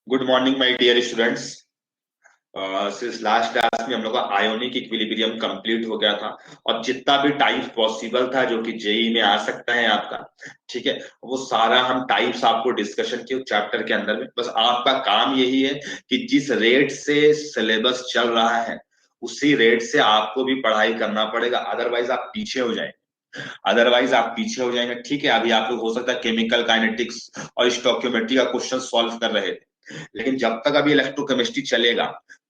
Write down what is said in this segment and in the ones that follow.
Good morning my dear students. Since last class में हम लोग का आयोनिक इक्विलिब्रियम कंप्लीट हो गया था और जितना भी टाइप पॉसिबल था जो कि जेई में आ सकता है आपका, ठीक है, वो सारा हम टाइप्स आपको डिस्कशन किए चैप्टर के अंदर में। बस आपका काम यही है कि जिस रेट से सिलेबस चल रहा है उसी रेट से आपको भी पढ़ाई करना पड़ेगा, अदरवाइज आप पीछे हो जाएंगे। ठीक है, अभी आप लोग हो सकता है केमिकल काइनेटिक्स और स्टोइकियोमेट्री का क्वेश्चन सॉल्व कर रहे थे, लेकिन जब तक अभी इलेक्ट्रोकेमिस्ट्री चलेगा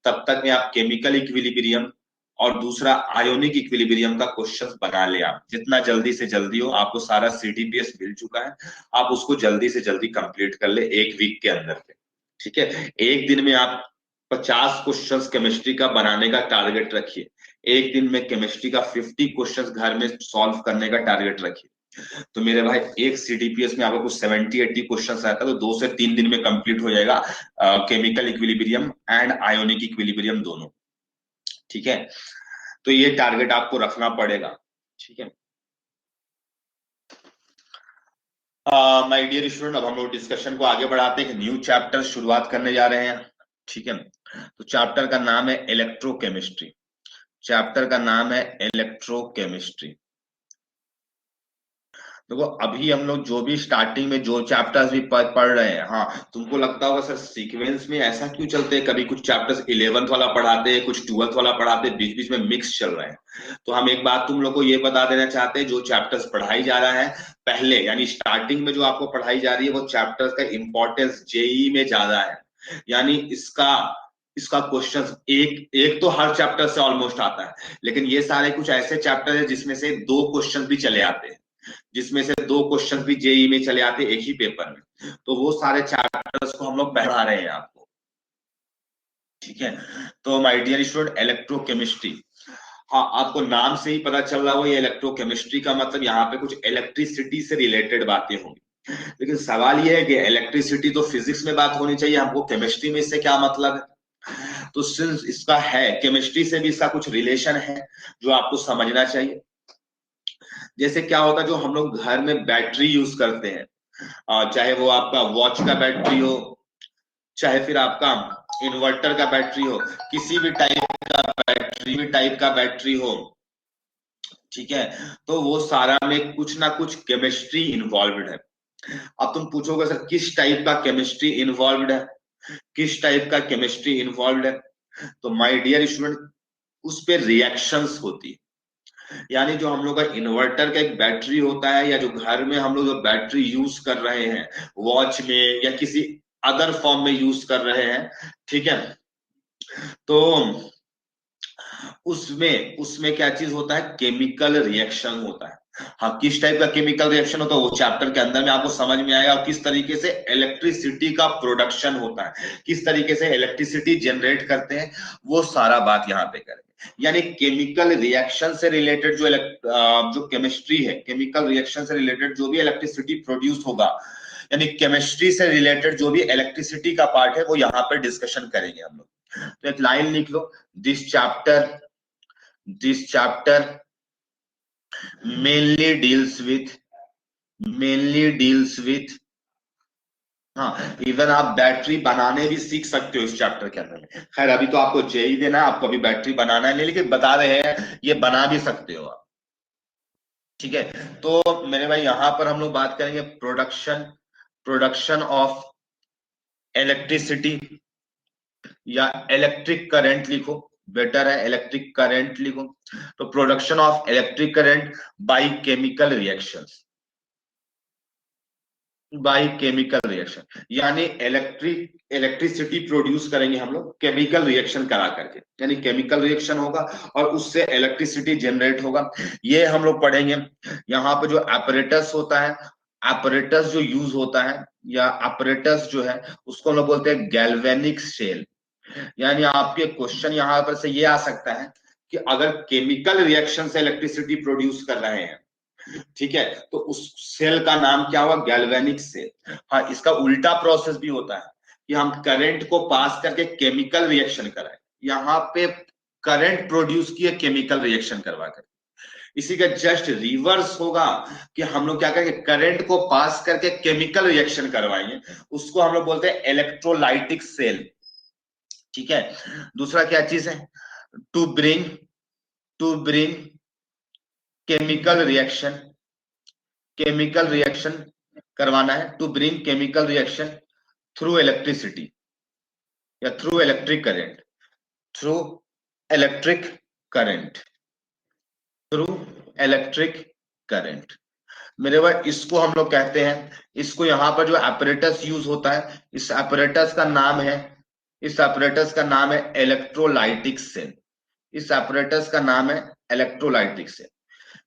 तब तक में आप केमिकल इक्विलिब्रियम और दूसरा आयोनिक इक्विलिब्रियम का क्वेश्चन बना ले। आप जितना जल्दी से जल्दी हो, आपको सारा सीडीपीएस मिल चुका है, आप उसको जल्दी से जल्दी कंप्लीट कर ले एक वीक के अंदर में। ठीक है, एक दिन में आप 50 क्वेश्चंस केमिस्ट्री का बनाने का टारगेट रखिए। एक दिन में केमिस्ट्री का 50 क्वेश्चंस घर में सॉल्व करने का टारगेट रखिए। तो मेरे भाई एक सीडीपीएस में आपको कुछ 70-80 क्वेश्चंस आता है, तो 2 से 3 दिन में कंप्लीट हो जाएगा chemical equilibrium and ionic equilibrium दोनों। ठीक है, तो ये टारगेट आपको रखना पड़ेगा। ठीक है माय डियर स्टूडेंट, अब हम लोग डिस्कशन को आगे बढ़ाते हैं। न्यू चैप्टर शुरुआत करने जा रहे हैं। ठीक है, तो चैप्टर का नाम है इलेक्ट्रोकेमिस्ट्री। चैप्टर का नाम है इलेक्ट्रोकेमिस्ट्री। देखो, अभी हम लोग जो भी स्टार्टिंग में जो चैप्टर्स भी पढ़ रहे हैं, हाँ तुमको लगता होगा सर सीक्वेंस में ऐसा क्यों चलते हैं, कभी कुछ चैप्टर्स 11th वाला पढ़ाते हैं, कुछ 12th वाला पढ़ाते हैं, बीच बीच में मिक्स चल रहे हैं। तो हम एक बात तुम लोग को ये बता देना चाहते हैं, जो चैप्टर्स पढ़ाई जा रहा है पहले यानी स्टार्टिंग में जो आपको पढ़ाई जा रही है वो चैप्टर्स का इंपॉर्टेंस जेई में ज्यादा है। यानी इसका इसका क्वेश्चन एक एक तो हर चैप्टर से ऑलमोस्ट आता है, लेकिन ये सारे कुछ ऐसे चैप्टर है जिसमें से 2 क्वेश्चन भी चले आते हैं, जिसमें से 2 क्वेश्चन भी जेई में चले आते एक ही पेपर में। तो वो सारे चैप्टर्स को हम लोग पढ़ा रहे हैं आपको। ठीक है, तो माय डियर स्टूडेंट इलेक्ट्रोकेमिस्ट्री, हाँ आपको नाम से ही पता चल रहा हो ये इलेक्ट्रोकेमिस्ट्री का मतलब यहाँ पे कुछ इलेक्ट्रिसिटी से रिलेटेड बातें होंगी। लेकिन सवाल ये है कि इलेक्ट्रिसिटी तो फिजिक्स में बात होनी चाहिए, हमको केमिस्ट्री में इससे क्या मतलब है। तो सिंस इसका है केमिस्ट्री से भी इसका कुछ रिलेशन है जो आपको समझना चाहिए। जैसे क्या होता है, जो हम लोग घर में बैटरी यूज करते हैं, चाहे वो आपका वॉच का बैटरी हो, चाहे फिर आपका इन्वर्टर का बैटरी हो, किसी भी टाइप का बैटरी हो, ठीक है, तो वो सारा में कुछ ना कुछ केमिस्ट्री इन्वॉल्व है। अब तुम पूछोगे सर किस टाइप का केमिस्ट्री इन्वॉल्व है, किस टाइप का केमिस्ट्री इन्वॉल्व है। तो माय डियर स्टूडेंट, उस पे रिएक्शंस होती है। यानी जो हम लोग का इन्वर्टर का एक बैटरी होता है, या जो घर में हम लोग जो बैटरी यूज कर रहे हैं वॉच में या किसी अदर फॉर्म में यूज कर रहे हैं, ठीक है, तो उसमें उसमें क्या चीज होता है, केमिकल रिएक्शन होता है। हाँ, किस टाइप का केमिकल रिएक्शन होता है वो चैप्टर के अंदर में आपको समझ में आएगा, और किस तरीके से इलेक्ट्रिसिटी का प्रोडक्शन होता है, किस तरीके से इलेक्ट्रिसिटी जनरेट करते हैं, वो सारा बात यहाँ पे करेंगे। यानी केमिकल रिएक्शन से रिलेटेड जो केमिस्ट्री है, केमिकल रिएक्शन से रिलेटेड जो भी इलेक्ट्रिसिटी प्रोड्यूस होगा, यानी केमिस्ट्री से रिलेटेड जो भी इलेक्ट्रिसिटी का पार्ट है वो यहाँ पे डिस्कशन करेंगे हम लोग। तो एक लाइन लिख लो, this chapter this chapter mainly deals with हाँ, इवन आप बैटरी बनाने भी सीख सकते हो इस चैप्टर के अंदर में। खैर अभी तो आपको जेई देना है, आपको अभी बैटरी बनाना है नहीं, लेकिन बता रहे हैं ये बना भी सकते हो आप। ठीक है, तो मेरे भाई यहाँ पर हम लोग बात करेंगे प्रोडक्शन ऑफ इलेक्ट्रिसिटी, या इलेक्ट्रिक करंट लिखो, बेटर है इलेक्ट्रिक करंट लिखो। तो production of electric current by chemical reactions, by chemical reaction, यानी इलेक्ट्रिसिटी प्रोड्यूस करेंगे हम लोग केमिकल रिएक्शन करा करके, यानी केमिकल रिएक्शन होगा और उससे इलेक्ट्रिसिटी जनरेट होगा, ये हम लोग पढ़ेंगे। यहाँ पे जो apparatus होता है, apparatus जो यूज होता है, या apparatus जो है उसको हम लोग बोलते हैं गैल्वेनिक सेल। यानी आपके क्वेश्चन यहाँ पर से ये आ सकता है कि अगर केमिकल रिएक्शन से इलेक्ट्रिसिटी प्रोड्यूस कर रहे हैं, ठीक है, तो उस सेल का नाम क्या हुआ, गैल्वेनिक सेल। हाँ, इसका उल्टा प्रोसेस भी होता है कि हम करंट को पास करके केमिकल रिएक्शन कराएं, यहाँ पे करंट प्रोड्यूस किए केमिकल रिएक्शन करवा कर। इसी का जस्ट रिवर्स होगा कि हम लोग क्या करेंगे, करंट को पास करके केमिकल रिएक्शन करवाएंगे, उसको हम लोग बोलते हैं इलेक्ट्रोलाइटिक सेल। ठीक है। दूसरा क्या चीज है, to bring chemical reaction, chemical reaction करवाना है, to bring chemical reaction through electricity या through electric current, through electric current, through electric current. मेरे भाई इसको हम लोग कहते हैं, इसको यहां पर जो apparatus यूज होता है, इस apparatus का नाम है, इस apparatus का नाम है इलेक्ट्रोलाइटिक सेल। इस apparatus का नाम है इलेक्ट्रोलाइटिक सेल।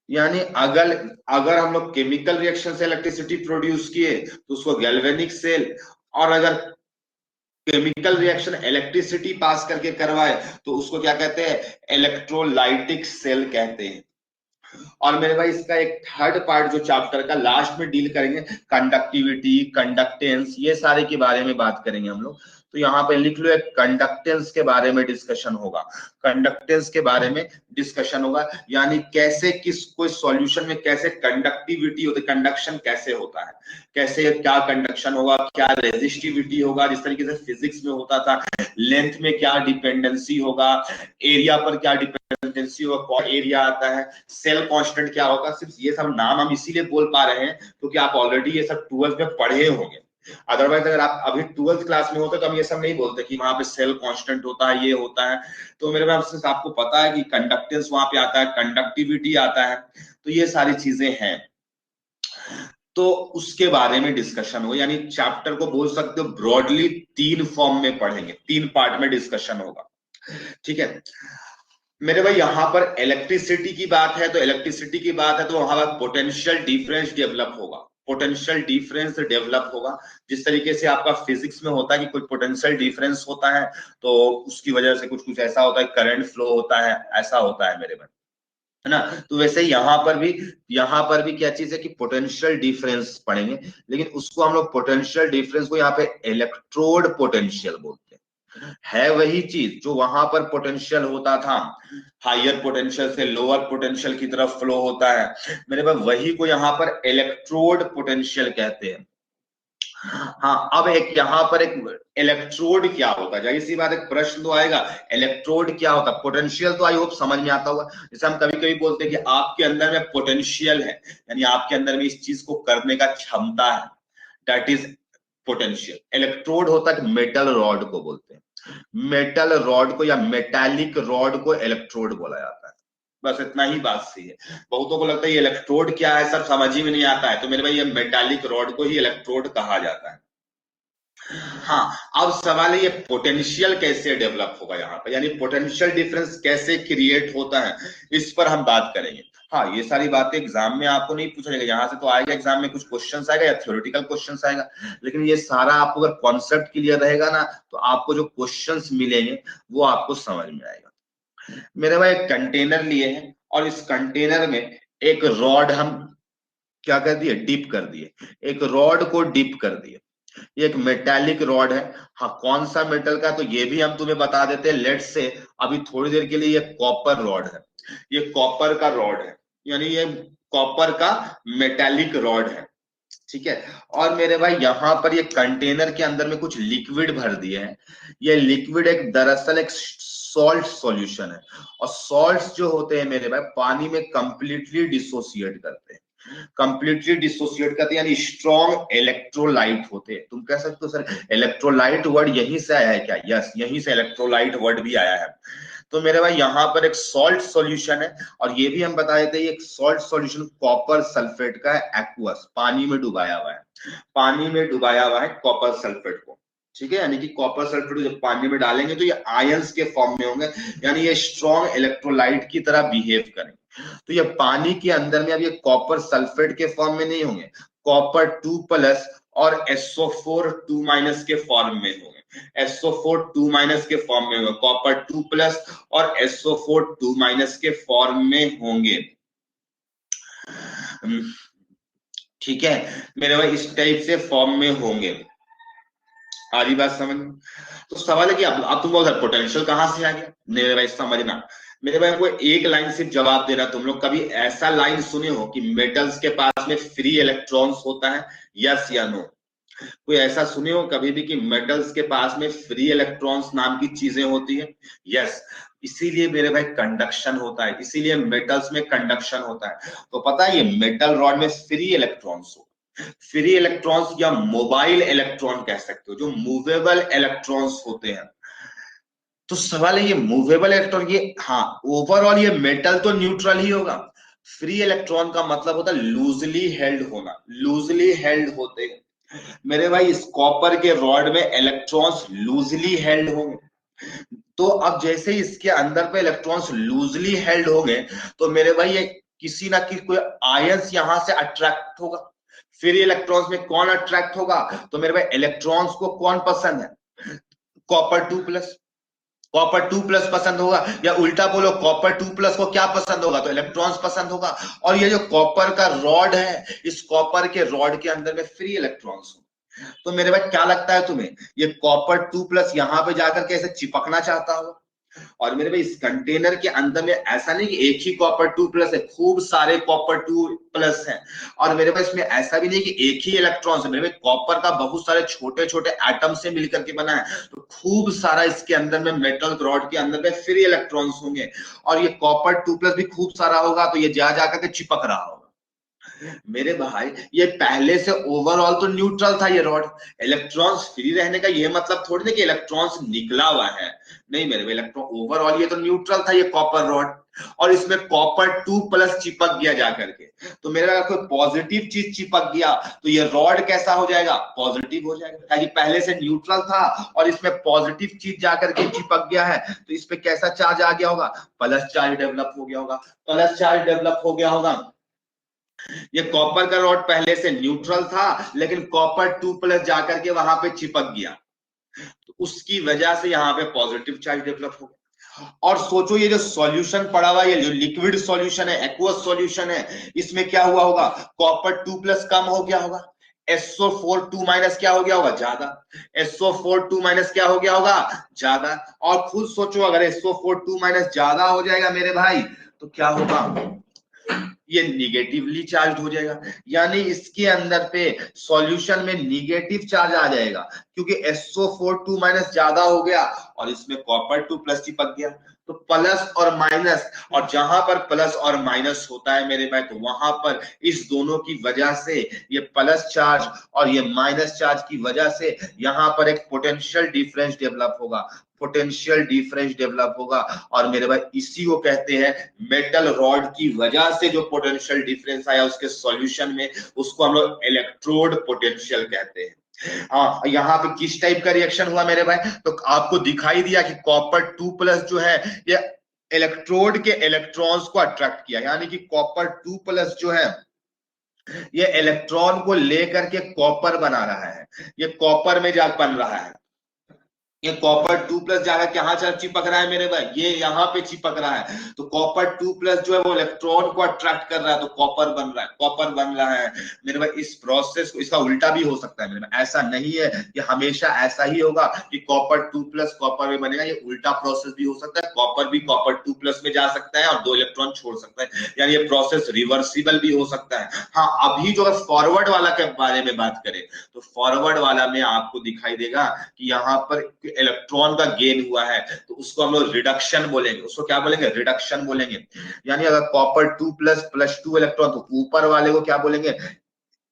यानी अगर अगर हम लोग केमिकल रिएक्शन से इलेक्ट्रिसिटी प्रोड्यूस किए तो उसको गैल्वेनिक सेल, और अगर केमिकल रिएक्शन इलेक्ट्रिसिटी पास करके करवाए तो उसको क्या कहते हैं, इलेक्ट्रोलाइटिक सेल कहते हैं। और मेरे भाई इसका एक थर्ड पार्ट जो चैप्टर का लास्ट में डील करेंगे, कंडक्टिविटी, कंडक्टेंस, ये सारे के बारे में बात करेंगे हम लोग। तो यहाँ पे लिख लो, एक कंडक्टेंस के बारे में डिस्कशन होगा, कंडक्टेंस के बारे में डिस्कशन होगा, यानी कैसे किस कोई सॉल्यूशन में कैसे कंडक्टिविटी होती है, कंडक्शन कैसे होता है, कैसे क्या कंडक्शन होगा, क्या रेजिस्टिविटी होगा, जिस तरीके से फिजिक्स में होता था, लेंथ में क्या डिपेंडेंसी होगा, एरिया पर क्या डिपेंडेंसी होगा, एरिया आता है, सेल कांस्टेंट क्या होगा। सिर्फ ये सब नाम हम इसीलिए बोल पा रहे हैं क्योंकि आप ऑलरेडी ये सब 12th में पढ़े होंगे। अदरवाइज अगर आप अभी 12th क्लास में होते तो हम ये सब नहीं बोलते कि वहां पे सेल कांस्टेंट होता है, ये होता है। तो मेरे पास सिर्फ आपको पता है कि कंडक्टेंस वहां पे आता है, कंडक्टिविटी आता है, तो ये सारी चीजें हैं। तो उसके बारे में डिस्कशन हो, यानी चैप्टर को बोल सकते हो ब्रॉडली 3 फॉर्म में पढ़ेंगे, 3 पार्ट में डिस्कशन होगा। ठीक है मेरे भाई, यहां पर इलेक्ट्रिसिटी की बात है तो इलेक्ट्रिसिटी की बात है तो वहां पर पोटेंशियल डिफरेंस डेवलप होगा, पोटेंशियल डिफरेंस डेवलप होगा। जिस तरीके से आपका फिजिक्स में होता है कि कोई पोटेंशियल डिफरेंस होता है तो उसकी वजह से कुछ कुछ ऐसा होता है, करंट फ्लो होता है, ऐसा होता है मेरे भाई, है ना। तो वैसे यहाँ पर भी क्या चीज है कि पोटेंशियल डिफरेंस पढ़ेंगे, लेकिन उसको हम लोग पोटेंशियल डिफरेंस को यहाँ पे इलेक्ट्रोड पोटेंशियल बोलते हैं। है वही चीज जो वहां पर पोटेंशियल होता था, हायर पोटेंशियल से लोअर पोटेंशियल की तरफ फ्लो होता है मेरे पास, वही को यहाँ पर इलेक्ट्रोड पोटेंशियल कहते हैं। हाँ, अब एक यहाँ पर एक इलेक्ट्रोड क्या होता है, जाहिर सी बात एक प्रश्न तो आएगा, इलेक्ट्रोड क्या होता है। पोटेंशियल तो आई होप समझ में आता होगा, जैसे हम कभी कभी बोलते हैं कि आपके अंदर में पोटेंशियल है, यानी आपके अंदर में इस चीज को करने का क्षमता है, दैट इज पोटेंशियल। इलेक्ट्रोड होता है मेटल रॉड को बोलते हैं, मेटल रॉड को या मेटालिक रॉड को इलेक्ट्रोड बोला जाता है। बस इतना ही बात सही है। बहुतों को लगता है ये इलेक्ट्रोड क्या है, सब समझ ही में नहीं आता है, तो मेरे भाई ये मेटालिक रॉड को ही इलेक्ट्रोड कहा जाता है। हाँ, अब सवाल है ये पोटेंशियल कैसे डेवलप होगा यहाँ पे, यानी पोटेंशियल डिफरेंस कैसे क्रिएट होता है, इस पर हम बात करेंगे। हाँ, ये सारी बातें एग्जाम में आपको नहीं पूछा जाएगा, यहाँ से तो आएगा एग्जाम में कुछ क्वेश्चंस आएगा या थ्योरेटिकल क्वेश्चंस आएगा, लेकिन ये सारा आपको अगर कॉन्सेप्ट क्लियर रहेगा ना तो आपको जो क्वेश्चंस मिलेंगे वो आपको समझ में आएगा। मेरे भाई एक कंटेनर लिए हैं और इस कंटेनर में एक रॉड हम क्या कर दिए, डिप कर दिए, एक रॉड को डिप कर दिए। ये एक मेटालिक रॉड है। हाँ, कौन सा मेटल का, तो ये भी हम तुम्हें बता देते हैं। लेट से अभी थोड़ी देर के लिए ये कॉपर रॉड है, ये कॉपर का रॉड है, यानी ये कॉपर का मेटालिक रॉड है। ठीक है। और मेरे भाई यहाँ पर ये कंटेनर के अंदर में कुछ लिक्विड भर दिए हैं। ये लिक्विड एक दरअसल एक सॉल्ट सॉल्यूशन है, और सॉल्ट्स जो होते हैं मेरे भाई पानी में कंप्लीटली डिसोसिएट करते हैं, कंप्लीटली डिसोसिएट करते हैं, यानी स्ट्रॉन्ग इलेक्ट्रोलाइट होते हैं। तुम कह सकते हो सर इलेक्ट्रोलाइट वर्ड यहीं से आया है क्या, यस, यहीं से इलेक्ट्रोलाइट वर्ड भी आया है। तो मेरे भाई यहाँ पर एक सॉल्ट सॉल्यूशन है, और ये भी हम बता देते हैं एक सॉल्ट सॉल्यूशन कॉपर सल्फेट का है, एक्वस, पानी में डुबाया हुआ है, पानी में डुबाया हुआ है कॉपर सल्फेट को। ठीक है, यानी कि कॉपर सल्फेट जब पानी में डालेंगे तो ये आयंस के फॉर्म में होंगे, यानी ये स्ट्रॉन्ग इलेक्ट्रोलाइट की तरह बिहेव करेंगे। तो ये पानी के अंदर में अब ये कॉपर सल्फेट के फॉर्म में नहीं होंगे, कॉपर 2+ और SO4 2- के फॉर्म में होंगे, SO4 2- के फॉर्म में होंगे, कॉपर 2+ और SO4 2- के फॉर्म में होंगे। ठीक है मेरे भाई, इस टाइप से फॉर्म में होंगे। आधी बात समझ। तो सवाल है कि अब तुम बोल पोटेंशियल कहां से आ गया, मेरे भाई समझना, मेरे भाई को एक लाइन सिर्फ जवाब देना, तुम लोग कभी ऐसा लाइन सुने हो कि मेटल्स के पास में फ्री इलेक्ट्रॉन्स होता है? यस या नो? कोई ऐसा सुने हो कभी भी कि मेटल्स के पास में फ्री इलेक्ट्रॉन्स नाम की चीजें होती है? यस। इसीलिए मेरे भाई कंडक्शन होता है, इसीलिए मेटल्स में कंडक्शन होता है। तो पता है ये मेटल रॉड में फ्री इलेक्ट्रॉन्स हो, फ्री इलेक्ट्रॉन्स या मोबाइल इलेक्ट्रॉन कह सकते हो, जो मूवेबल इलेक्ट्रॉन्स होते हैं। तो सवाल है ये मूवेबल इलेक्ट्रॉन, ये हाँ ओवरऑल ये मेटल तो न्यूट्रल ही होगा। फ्री इलेक्ट्रॉन का मतलब होता है लूजली हेल्ड होना, लूजली हेल्ड होते हैं। मेरे भाई इस कॉपर के रॉड में इलेक्ट्रॉन्स लूजली हेल्ड होंगे। तो अब जैसे ही इसके अंदर पे इलेक्ट्रॉन्स लूजली हेल्ड होंगे, तो मेरे भाई ये किसी ना किसी कोई आयंस यहां से अट्रैक्ट होगा। फ्री इलेक्ट्रॉन्स में कौन अट्रैक्ट होगा? तो मेरे भाई इलेक्ट्रॉन्स को कौन पसंद है? Copper 2 plus. कॉपर 2 प्लस पसंद होगा, या उल्टा बोलो कॉपर 2 प्लस को क्या पसंद होगा? तो इलेक्ट्रॉन्स पसंद होगा। और ये जो कॉपर का रॉड है, इस कॉपर के रॉड के अंदर में फ्री इलेक्ट्रॉन्स हो। तो मेरे भाई क्या लगता है तुम्हें, ये कॉपर 2 प्लस यहां पे जाकर के ऐसे चिपकना चाहता होगा? और मेरे भाई इस कंटेनर के अंदर में ऐसा नहीं कि एक ही कॉपर 2 प्लस है, खूब सारे कॉपर 2 प्लस हैं। और मेरे पास इसमें ऐसा भी नहीं कि एक ही इलेक्ट्रॉन है, मेरे भाई कॉपर का बहुत सारे छोटे छोटे एटम से मिलकर के बना है। तो खूब सारा इसके अंदर में मेटल रॉड के अंदर में फ्री इलेक्ट्रॉन्स होंगे। और ये कॉपर 2 प्लस भी खूब सारा होगा, तो ये जा जाकर के चिपक रहा होगा। मेरे भाई ये पहले से ओवरऑल तो न्यूट्रल था ये रॉड। इलेक्ट्रॉन्स फ्री रहने का ये मतलब थोड़ी ना कि इलेक्ट्रॉन्स निकला हुआ है। नहीं मेरे भाई, इलेक्ट्रॉन ओवरऑल ये तो न्यूट्रल था ये कॉपर रॉड। और इसमें कॉपर 2 प्लस चिपक गया जाकर के। तो मेरे अगर कोई पॉजिटिव चीज चिपक गया, तो ये रॉड कैसा हो जाएगा? पॉजिटिव हो जाएगा, ताकि पहले से न्यूट्रल था और इसमें पॉजिटिव चीज जाकर के चिपक गया है, तो इस पे कैसा चार्ज आ गया होगा? प्लस चार्ज डेवलप हो गया होगा। प्लस चार्ज डेवलप हो गया होगा। ये कॉपर का रॉड पहले से न्यूट्रल था, लेकिन कॉपर 2 प्लस जाकर के वहां पे चिपक गया, तो उसकी वजह से यहाँ पे पॉजिटिव चार्ज डेवलप हो गया। और सोचो ये जो सॉल्यूशन पड़ा हुआ है, ये जो लिक्विड सॉल्यूशन है, एक्वस सॉल्यूशन है, इसमें क्या हुआ होगा? कॉपर 2 प्लस कम हो गया होगा। SO4 2 माइनस क्या हो गया होगा? ज्यादा। SO4 2 माइनस क्या हो गया होगा? ज्यादा। और खुद सोचो अगर SO4 2 माइनस ज्यादा हो जाएगा मेरे भाई, तो क्या होगा? ये निगेटिवली चार्ज हो जाएगा। यानी इसके अंदर पे सॉल्यूशन में निगेटिव चार्ज आ जाएगा, क्योंकि SO4 2 माइनस ज्यादा हो गया और इसमें कॉपर 2 प्लस चिपक गया। तो प्लस और माइनस, और जहां पर प्लस और माइनस होता है मेरे भाई, तो वहां पर इस दोनों की वजह से ये प्लस चार्ज और ये माइनस चार्ज की वजह से यहां पर एक पोटेंशियल डिफरेंस डेवलप होगा। पोटेंशियल डिफरेंस डेवलप होगा। और मेरे भाई इसी को कहते हैं, मेटल रॉड की वजह से जो पोटेंशियल डिफरेंस आया उसके सॉल्यूशन में, उसको हम लोग इलेक्ट्रोड पोटेंशियल कहते हैं। हाँ, यहाँ पे किस टाइप का रिएक्शन हुआ मेरे भाई? तो आपको दिखाई दिया कि कॉपर 2 प्लस जो है, ये इलेक्ट्रोड के इलेक्ट्रॉन्स को अट्रैक्ट किया, यानी कि कॉपर 2 प्लस जो है ये इलेक्ट्रॉन को लेकर के कॉपर बना रहा है, ये कॉपर में जा बन रहा है। ये कॉपर 2 प्लस जाकर कहां चिपक रहा है मेरे भाई? ये यहाँ पे चिपक रहा है। तो कॉपर 2 प्लस जो है वो इलेक्ट्रॉन को अट्रैक्ट कर रहा है, तो कॉपर बन रहा है, कॉपर बन रहा है मेरे भाई। इस प्रोसेस को, इसका उल्टा भी हो सकता है मेरे भाई, ऐसा नहीं है कि हमेशा ऐसा ही होगा कि कॉपर 2 प्लस कॉपर में बनेगा। ये उल्टा प्रोसेस भी हो सकता है, कॉपर भी कॉपर 2 प्लस में जा सकता है और 2 इलेक्ट्रॉन छोड़ सकता है, यानी ये प्रोसेस रिवर्सिबल भी हो सकता है। हाँ, अभी जो फॉरवर्ड वाला के बारे में बात करें, तो फॉरवर्ड वाला में आपको दिखाई देगा कि यहाँ पर इलेक्ट्रॉन का गेन हुआ है, तो उसको हम लोग रिडक्शन बोलेंगे। उसको क्या बोलेंगे? रिडक्शन बोलेंगे। यानी अगर कॉपर 2 प्लस +2 इलेक्ट्रॉन, तो ऊपर वाले को क्या बोलेंगे?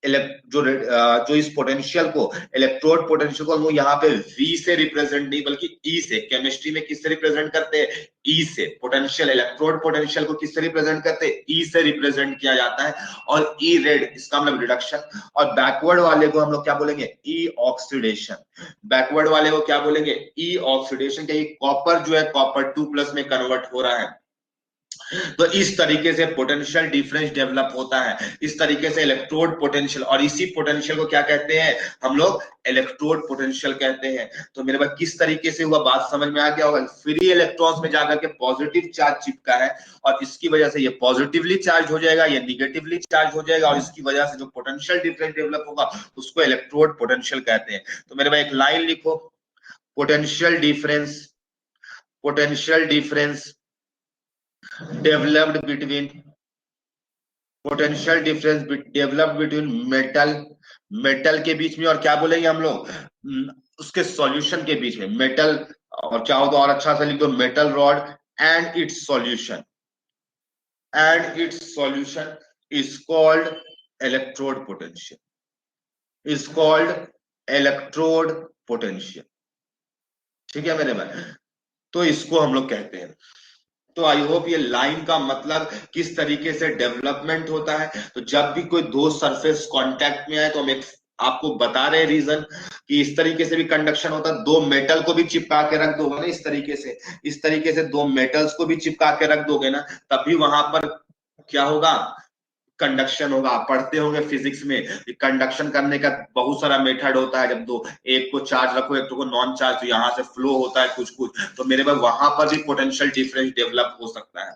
जो इस पोटेंशियल को, इलेक्ट्रोड पोटेंशियल को हम यहाँ पे V से रिप्रेजेंट नहीं बल्कि E से, केमिस्ट्री में किससे रिप्रेजेंट करते हैं? E से। पोटेंशियल, इलेक्ट्रोड पोटेंशियल को किससे रिप्रेजेंट करते हैं? E से रिप्रेजेंट किया जाता है। और E रेड, इसका मतलब रिडक्शन। और बैकवर्ड वाले को हम लोग क्या बोलेंगे? E oxidation. बैकवर्ड वाले को क्या बोलेंगे? E oxidation. क्या कॉपर जो है कॉपर 2 प्लस में कन्वर्ट हो रहा है। तो इस तरीके से पोटेंशियल डिफरेंस डेवलप होता है, इस तरीके से इलेक्ट्रोड पोटेंशियल, और इसी पोटेंशियल को क्या कहते हैं हम लोग? इलेक्ट्रोड पोटेंशियल कहते हैं। तो मेरे पास किस तरीके से हुआ, बात समझ में आ गया होगा। फ्री इलेक्ट्रॉन्स में जाकर के पॉजिटिव चार्ज चिपका है, और इसकी वजह से ये पॉजिटिवली चार्ज हो जाएगा, ये निगेटिवली चार्ज हो जाएगा, और इसकी वजह से जो पोटेंशियल डिफरेंस डेवलप होगा उसको इलेक्ट्रोड पोटेंशियल कहते हैं। तो मेरे भाई एक लाइन लिखो, potential difference, potential difference developed between potential difference developed between metal, metal के बीच में, और क्या बोलेंगे हम लोग, उसके सॉल्यूशन के बीच में मेटल, और चाहो तो और अच्छा से लिख दो metal rod and it's solution, and it's solution is called electrode potential, is called electrode potential. ठीक है मेरे भाई, तो इसको हम लोग कहते हैं। तो आई होप ये लाइन का मतलब किस तरीके से डेवलपमेंट होता है। तो जब भी कोई दो सरफेस कांटेक्ट में आए तो हम एक आपको बता रहे रीजन कि इस तरीके से भी कंडक्शन होता है। दो मेटल को भी चिपका के रख दोगे ना इस तरीके से, इस तरीके से दो मेटल्स को भी चिपका के रख दोगे ना, तभी वहां पर क्या होगा, कंडक्शन होगा। आप पढ़ते होंगे फिजिक्स में, कंडक्शन करने का बहुत सारा मेथड होता है। जब दो, एक को चार्ज रखो एक को नॉन चार्ज, तो यहाँ से फ्लो होता है कुछ कुछ, तो मेरे पास वहां पर भी पोटेंशियल डिफरेंस डेवलप हो सकता है।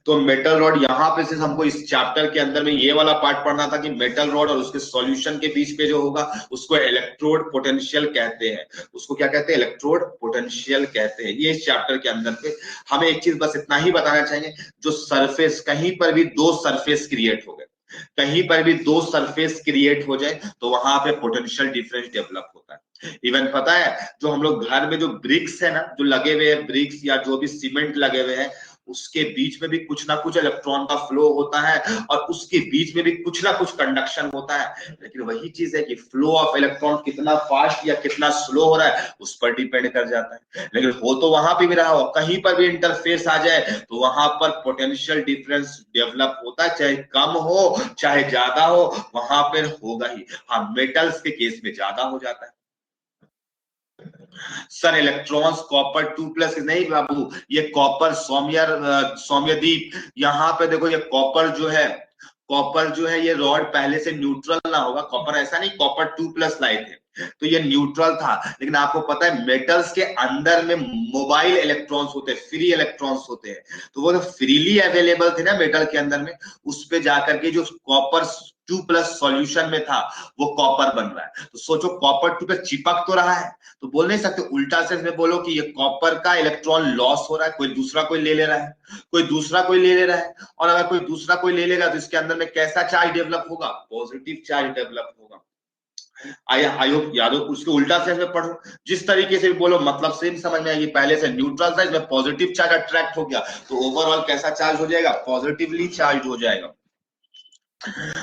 तो मेटल रॉड यहाँ पे से हमको इस चैप्टर के अंदर में ये वाला पार्ट पढ़ना था कि मेटल रॉड और उसके सॉल्यूशन के बीच पे जो होगा उसको इलेक्ट्रोड पोटेंशियल कहते हैं। उसको क्या कहते हैं, इलेक्ट्रोड पोटेंशियल कहते हैं। ये इस चैप्टर के अंदर पे हमें एक चीज बस इतना ही बताना चाहेंगे, जो सरफेस कहीं पर भी दो सरफेस क्रिएट हो गए, कहीं पर भी दो सरफेस क्रिएट हो जाए तो वहां पे पोटेंशियल डिफरेंस डेवलप होता है। इवन पता है, जो हम लोग घर में जो ब्रिक्स है ना, जो लगे हुए हैं ब्रिक्स या जो भी सीमेंट लगे हुए हैं, उसके बीच में भी कुछ ना कुछ इलेक्ट्रॉन का फ्लो होता है और उसके बीच में भी कुछ ना कुछ कंडक्शन होता है। लेकिन वही चीज है कि फ्लो ऑफ इलेक्ट्रॉन कितना फास्ट या कितना स्लो हो रहा है उस पर डिपेंड कर जाता है। लेकिन हो तो वहां पे भी रहा हो, कहीं पर भी इंटरफेस आ जाए तो वहां पर पोटेंशियल डिफरेंस डेवलप होता है, चाहे कम हो चाहे ज्यादा हो, वहां पर होगा ही। हाँ, मेटल्स के केस में ज्यादा हो जाता है। सर इलेक्ट्रॉन्स कॉपर 2+ नहीं बाबू, ये कॉपर सौम्यदीप, यहाँ पे देखो ये कॉपर जो है, कॉपर जो है ये रॉड पहले से न्यूट्रल ना होगा। कॉपर ऐसा नहीं, कॉपर 2+ लाए थे तो ये न्यूट्रल था। लेकिन आपको पता है मेटल्स के अंदर में मोबाइल इलेक्ट्रॉन्स होते हैं, फ्री इलेक्ट्रॉन्स होते हैं, तो वो फ्रीली अवेलेबल थे ना मेटल के अंदर में, उस पे जाकर के जो कॉपर 2+ सॉल्यूशन में था वो कॉपर बन रहा है। तो सोचो कॉपर 2 पे चिपक तो रहा है, तो बोल नहीं सकते उल्टा सेंस में बोलो कि ये कॉपर का इलेक्ट्रॉन लॉस हो रहा है, कोई दूसरा कोई ले ले रहा है, कोई दूसरा कोई ले ले रहा है। और अगर कोई दूसरा कोई ले लेगा तो इसके अंदर में कैसा चार्ज डेवलप होगा, पॉजिटिव चार्ज डेवलप होगा। आयोग यादव उसके उल्टा सेंस में पढ़ो, जिस तरीके से भी बोलो मतलब सेम समझ में आएगी। पहले से न्यूट्रल था, इसमें पॉजिटिव चार्ज अट्रैक्ट हो गया तो ओवरऑल कैसा चार्ज हो जाएगा, पॉजिटिवली चार्ज हो जाएगा।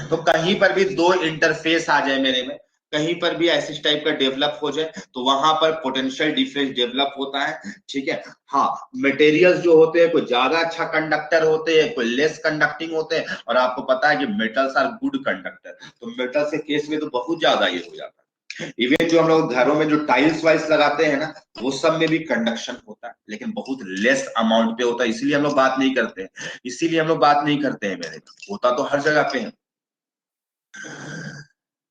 तो कहीं पर भी दो इंटरफेस आ जाए मेरे में, कहीं पर भी ऐसी टाइप का डेवलप हो जाए तो वहां पर पोटेंशियल डिफरेंस डेवलप होता है। ठीक है। हाँ, मटेरियल्स जो होते हैं कोई ज्यादा अच्छा कंडक्टर होते हैं, कोई लेस कंडक्टिंग होते हैं, और आपको पता है कि मेटल्स आर गुड कंडक्टर, तो मेटल्स के केस में तो बहुत ज्यादा ये हो जाता है। इवन जो हम लोग घरों में जो टाइल्स वाइल्स लगाते हैं ना, वो सब में भी कंडक्शन होता है, लेकिन बहुत लेस अमाउंट पे होता है, इसीलिए हम लोग बात नहीं करते हैं, इसीलिए हम लोग बात नहीं करते हैं मेरे। होता तो हर जगह पे है।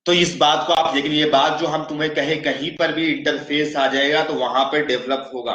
तो इस बात को आप, लेकिन ये बात जो हम तुम्हें कहे कहीं पर भी इंटरफेस आ जाएगा तो वहां पर डेवलप होगा।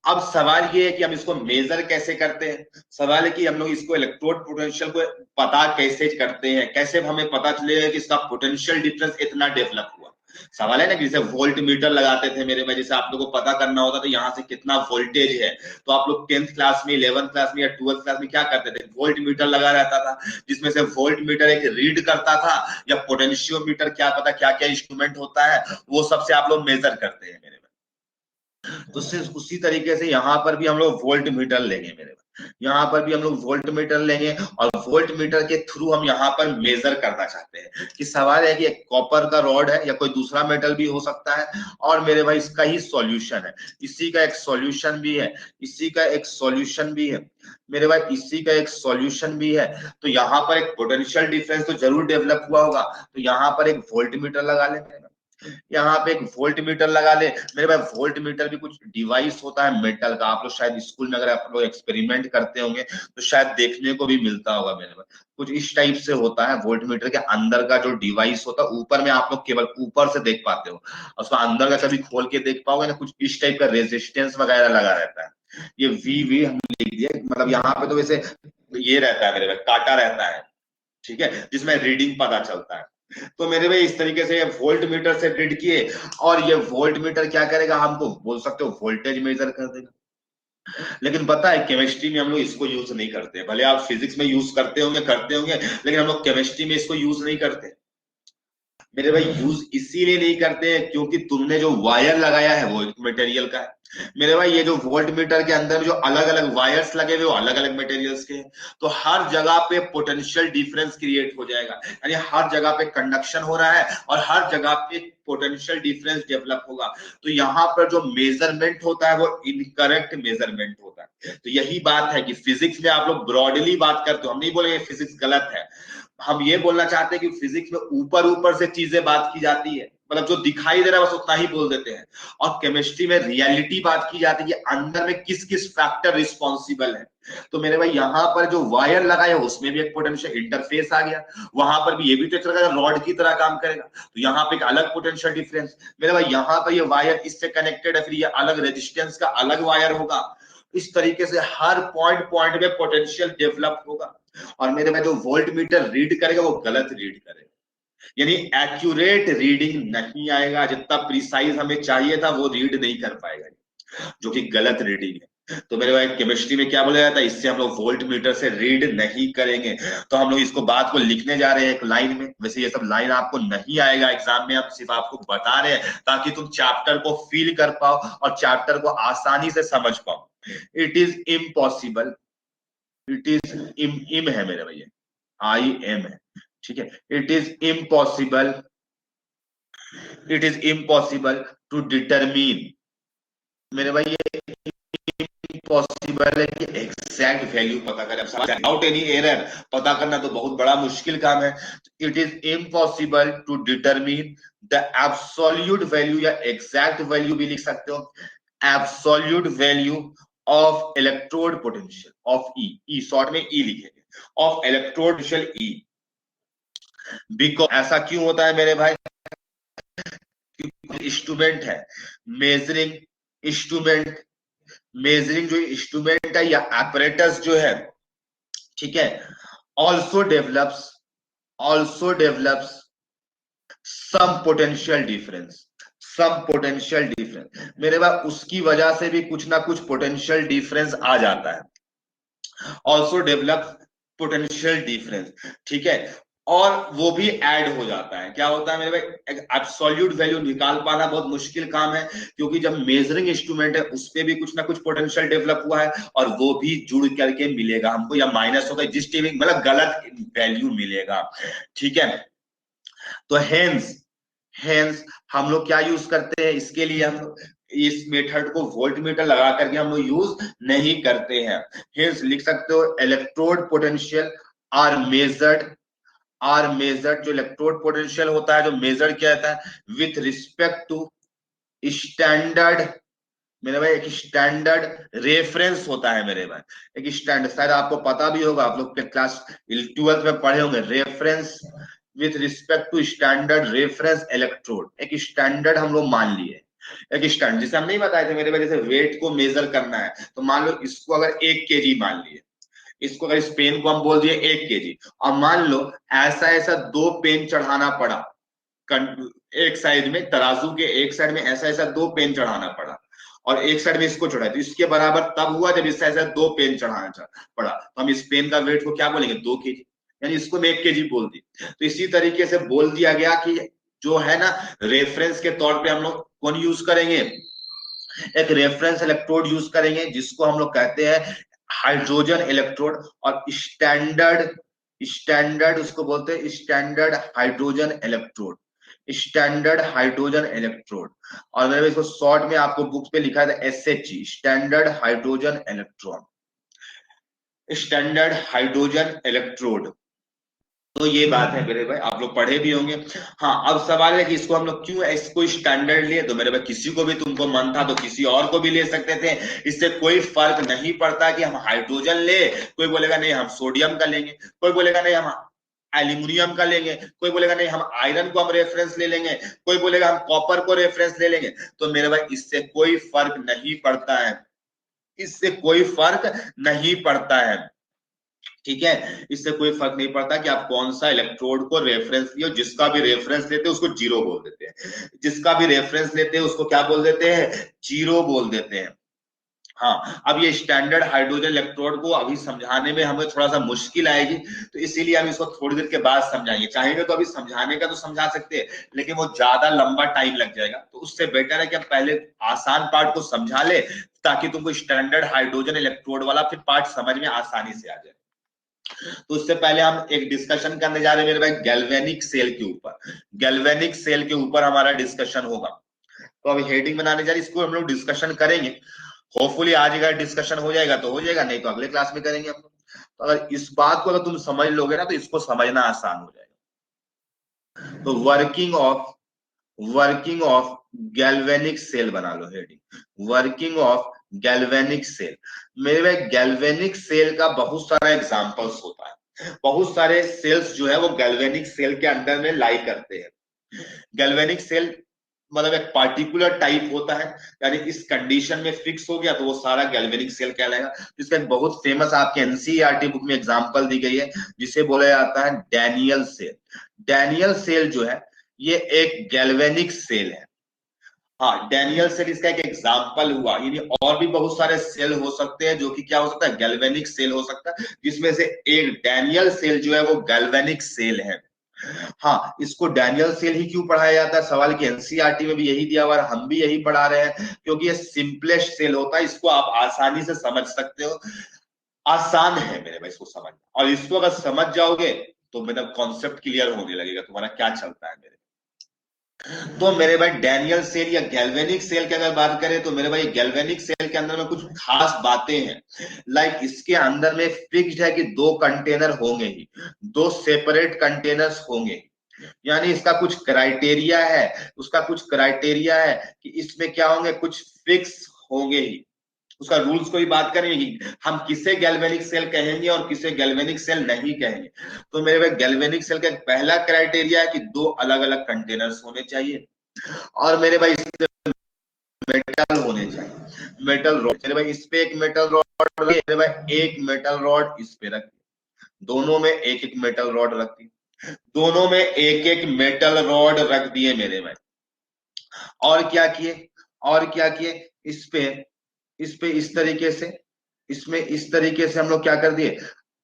अब सवाल ये है कि हम इसको मेजर कैसे करते हैं। सवाल है कि हम लोग इसको इलेक्ट्रोड पोटेंशियल को पता कैसे करते हैं, कैसे हमें पता चलेगा कि इसका पोटेंशियल डिफरेंस इतना डेवलप हुआ। सवाल है ना, जैसे वोल्ट मीटर लगाते थे मेरे में, जैसे आप लोगों को पता करना होता तो यहाँ से कितना वोल्टेज है, तो आप लोग 10th क्लास में 11th क्लास में या 12th क्लास में क्या करते थे, वोल्ट मीटर लगा रहता था, जिसमें से वोल्ट मीटर एक रीड करता था, या पोटेंशियोमीटर क्या पता क्या क्या इंस्ट्रूमेंट होता है, वो सबसे आप लोग मेजर करते हैं मेरे में। तो सिर्फ उसी तरीके से यहाँ पर भी हम लोग वोल्ट मीटर लेंगे मेरे में, यहाँ पर भी हम लोग वोल्ट मीटर लेंगे, और वोल्ट मीटर के थ्रू हम यहाँ पर मेजर करना चाहते हैं कि सवाल है कि एक कॉपर का रॉड है या कोई दूसरा मेटल भी हो सकता है, और मेरे भाई इसका ही सॉल्यूशन है, इसी का एक सॉल्यूशन भी है, इसी का एक सॉल्यूशन भी है मेरे भाई, इसी का एक सॉल्यूशन भी है। तो यहाँ पर एक पोटेंशियल डिफरेंस तो जरूर डेवलप हुआ होगा, तो यहाँ पर एक वोल्ट मीटर लगा लेंगे, यहाँ पे एक वोल्ट मीटर लगा ले मेरे भाई। वोल्ट मीटर भी कुछ डिवाइस होता है मेटल का, आप लोग शायद स्कूल में अगर आप लोग एक्सपेरिमेंट करते होंगे तो शायद देखने को भी मिलता होगा मेरे भाई। कुछ इस टाइप से होता है वोल्ट मीटर के अंदर का जो डिवाइस होता है, ऊपर में आप लोग केवल ऊपर से देख पाते हो, और उसका अंदर का कभी खोल के देख पाओगे ना, कुछ इस टाइप का रेजिस्टेंस वगैरह लगा रहता है। ये वी वी हम लिख दिए, मतलब यहाँ पे तो वैसे ये रहता है मेरे भाई, काटा रहता है, ठीक है, जिसमें रीडिंग पता चलता है। तो मेरे भाई इस तरीके से ये वोल्ट मीटर से रीड किए, और ये वोल्ट मीटर क्या करेगा, हमको बोल सकते हो वोल्टेज मेजर कर देगा। लेकिन पता है केमिस्ट्री में हम लोग इसको यूज नहीं करते, भले आप फिजिक्स में यूज करते होंगे, लेकिन हम लोग केमिस्ट्री में इसको यूज नहीं करते मेरे भाई। यूज इसीलिए नहीं करते हैं क्योंकि तुमने जो वायर लगाया है वो एक मटेरियल का है मेरे भाई। ये जो वोल्ट मीटर के अंदर जो अलग अलग वायर्स लगे हुए वो अलग अलग मटेरियल्स के हैं। तो हर जगह पे पोटेंशियल डिफरेंस क्रिएट हो जाएगा, यानी हर जगह पे कंडक्शन हो रहा है और हर जगह पे पोटेंशियल डिफरेंस डेवलप होगा। तो यहाँ पर जो मेजरमेंट होता है वो इनकरेक्ट मेजरमेंट होता है। तो यही बात है कि फिजिक्स में आप लोग ब्रॉडली बात करते हो, हम नहीं बोलेंगे फिजिक्स गलत है, हम ये बोलना चाहते हैं कि फिजिक्स में ऊपर ऊपर से चीजें बात की जाती है, मतलब जो दिखाई दे रहा है बस उतना ही बोल देते हैं। और केमिस्ट्री में रियलिटी बात की जाती है कि अंदर में किस किस फैक्टर रिस्पॉन्सिबल है। तो मेरे भाई यहाँ पर जो वायर लगाया है उसमें भी एक पोटेंशियल इंटरफेस आ गया, वहां पर भी ये भी तो एक तरह का रॉड की तरह काम करेगा, तो यहाँ पे एक अलग पोटेंशियल डिफरेंस। मेरे भाई यहाँ पर ये वायर इससे कनेक्टेड है, फिर ये अलग रेजिस्टेंस का अलग वायर होगा। इस तरीके से हर पॉइंट पॉइंट में पोटेंशियल डेवलप होगा। और मेरे में जो वोल्ट मीटर रीड करेगा वो गलत रीड करेगा, यानी एक्यूरेट रीडिंग नहीं आएगा, जितना प्रिसाइज हमें चाहिए था वो रीड नहीं कर पाएगा, जो कि गलत रीडिंग है। तो मेरे भाई केमिस्ट्री में क्या बोला जाता है, इससे हम लोग वोल्ट मीटर से रीड नहीं करेंगे। तो हम लोग इसको बात को लिखने जा रहे हैं एक लाइन में। वैसे ये सब लाइन आपको नहीं आएगा एग्जाम में, हम सिर्फ आपको बता रहे हैं ताकि तुम चैप्टर को फील कर पाओ और चैप्टर को आसानी से समझ पाओ। It is impossible, it is इम है मेरे भैया, आई एम है, ठीक है। It is impossible, it is impossible to determine, मेरे भाई ये इम्पॉसिबल है कि एग्जैक्ट वैल्यू पता करें विदाउट एनी एरर। पता करना तो बहुत बड़ा मुश्किल काम है। It is impossible to determine the absolute value, या एग्जैक्ट वैल्यू भी लिख सकते हो, absolute value of electrode potential of E, E short में ई लिखेंगे, of electrode potential E. Because ऐसा क्यों होता है मेरे भाई, क्योंकि इंस्ट्रूमेंट है मेजरिंग, इंस्ट्रूमेंट मेजरिंग जो इंस्ट्रूमेंट है या एपरेटस जो है, ठीक है, also develops, also develops some potential difference, some potential difference मेरे पास उसकी वजह से भी कुछ ना कुछ पोटेंशियल डिफरेंस आ जाता है, ऑल्सो डेवलप पोटेंशियल डिफरेंस, ठीक है। और वो भी ऐड हो जाता है, क्या होता है मेरे भाई, एब्सोल्यूट वैल्यू निकाल पाना बहुत मुश्किल काम है, क्योंकि जब मेजरिंग इंस्ट्रूमेंट है उस पे भी कुछ ना कुछ पोटेंशियल डेवलप हुआ है और वो भी जुड़ करके मिलेगा हमको, या माइनस होगा जिस टीम मतलब गलत वैल्यू मिलेगा, ठीक है। तो हेंस, हेंस हम लोग क्या यूज करते हैं इसके लिए, हम लोग इस मेथड को वोल्ट मीटर लगा करके हम लोग यूज नहीं करते हैं। हेंस लिख सकते हो electrode potential are measured, are measured, जो इलेक्ट्रोड पोटेंशियल होता है जो मेजर किया जाता है विथ रिस्पेक्ट टू स्टैंडर्ड, मेरे भाई एक स्टैंडर्ड रेफरेंस होता है मेरे भाई, एक स्टैंडर्ड, शायद आपको पता भी होगा, आप लोग के क्लास 12th में पढ़े होंगे, reference with respect to standard reference electrode, एक स्टैंडर्ड हम लोग मान लिए, एक स्टैंडर्ड जिसे हम नहीं बताए थे मेरे भाई, जैसे वेट को मेजर करना है तो मान लो इसको अगर 1 kg मान लिए, इसको अगर इस पेन को हम बोल दिए 1 kg, और मान लो ऐसा ऐसा 2 पेन चढ़ाना पड़ा, एक साइड में तराजू के एक साइड में ऐसा ऐसा 2 पेन चढ़ाना पड़ा और एक साइड में इसको चढ़ाया, तो इसके बराबर तब हुआ जब इस ऐसा 2 पेन चढ़ाना पड़ा, तो हम इस पेन का वेट को क्या बोलेंगे, 2 kg, यानी इसको मैं 1 kg बोल दी। तो इसी तरीके से बोल दिया गया कि जो है ना रेफरेंस के तौर पे हम लोग कौन यूज करेंगे, एक रेफरेंस इलेक्ट्रोड यूज करेंगे जिसको हम लोग कहते हैं हाइड्रोजन इलेक्ट्रोड, और स्टैंडर्ड, स्टैंडर्ड उसको बोलते हैं standard hydrogen electrode, standard hydrogen electrode. और मैंने इसको शॉर्ट में आपको बुक पे लिखा था SHE, standard hydrogen electrode, standard hydrogen electrode. तो ये बात है मेरे भाई, आप लोग पढ़े भी होंगे। हाँ अब सवाल है कि इसको हम लोग क्यों इसको स्टैंडर्ड लिए, तो मेरे भाई किसी को भी तुमको मन था तो किसी और को भी ले सकते थे, इससे कोई फर्क नहीं पड़ता कि हम हाइड्रोजन ले, कोई बोलेगा नहीं हम सोडियम का लेंगे, कोई बोलेगा नहीं हम एल्यूमिनियम का लेंगे, कोई बोलेगा नहीं हम आयरन को हम रेफरेंस ले लेंगे, कोई बोलेगा हम कॉपर को रेफरेंस ले लेंगे। तो मेरे भाई इससे कोई फर्क नहीं पड़ता है, इससे कोई फर्क नहीं पड़ता है, ठीक है। इससे कोई फर्क नहीं पड़ता कि आप कौन सा इलेक्ट्रोड को रेफरेंस लियो, जिसका भी रेफरेंस लेते हैं उसको जीरो बोल देते हैं, जिसका भी रेफरेंस लेते हैं उसको क्या बोल देते हैं, जीरो बोल देते हैं। हाँ, अब ये स्टैंडर्ड हाइड्रोजन इलेक्ट्रोड को अभी समझाने में हमें थोड़ा सा मुश्किल आएगी, तो इसीलिए हम इसको थोड़ी देर के बाद समझाएंगे। चाहेंगे तो अभी समझाने का तो समझा सकते हैं, लेकिन वो ज्यादा लंबा टाइम लग जाएगा, तो उससे बेटर है कि हम पहले आसान पार्ट को समझा ले, ताकि तुमको स्टैंडर्ड हाइड्रोजन इलेक्ट्रोड वाला फिर पार्ट समझ में आसानी से आ जाए। तो उससे पहले हम एक डिस्कशन करने जा रहे हैं मेरे भाई गैल्वेनिक सेल के ऊपर। गैल्वेनिक सेल के ऊपर हमारा डिस्कशन होगा। तो अभी हेडिंग बनाने जा रही, इसको हम लोग डिस्कशन करेंगे। होपफुली आज का डिस्कशन हो जाएगा तो हो जाएगा, नहीं तो अगले क्लास में करेंगे हम लोग। तो अगर इस बात को अगर तुम समझ लोगे ना, तो इसको समझना आसान हो जाएगा। तो वर्किंग ऑफ गैल्वेनिक सेल बना लो heading, working of galvanic cell. मेरे भाई गैल्वेनिक सेल का बहुत सारा एग्जांपल्स होता है, बहुत सारे सेल्स जो है वो गैल्वेनिक सेल के अंदर में लाई करते हैं। गैल्वेनिक सेल मतलब एक पार्टिकुलर टाइप होता है, यानी इस कंडीशन में फिक्स हो गया तो वो सारा गैल्वेनिक सेल कहलाएगा। इसका एक बहुत फेमस आपके एनसीईआरटी बुक में एग्जांपल दी गई है, जिसे बोला जाता है डैनियल सेल। डैनियल सेल जो है ये एक गैल्वेनिक सेल है। हाँ, डैनियल सेल इसका एक एग्जाम्पल हुआ, यानी और भी बहुत सारे सेल हो सकते हैं जो कि क्या हो सकता है, गैल्वेनिक सेल हो सकता है, जिसमें से एक डैनियल सेल जो है वो गैल्वेनिक सेल है। हाँ, इसको डैनियल सेल ही क्यों पढ़ाया जाता है, सवाल की एनसीईआरटी में भी यही दिया हुआ है, हम भी यही पढ़ा रहे हैं, क्योंकि ये सिंपलेस्ट सेल होता है, इसको आप आसानी से समझ सकते हो। आसान है मेरे भाई इसको समझना, और इसको अगर समझ जाओगे तो मेरा कॉन्सेप्ट क्लियर होने लगेगा तुम्हारा क्या चलता है मेरे। तो मेरे भाई डैनियल सेल या गैल्वेनिक सेल की अगर बात करें तो मेरे भाई गैल्वेनिक सेल के अंदर में कुछ खास बातें हैं। लाइक इसके अंदर में फिक्स्ड है कि दो कंटेनर होंगे ही, दो सेपरेट कंटेनर्स होंगे, यानी इसका कुछ क्राइटेरिया है, उसका कुछ क्राइटेरिया है कि इसमें क्या होंगे, कुछ फिक्स होंगे ही। उसका रूल्स को ही बात करेंगे कि हम किसे गैल्वेनिक सेल कहेंगे और किसे गैल्वेनिक सेल नहीं कहेंगे। तो मेरे भाई गैल्वेनिक सेल का पहला क्राइटेरिया है कि दो अलग अलग कंटेनर्स होने चाहिए, और मेरे भाई मेटल होने चाहिए, मेटल रॉड। मेरे भाई इस पे एक मेटल रॉड, मेरे भाई एक मेटल रॉड इस पे रख, दोनों में एक एक मेटल रॉड रख दी, दोनों में एक एक मेटल रॉड रख दिए मेरे भाई। और क्या किए, और क्या किए, इस पे इस तरीके से, इसमें इस तरीके से हम लोग क्या कर दिए,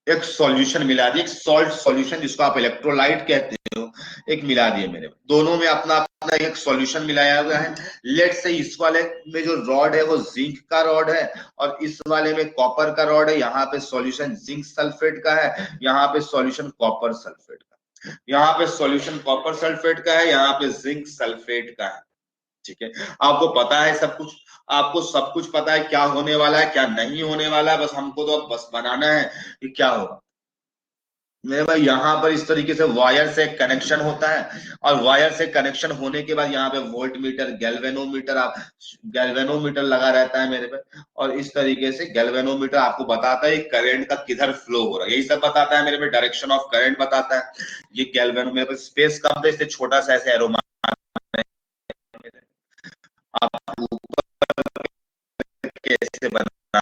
एक सॉल्यूशन मिला दिए, एक सॉल्ट सॉल्यूशन जिसको आप इलेक्ट्रोलाइट कहते हो, एक मिला दिए मेरे, दोनों में अपना अपना एक सॉल्यूशन मिलाया हुआ है। लेट से इस वाले में जो रॉड है वो जिंक का रॉड है, और इस वाले में कॉपर का रॉड है। यहाँ पे सॉल्यूशन जिंक सल्फेट का है, यहाँ पे सॉल्यूशन कॉपर सल्फेट का, यहाँ पे सॉल्यूशन कॉपर सल्फेट का है, यहाँ पे जिंक सल्फेट का है। ठीक है, आपको पता है सब कुछ, आपको सब कुछ पता है क्या होने वाला है क्या नहीं होने वाला है, बस हमको तो अब बस बनाना है कि क्या होगा। मेरे भाई यहाँ पर इस तरीके से वायर से कनेक्शन होता है, और वायर से कनेक्शन होने के बाद यहाँ पे वोल्ट मीटर, गैल्वेनोमीटर, आप गैल्वेनोमीटर लगा रहता है मेरे पे, और इस तरीके से गैल्वेनोमीटर आपको बताता है करंट का किधर फ्लो हो रहा है, यही सब बताता है मेरे पे, डायरेक्शन ऑफ करंट बताता है। ये गैल्वेनो, मेरे पे स्पेस कम है इससे छोटा सा ऐसे एरो आप कैसे बना,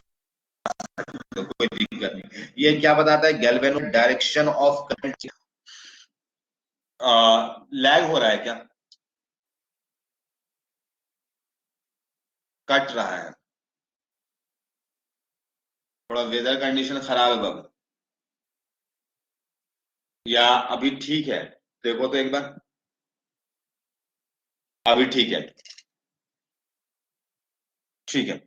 तो कोई दिक्कत नहीं। ये क्या बताता है, गैल्वेनो डायरेक्शन ऑफ करंट। लैग हो रहा है क्या, कट रहा है, थोड़ा वेदर कंडीशन खराब है बाबू, या अभी ठीक है, देखो तो एक बार, अभी ठीक है, ठीक है।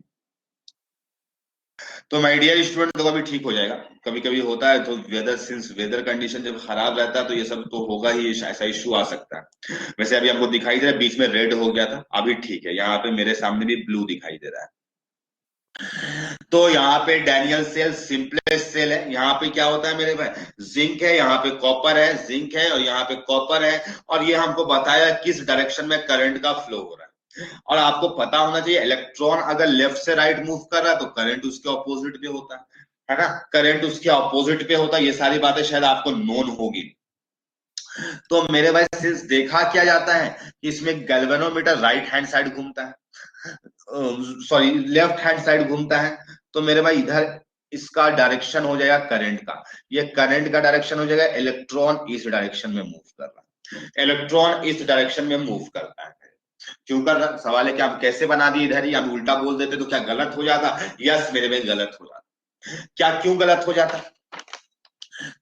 तो माय डियर स्टूडेंट देखो अभी ठीक हो जाएगा, कभी कभी होता है, तो वेदर, सिंस वेदर कंडीशन जब खराब रहता है तो ये सब तो होगा ही, ऐसा इश्यू आ सकता है। वैसे अभी हमको दिखाई दे रहा है, बीच में रेड हो गया था, अभी ठीक है, यहाँ पे मेरे सामने भी ब्लू दिखाई दे रहा है। तो यहाँ पे डैनियल सेल सिंपलेस्ट सेल है, यहाँ पे क्या होता है मेरे भाई, जिंक है, यहाँ पे कॉपर है, जिंक है और यहाँ पे कॉपर है, और ये हमको बताया किस डायरेक्शन में करंट का फ्लो हो रहा है। और आपको पता होना चाहिए इलेक्ट्रॉन अगर लेफ्ट से राइट मूव कर रहा है तो करंट उसके ऑपोजिट पे होता है ना, करंट उसके ऑपोजिट पे होता है, ये सारी बातें शायद आपको नोन होगी। तो मेरे भाई सिंस देखा क्या जाता है कि इसमें गैल्वेनोमीटर राइट हैंड साइड घूमता है, सॉरी लेफ्ट हैंड साइड घूमता है, तो मेरे भाई इधर इसका डायरेक्शन हो जाएगा करंट का, ये करंट का डायरेक्शन हो जाएगा, इलेक्ट्रॉन इस डायरेक्शन में मूव कर रहा है, इलेक्ट्रॉन इस डायरेक्शन में मूव करता है। क्यों कर रहा? सवाल है कि हम कैसे बना दिए इधर ही, हम उल्टा बोल देते तो क्या गलत हो जाता? यस मेरे भाई गलत हो जाता। क्या क्यों गलत हो जाता?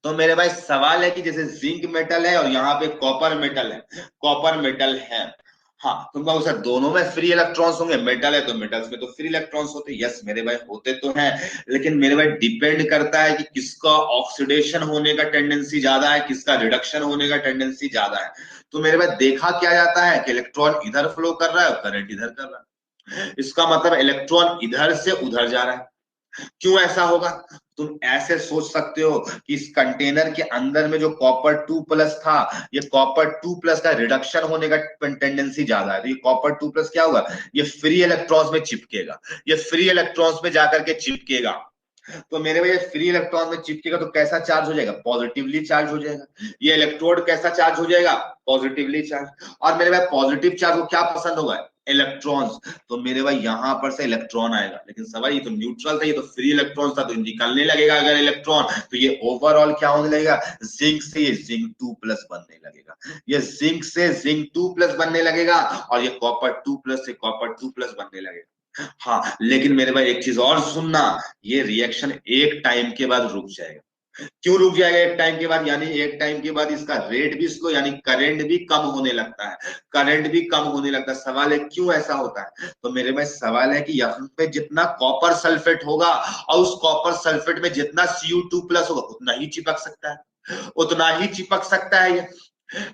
तो मेरे भाई सवाल है कि जैसे जिंक मेटल है और यहाँ पे कॉपर मेटल है, कॉपर मेटल है, हाँ तुमको सर दोनों में फ्री इलेक्ट्रॉन्स होंगे, मेटल है तो मेटल्स में तो फ्री इलेक्ट्रॉन्स होते हैं, यस मेरे भाई होते तो हैं, लेकिन मेरे भाई डिपेंड करता है कि किसका ऑक्सीडेशन होने का टेंडेंसी ज्यादा है, किसका रिडक्शन होने का टेंडेंसी ज्यादा है। तो मेरे भाई देखा क्या जाता है कि इलेक्ट्रॉन इधर फ्लो कर रहा है और करंट इधर कर रहा है, इसका मतलब इलेक्ट्रॉन इधर से उधर जा रहा है। क्यों ऐसा होगा? तुम ऐसे सोच सकते हो कि इस कंटेनर के अंदर में जो कॉपर 2+ था, ये कॉपर 2+ का रिडक्शन होने का टेंडेंसी ज्यादा है, तो ये कॉपर 2+ क्या होगा, ये फ्री इलेक्ट्रॉन्स में चिपकेगा, ये फ्री इलेक्ट्रॉन्स में जाकर के चिपकेगा। तो मेरे भैया फ्री इलेक्ट्रॉन में चिपकेगा तो कैसा चार्ज हो जाएगा, पॉजिटिवली चार्ज हो जाएगा। ये इलेक्ट्रोड कैसा चार्ज हो जाएगा, पॉजिटिवली चार्ज। और मेरे भाई पॉजिटिव चार्ज को क्या पसंद होगा, इलेक्ट्रॉन्स। तो मेरे भाई यहां पर से इलेक्ट्रॉन आएगा, लेकिन सवाल ये तो न्यूट्रल था, ये तो फ्री इलेक्ट्रॉन था, तो निकलने लगेगा अगर इलेक्ट्रॉन, तो ये ओवरऑल क्या होने लगेगा, जिंक से ये जिंक 2+ बनने लगेगा, ये जिंक से जिंक 2+ बनने लगेगा, और ये कॉपर 2+ से कॉपर 2+ बनने लगेगा। हाँ लेकिन मेरे भाई एक चीज और सुनना, ये रिएक्शन एक टाइम के बाद रुक जाएगा। क्यों रुक जाएगा एक टाइम के बाद, यानी एक टाइम के बाद इसका रेट भी स्लो, यानी करंट भी कम होने लगता है, करंट भी कम होने लगता है। सवाल है क्यों ऐसा होता है? तो मेरे में सवाल है कि यहाँ पे जितना कॉपर सल्फेट होगा और उस कॉपर सल्फेट में जितना Cu2+ होगा उतना ही चिपक सकता है, उतना ही चिपक सकता है ये।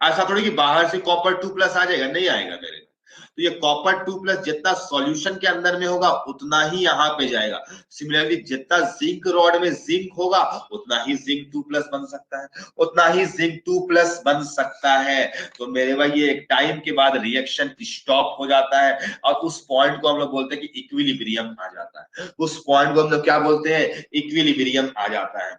ऐसा थोड़ी कि बाहर से कॉपर 2+ आ जाएगा, नहीं आएगा मेरे। तो ये कॉपर 2+ जितना सॉल्यूशन के अंदर में होगा उतना ही यहाँ पे जाएगा। सिमिलरली जितना जिंक रॉड में जिंक होगा उतना ही जिंक 2+ बन सकता है, उतना ही जिंक 2+ बन सकता है। तो मेरे भाई ये एक टाइम के बाद रिएक्शन स्टॉप हो जाता है, और उस पॉइंट को हम लोग बोलते हैं कि इक्विलिब्रियम आ जाता है, उस पॉइंट को हम लोग क्या बोलते हैं, इक्विलिब्रियम आ जाता है।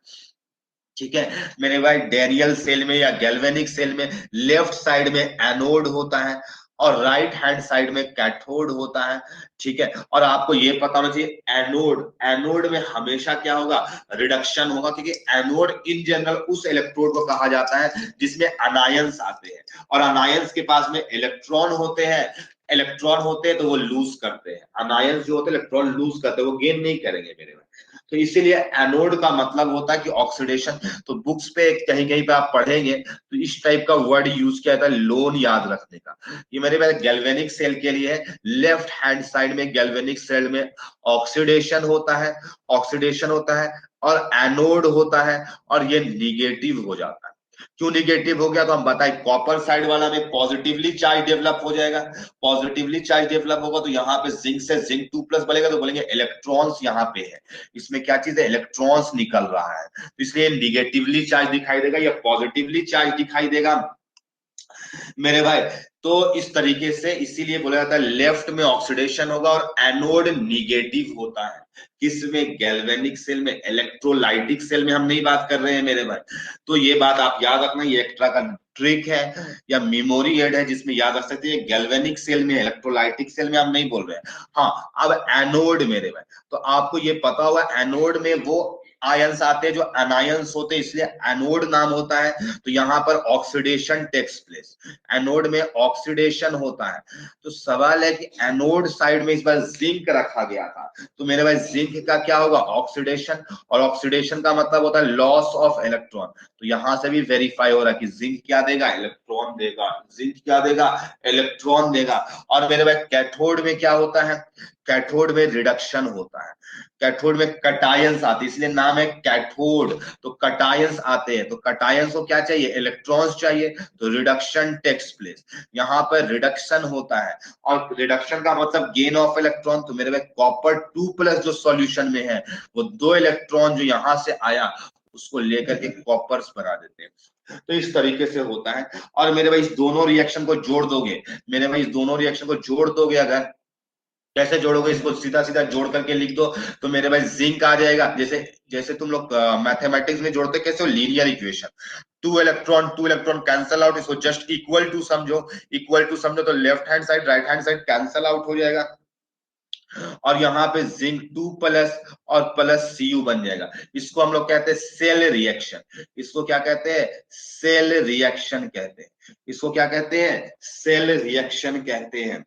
ठीक है मेरे भाई, डेरियल सेल में या गैल्वेनिक सेल में लेफ्ट साइड में एनोड होता है और राइट हैंड साइड में कैथोड होता है। ठीक है, और आपको ये पता होना चाहिए एनोड, एनोड में हमेशा क्या होगा, रिडक्शन होगा, क्योंकि एनोड इन जनरल उस इलेक्ट्रोड को कहा जाता है जिसमें अनायंस आते हैं, और अनायंस के पास में इलेक्ट्रॉन होते हैं, इलेक्ट्रॉन होते हैं तो वो लूज करते हैं, अनायंस जो होते हैं इलेक्ट्रॉन लूज करते हैं, वो गेन नहीं करेंगे मेरे भाई। तो इसीलिए एनोड का मतलब होता है कि ऑक्सीडेशन। तो बुक्स पे कहीं कहीं पे आप पढ़ेंगे तो इस टाइप का वर्ड यूज किया जाता है लोन याद रखने का। ये मेरे पास गैल्वेनिक सेल के लिए लेफ्ट हैंड साइड में गैल्वेनिक सेल में ऑक्सीडेशन होता है, ऑक्सीडेशन होता है, और एनोड होता है, और ये निगेटिव हो जाता है। क्यों निगेटिव हो गया, तो हम बताए कॉपर साइड वाला में पॉजिटिवली चार्ज डेवलप हो जाएगा, पॉजिटिवली चार्ज डेवलप होगा तो यहाँ पे जिंक से जिंक 2+ बनेगा, तो बोलेंगे इलेक्ट्रॉन्स यहाँ पे है, इसमें क्या चीज है, इलेक्ट्रॉन्स निकल रहा है, तो इसलिए निगेटिवली चार्ज दिखाई देगा या पॉजिटिवली चार्ज दिखाई देगा मेरे भाई। तो इस तरीके से इसीलिए बोला जाता है लेफ्ट में ऑक्सीडेशन होगा और एनोड निगेटिव होता है, किसमें, गैल्वेनिक सेल में। इलेक्ट्रोलाइटिक सेल में हम नहीं बात कर रहे हैं मेरे भाई। तो ये बात आप याद रखना, ये एक्स्ट्रा का ट्रिक है या मेमोरी एड है जिसमें याद रख सकते हैं, गैल्वेनिक सेल में, इलेक्ट्रोलाइटिक सेल में हम नहीं बोल रहे हैं। हाँ अब एनोड मेरे भाई, तो आपको ये पता होगा एनोड में वो आयंस आते हैं जो अनायंस होते हैं, इसलिए एनोड नाम होता है। तो यहाँ पर ऑक्सीडेशन टेक्स प्लेस, एनोड में ऑक्सीडेशन होता है। तो सवाल है कि एनोड साइड में इस बार जिंक रखा गया था, तो मेरे भाई जिंक का क्या होगा, ऑक्सीडेशन, और ऑक्सीडेशन का मतलब होता है लॉस ऑफ इलेक्ट्रॉन। तो यहां से भी वेरीफाई हो रहा है कि जिंक क्या देगा, इलेक्ट्रॉन देगा, जिंक क्या देगा, इलेक्ट्रॉन देगा। और मेरे भाई कैथोड में क्या होता है, कैथोड में रिडक्शन होता है, कैथोड में कटायंस आते हैं, इसलिए नाम है कैथोड। तो कटायंस आते हैं, तो कटायंस को क्या चाहिए, इलेक्ट्रॉन्स चाहिए, तो रिडक्शन टेक्स प्लेस, यहाँ पर रिडक्शन होता है। और रिडक्शन का मतलब गेन ऑफ इलेक्ट्रॉन। तो मेरे भाई कॉपर 2+ जो सॉल्यूशन में है, वो 2 इलेक्ट्रॉन जो यहां से आया उसको लेकर के कॉपर्स बना देते हैं। तो इस तरीके से होता है। और मेरे भाई इस दोनों रिएक्शन को जोड़ दोगे, मेरे भाई इस दोनों रिएक्शन को जोड़ दोगे अगर, कैसे जोड़ोगे, इसको सीधा सीधा जोड़ करके लिख दो, तो मेरे भाई जिंक आ जाएगा। जैसे जैसे तुम लोग मैथमेटिक्स में जोड़ते कैसे हो, linear equation, two electron cancel out, इसको जस्ट इक्वल टू समझो, इक्वल टू समझो तो left hand side right hand side cancel out हो जाएगा, और यहाँ पे जिंक 2+ और प्लस Cu बन जाएगा। इसको हम लोग कहते हैं सेल रिएक्शन, इसको क्या कहते हैं, सेल रिएक्शन कहते हैं, इसको क्या कहते हैं, सेल रिएक्शन कहते हैं।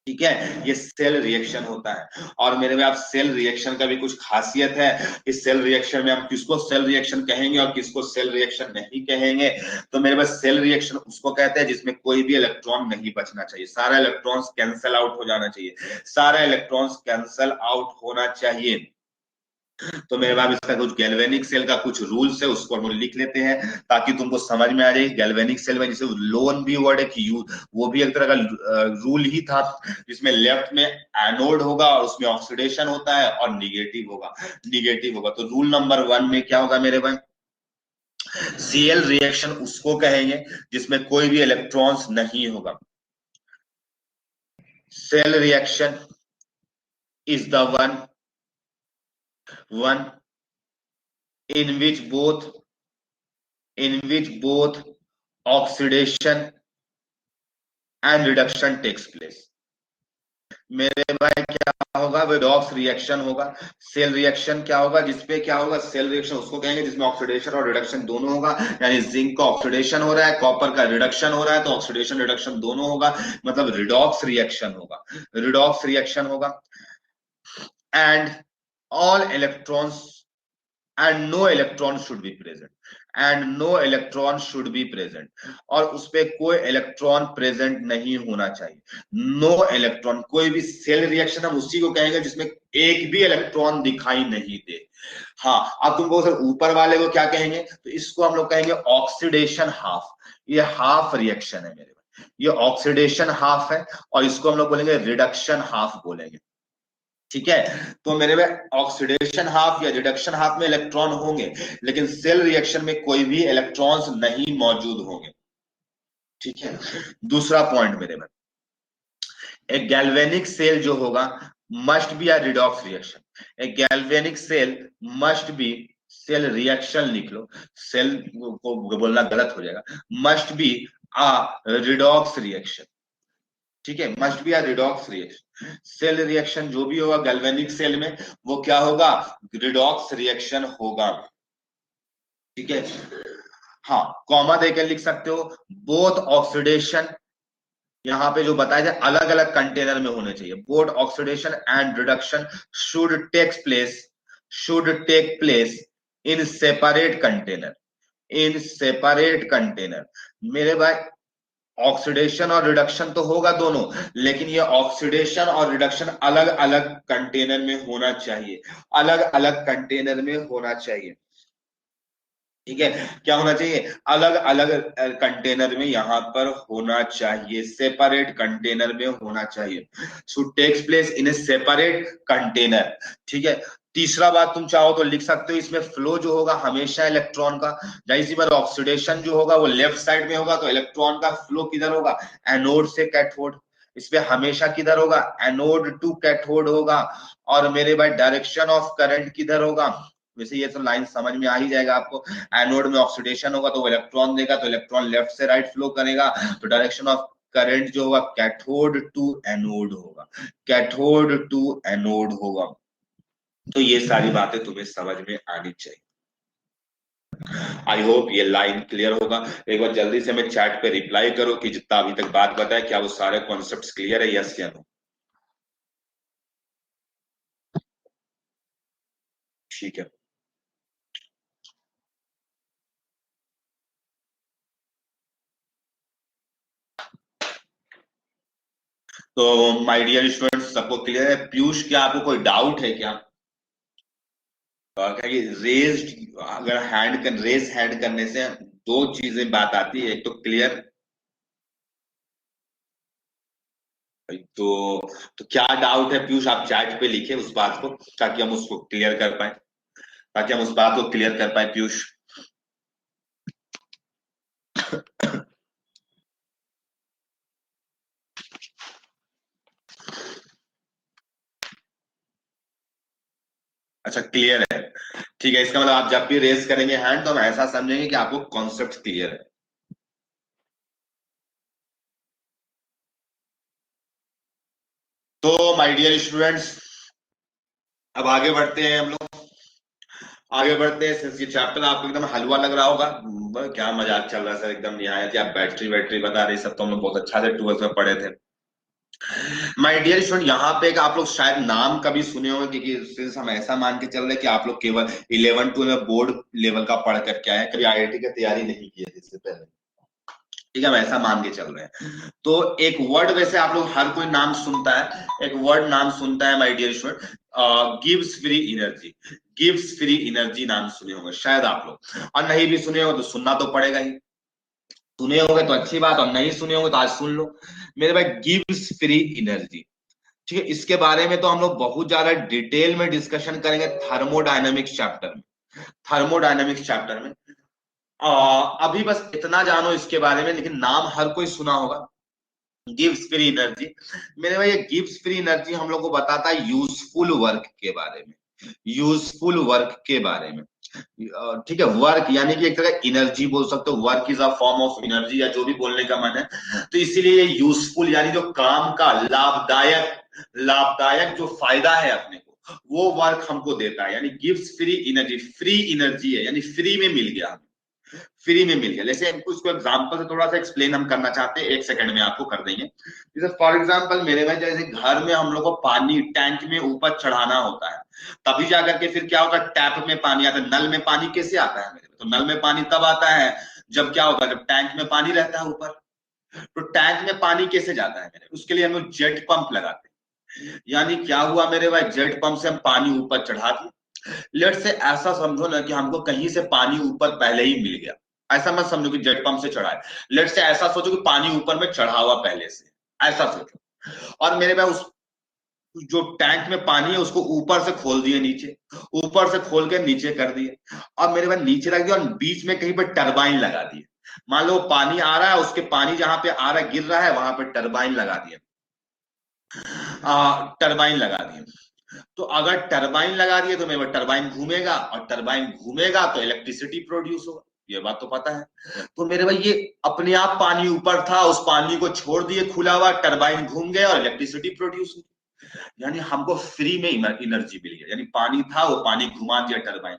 ठीक है, ये सेल रिएक्शन होता है। और मेरे में आप सेल रिएक्शन का भी कुछ खासियत है कि सेल रिएक्शन में हम किसको सेल रिएक्शन कहेंगे और किसको सेल रिएक्शन नहीं कहेंगे। तो मेरे पास सेल रिएक्शन उसको कहते हैं जिसमें कोई भी इलेक्ट्रॉन नहीं बचना चाहिए, सारा इलेक्ट्रॉन्स कैंसल आउट हो जाना चाहिए, सारा इलेक्ट्रॉन्स कैंसल आउट होना चाहिए। तो मेरे पास इसका कुछ गैल्वेनिक सेल का कुछ रूल्स है, उसको हम लिख लेते हैं ताकि तुमको समझ में आ जाए। गैल्वेनिक सेल में जैसे लोन भी वर्ड है कि वो भी एक तरह का रूल ही था, जिसमें लेफ्ट में एनोड होगा और उसमें ऑक्सीडेशन होता है और निगेटिव होगा। तो रूल नंबर 1 में क्या होगा मेरे भाई, सीएल रिएक्शन उसको कहेंगे जिसमें कोई भी इलेक्ट्रॉन्स नहीं होगा। Cell reaction is the one in which both in which both oxidation and reduction takes place। मेरे भाई क्या होगा, रेडॉक्स रिएक्शन होगा। सेल रिएक्शन क्या होगा, जिसपे क्या होगा, सेल रिएक्शन उसको कहेंगे जिसमें ऑक्सीडेशन और रिडक्शन दोनों होगा। यानी जिंक का ऑक्सीडेशन हो रहा है, कॉपर का रिडक्शन हो रहा है, तो ऑक्सीडेशन रिडक्शन दोनों होगा, मतलब रिडॉक्स रिएक्शन होगा। रिडॉक्स रिएक्शन होगा and all electrons and no electron should be present and no electron should be present। और उसपे कोई इलेक्ट्रॉन प्रेजेंट नहीं होना चाहिए। नो इलेक्ट्रॉन, कोई भी सेल रिएक्शन हम उसी को कहेंगे जिसमें एक भी इलेक्ट्रॉन दिखाई नहीं दे। हाँ, अब तुमको सर ऊपर वाले को क्या कहेंगे, तो इसको हम लोग कहेंगे ऑक्सीडेशन हाफ। ये हाफ रिएक्शन है मेरे भाई, ये ऑक्सीडेशन हाफ है, और इसको हम लोग बोलेंगे रिडक्शन हाफ बोलेंगे। ठीक है, तो मेरे में ऑक्सीडेशन हाफ या रिडक्शन हाफ में इलेक्ट्रॉन होंगे, लेकिन सेल रिएक्शन में कोई भी इलेक्ट्रॉन्स नहीं मौजूद होंगे। ठीक है, दूसरा पॉइंट मेरे में, एक गैल्वेनिक सेल जो होगा must be a redox reaction. एक galvanic cell must be, cell reaction लिख लो, सेल को बोलना गलत हो जाएगा, must be a redox reaction. ठीक है, must be a redox reaction. Cell reaction जो भी होगा गैल्वेनिक सेल में, वो क्या होगा, रिडॉक्स रिएक्शन होगा। ठीक है, हाँ, कॉमा देकर लिख सकते हो। बोथ ऑक्सीडेशन, यहाँ पे जो बताया जाए अलग अलग कंटेनर में होने चाहिए। Both oxidation and reduction should take place in separate container, in separate container. मेरे भाई ऑक्सीडेशन और रिडक्शन तो होगा दोनों, लेकिन ये ऑक्सीडेशन और रिडक्शन अलग अलग कंटेनर में होना चाहिए, अलग अलग कंटेनर में होना चाहिए। ठीक है, क्या होना चाहिए, अलग अलग कंटेनर में यहां पर होना चाहिए, सेपरेट कंटेनर में होना चाहिए। Should takes place in a separate container. ठीक है, तीसरा बात तुम चाहो तो लिख सकते हो, इसमें फ्लो जो होगा हमेशा इलेक्ट्रॉन का, जाहिर सी बात ऑक्सीडेशन जो होगा वो लेफ्ट साइड में होगा, तो इलेक्ट्रॉन का फ्लो किधर होगा, एनोड से कैथोड। इस पे हमेशा किधर होगा, एनोड टू कैथोड होगा। और मेरे भाई डायरेक्शन ऑफ करंट किधर होगा, वैसे ये तो लाइन समझ में आ ही जाएगा आपको। एनोड में ऑक्सीडेशन होगा तो वो इलेक्ट्रॉन देगा, तो इलेक्ट्रॉन लेफ्ट से राइट फ्लो करेगा, तो डायरेक्शन ऑफ करंट जो होगा कैथोड टू एनोड होगा, कैथोड टू एनोड होगा। तो ये सारी बातें तुम्हें समझ में आनी चाहिए। आई होप ये लाइन क्लियर होगा। एक बार जल्दी से मैं चैट पे रिप्लाई करो कि जितना अभी तक बात बताया क्या वो सारे कॉन्सेप्ट्स क्लियर है, यस या नो। ठीक है, तो माय डियर स्टूडेंट्स सबको क्लियर है। पीयूष, क्या आपको कोई डाउट है क्या, क्या रेज्ड, अगर रेज हैंड करने से दो चीजें बात आती है, एक तो क्लियर, तो क्या डाउट है पीयूष, आप चैट पे लिखे उस बात को ताकि हम उसको क्लियर कर पाए, ताकि हम उस बात को क्लियर कर पाए पीयूष। अच्छा, क्लियर है। ठीक है, इसका मतलब आप जब भी रेज करेंगे हैंड तो हम ऐसा समझेंगे कि आपको कॉन्सेप्ट क्लियर है। तो माय डियर स्टूडेंट्स, अब आगे बढ़ते हैं हम लोग, आगे बढ़ते हैं। सिंस ये चैप्टर आपको एकदम हलवा लग रहा होगा, क्या मजाक चल रहा है सर, एकदम निहायत ही आप बैटरी बैटरी बता रही, सब तो हम लोग बहुत अच्छा से 12th में पढ़े थे। माय डियर स्टूडेंट, यहाँ पे एक आप लोग शायद नाम कभी सुने होंगे, क्योंकि सिंस हम ऐसा मान के चल रहे हैं कि आप लोग केवल 11 12 बोर्ड लेवल का पढ़ करके आए हैं, कभी आईआईटी की तैयारी नहीं की है इससे पहले। ठीक है, हम ऐसा मान के चल रहे हैं। तो एक वर्ड वैसे आप लोग हर कोई नाम सुनता है, एक वर्ड नाम सुनता है my dear student, gives free energy. Gives free energy नाम सुने होंगे शायद आप लोग, और नहीं भी सुने होंगे तो सुनना तो पड़ेगा ही। सुने होंगे तो अच्छी बात, और नहीं सुने होंगे तो आज सुन लो। मेरे भाई, गिव्स फ्री एनर्जी, ठीक है, इसके बारे में तो हम लोग बहुत ज्यादा डिटेल में डिस्कशन करेंगे थर्मोडायनेमिक्स चैप्टर में। थर्मोडायनेमिक्स चैप्टर में अभी बस इतना जानो इसके बारे में, लेकिन नाम हर कोई सुना होगा, गिव्स फ्री एनर्जी। मेरे भाई, ये गिव्स फ्री एनर्जी हम लोग को बताता है यूजफुल वर्क के बारे में। यूजफुल वर्क के बारे में, ठीक है, वर्क यानी कि एक तरह एनर्जी बोल सकते हो, work is a form of energy, या जो भी बोलने का मन है। तो इसीलिए ये यूजफुल यानी जो काम का लाभदायक, लाभदायक जो फायदा है अपने को, वो वर्क हमको देता है, यानी gives free energy. Free energy है यानी फ्री में मिल गया, फ्री में मिल गया। जैसे हमको इसको एग्जांपल से थोड़ा सा एक्सप्लेन हम करना चाहते हैं, 1 सेकंड में आपको कर देंगे। जैसे फॉर एग्जांपल मेरे भाई, जैसे घर में हम लोग को पानी टैंक में ऊपर चढ़ाना होता है, तभी जाकर के फिर क्या होता है, टैप में पानी आता है। नल में पानी कैसे आता है मेरे, तो नल में पानी तब आता है जब क्या होगा, जब टैंक में पानी रहता है ऊपर। तो टैंक में पानी कैसे जाता है मेरे, उसके लिए हम लोग जेट पंप लगाते हैं। यानी क्या हुआ मेरे भाई, जेट पंप से हम पानी ऊपर चढ़ा दिए। लेट से ऐसा समझो ना कि हमको कहीं से पानी ऊपर पहले ही मिल गया, ऐसा मत समझो कि जेट पंप से चढ़ा है। लेट से ऐसा सोचो कि पानी ऊपर में चढ़ा हुआ पहले से, ऐसा सोचो। और मेरे भाई, उस जो टैंक में पानी है उसको ऊपर से खोल दिए नीचे, ऊपर से खोल के नीचे कर दिए, और मेरे भाई नीचे रख दिया, और बीच में कहीं पर टरबाइन लगा दिए। मान लो पानी आ रहा है, उसके पानी जहां पे आ रहा है गिर रहा है, वहां पे टरबाइन लगा दिए। टरबाइन लगा दिए। तो अगर टरबाइन लगा दिए तो मेरे टरबाइन घूमेगा, और टरबाइन घूमेगा तो इलेक्ट्रिसिटी प्रोड्यूस होगा, ये बात तो पता है। तो मेरे भाई, ये अपने आप पानी ऊपर था, उस पानी को छोड़ दिए खुला हुआ, टरबाइन घूम गया और इलेक्ट्रिसिटी प्रोड्यूस हुई। यानी हमको फ्री में एनर्जी मिल गया, यानी पानी था, वो पानी घुमा दिया टरबाइन।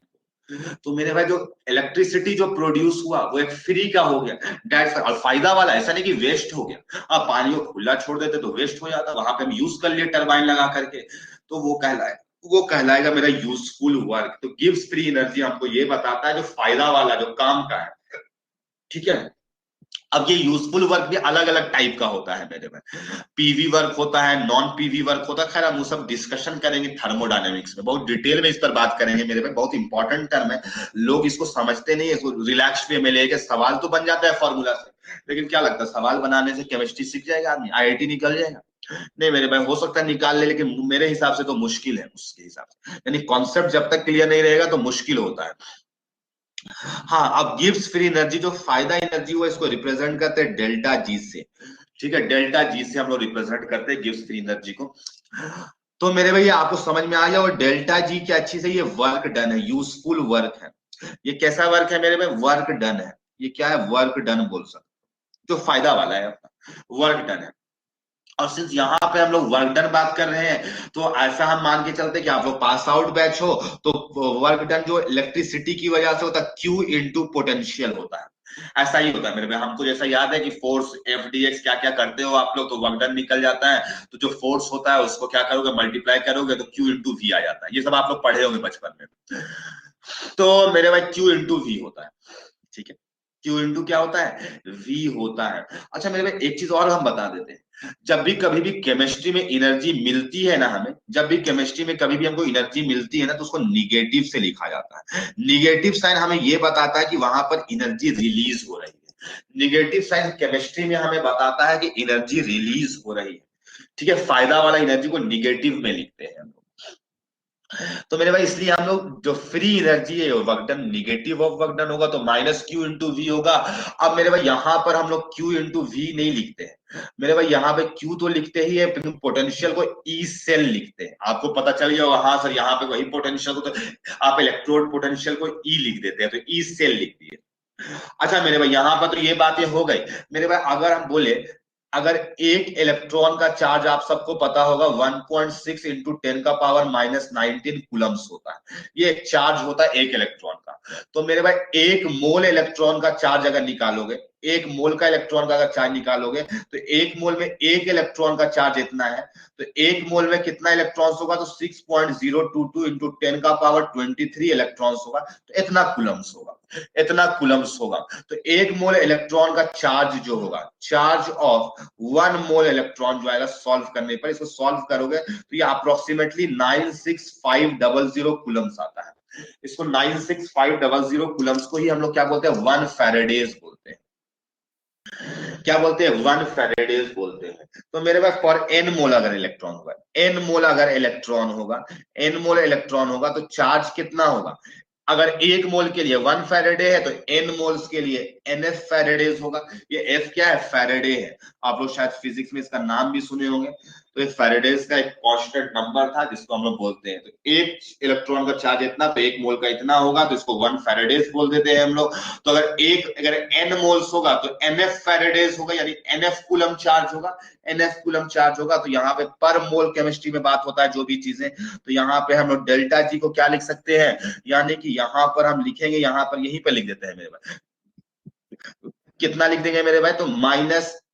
तो मेरे भाई, जो इलेक्ट्रिसिटी जो प्रोड्यूस हुआ वो एक फ्री का हो गया, डेट्स और फायदा वाला, ऐसा नहीं कि वेस्ट हो गया। अब पानी को खुला छोड़ देते तो वेस्ट हो जाता, वहां पे हम यूज कर लिए टरबाइन लगा करके, तो वो कहलाएगा मेरा यूजफुल वर्क। तो गिव्स फ्री एनर्जी हमको ये बताता है जो फायदा वाला, जो काम का है, ठीक है। अब ये यूजफुल वर्क भी अलग अलग टाइप का होता है मेरे में, पीवी वर्क होता है, नॉन पीवी वर्क होता है। खैर हम वो सब डिस्कशन करेंगे थर्मोडायनेमिक्स में, बहुत डिटेल में इस पर बात करेंगे मेरे में, बहुत इंपॉर्टेंट टर्म है। लोग इसको समझते नहीं है, इसको रिलैक्स वे में लेके सवाल तो बन जाता है फॉर्मूला से, लेकिन क्या लगता है सवाल बनाने से केमिस्ट्री सीख जाएगा आदमी, आईआईटी निकल जाएगा? नहीं मेरे भाई, हो सकता है निकाल ले, लेकिन मेरे हिसाब से तो मुश्किल है उसके हिसाब से, यानी कॉन्सेप्ट जब तक क्लियर नहीं रहेगा तो मुश्किल होता है। हाँ, अब गिव्स फ्री एनर्जी, जो फायदा एनर्जी हुआ, इसको रिप्रेजेंट करते हैं डेल्टा जी से। ठीक है, डेल्टा जी से हम लोग रिप्रेजेंट करते हैं गिव्स फ्री एनर्जी को। तो मेरे भैया आपको समझ में आ गया, और डेल्टा जी क्या अच्छी से, ये वर्क डन है, यूजफुल वर्क है। ये कैसा वर्क है मेरे भाई, वर्क डन है। ये क्या है, वर्क डन बोल सकते, जो फायदा वाला है अपना, वर्क डन है। और सिंस यहाँ पे हम लोग वर्क डन बात कर रहे हैं, तो ऐसा हम मान के चलते कि आप लोग पास आउट बैच हो, तो वर्क डन जो इलेक्ट्रिसिटी की वजह से होता है, क्यू इंटू पोटेंशियल होता है। ऐसा ही होता है मेरे भाई, हमको जैसा याद है कि फोर्स एफ डी एक्स क्या क्या करते हो आप लोग, तो वर्क डन निकल जाता है। तो जो फोर्स होता है उसको क्या करोगे, मल्टीप्लाई करोगे, तो क्यू इंटू वी आ जाता है। ये सब आप लोग पढ़े होंगे बचपन में। तो मेरे भाई, क्यू इंटू वी होता है, ठीक है। क्यू इंटू क्या होता है, वी होता है। अच्छा मेरे भाई, एक चीज और हम बता देते हैं, जब भी कभी भी केमिस्ट्री में एनर्जी मिलती है ना हमें, जब भी केमिस्ट्री में कभी भी हमको एनर्जी मिलती है ना, तो उसको निगेटिव से लिखा जाता है। निगेटिव साइन हमें ये बताता है कि वहां पर एनर्जी रिलीज हो रही है। निगेटिव साइन केमिस्ट्री में हमें बताता है कि एनर्जी रिलीज हो रही है, ठीक है। फायदा वाला एनर्जी को निगेटिव में लिखते हैं हम लोग। तो मेरे भाई, इसलिए हम लोग जो फ्री एनर्जी है work done, negative of work done होगा तो माइनस क्यू इंटू वी होगा। अब मेरे भाई, यहाँ पर हम लोग क्यू इंटू वी नहीं लिखते हैं मेरे भाई, यहाँ पे क्यू तो लिखते ही है, पोटेंशियल को ई सेल लिखते हैं। आपको पता चल गया होगा, हाँ सर यहाँ पे वही पोटेंशियल को, तो आप इलेक्ट्रोड पोटेंशियल को ई लिख देते हैं, तो ई सेल लिख दिए। अच्छा मेरे भाई, यहाँ पर तो ये बातें हो गई। मेरे भाई, अगर हम बोले, अगर एक इलेक्ट्रॉन का चार्ज आप सबको पता होगा 1.6 इंटू 10⁻⁻19 कूलम्स होता है, ये एक चार्ज होता है एक इलेक्ट्रॉन का। तो मेरे भाई, एक मोल इलेक्ट्रॉन का चार्ज अगर निकालोगे, एक मोल का इलेक्ट्रॉन का अगर चार्ज निकालोगे तो एक मोल में एक इलेक्ट्रॉन का चार्ज इतना है, तो एक मोल में कितना इलेक्ट्रॉन्स होगा, तो 6.022 इंटू 10 का पावर 23 इलेक्ट्रॉन्स होगा, तो इतना कूलम्स होगा, इतना कूलम्स होगा। तो एक मोल इलेक्ट्रॉन का चार्ज जो होगा, चार्ज ऑफ 1 मोल इलेक्ट्रॉन जो आएगा सॉल्व करने पर, इसको सॉल्व करोगे तो ये अप्रोक्सीमेटली 96500 कूलम्स आता है। इसको 96500 कूलम्स को ही हम लोग क्या बोलते हैं, 1 फैराडेज बोलते हैं। क्या बोलते हैं, 1 फैराडेज बोलते हैं। तो मेरे पास फॉर एन मोल अगर इलेक्ट्रॉन होगा, एन मोल अगर इलेक्ट्रॉन होगा, एन मोल इलेक्ट्रॉन होगा तो चार्ज कितना होगा, अगर एक मोल के लिए 1 फैराडे है तो एन मोल्स के लिए NF फैराडेज होगा। ये F क्या है, फैराडे है। आप लोग शायद फिजिक्स में इसका नाम भी सुने होंगे। तो ये फैराडेज का एक कांस्टेंट नंबर था जिसको हम लोग बोलते हैं। तो एक इलेक्ट्रॉन का चार्ज इतना, तो एक मोल का इतना होगा, तो इसको 1 फैराडेज बोल देते हैं हम लोग। तो अगर एन मोल्स होगा तो NF फैराडेज होगा, यानी NF कूलम चार्ज होगा। NF कूलम चार्ज होगा तो यहाँ पे पर मोल केमिस्ट्री में बात होता है जो भी चीजें, तो यहाँ पे हम लोग डेल्टा जी को क्या लिख सकते हैं, यानी कि यहाँ पर हम लिखेंगे, यहाँ पर यहीं पे लिख देते हैं मेरे भाई, कितना लिख देंगे मेरे भाई, तो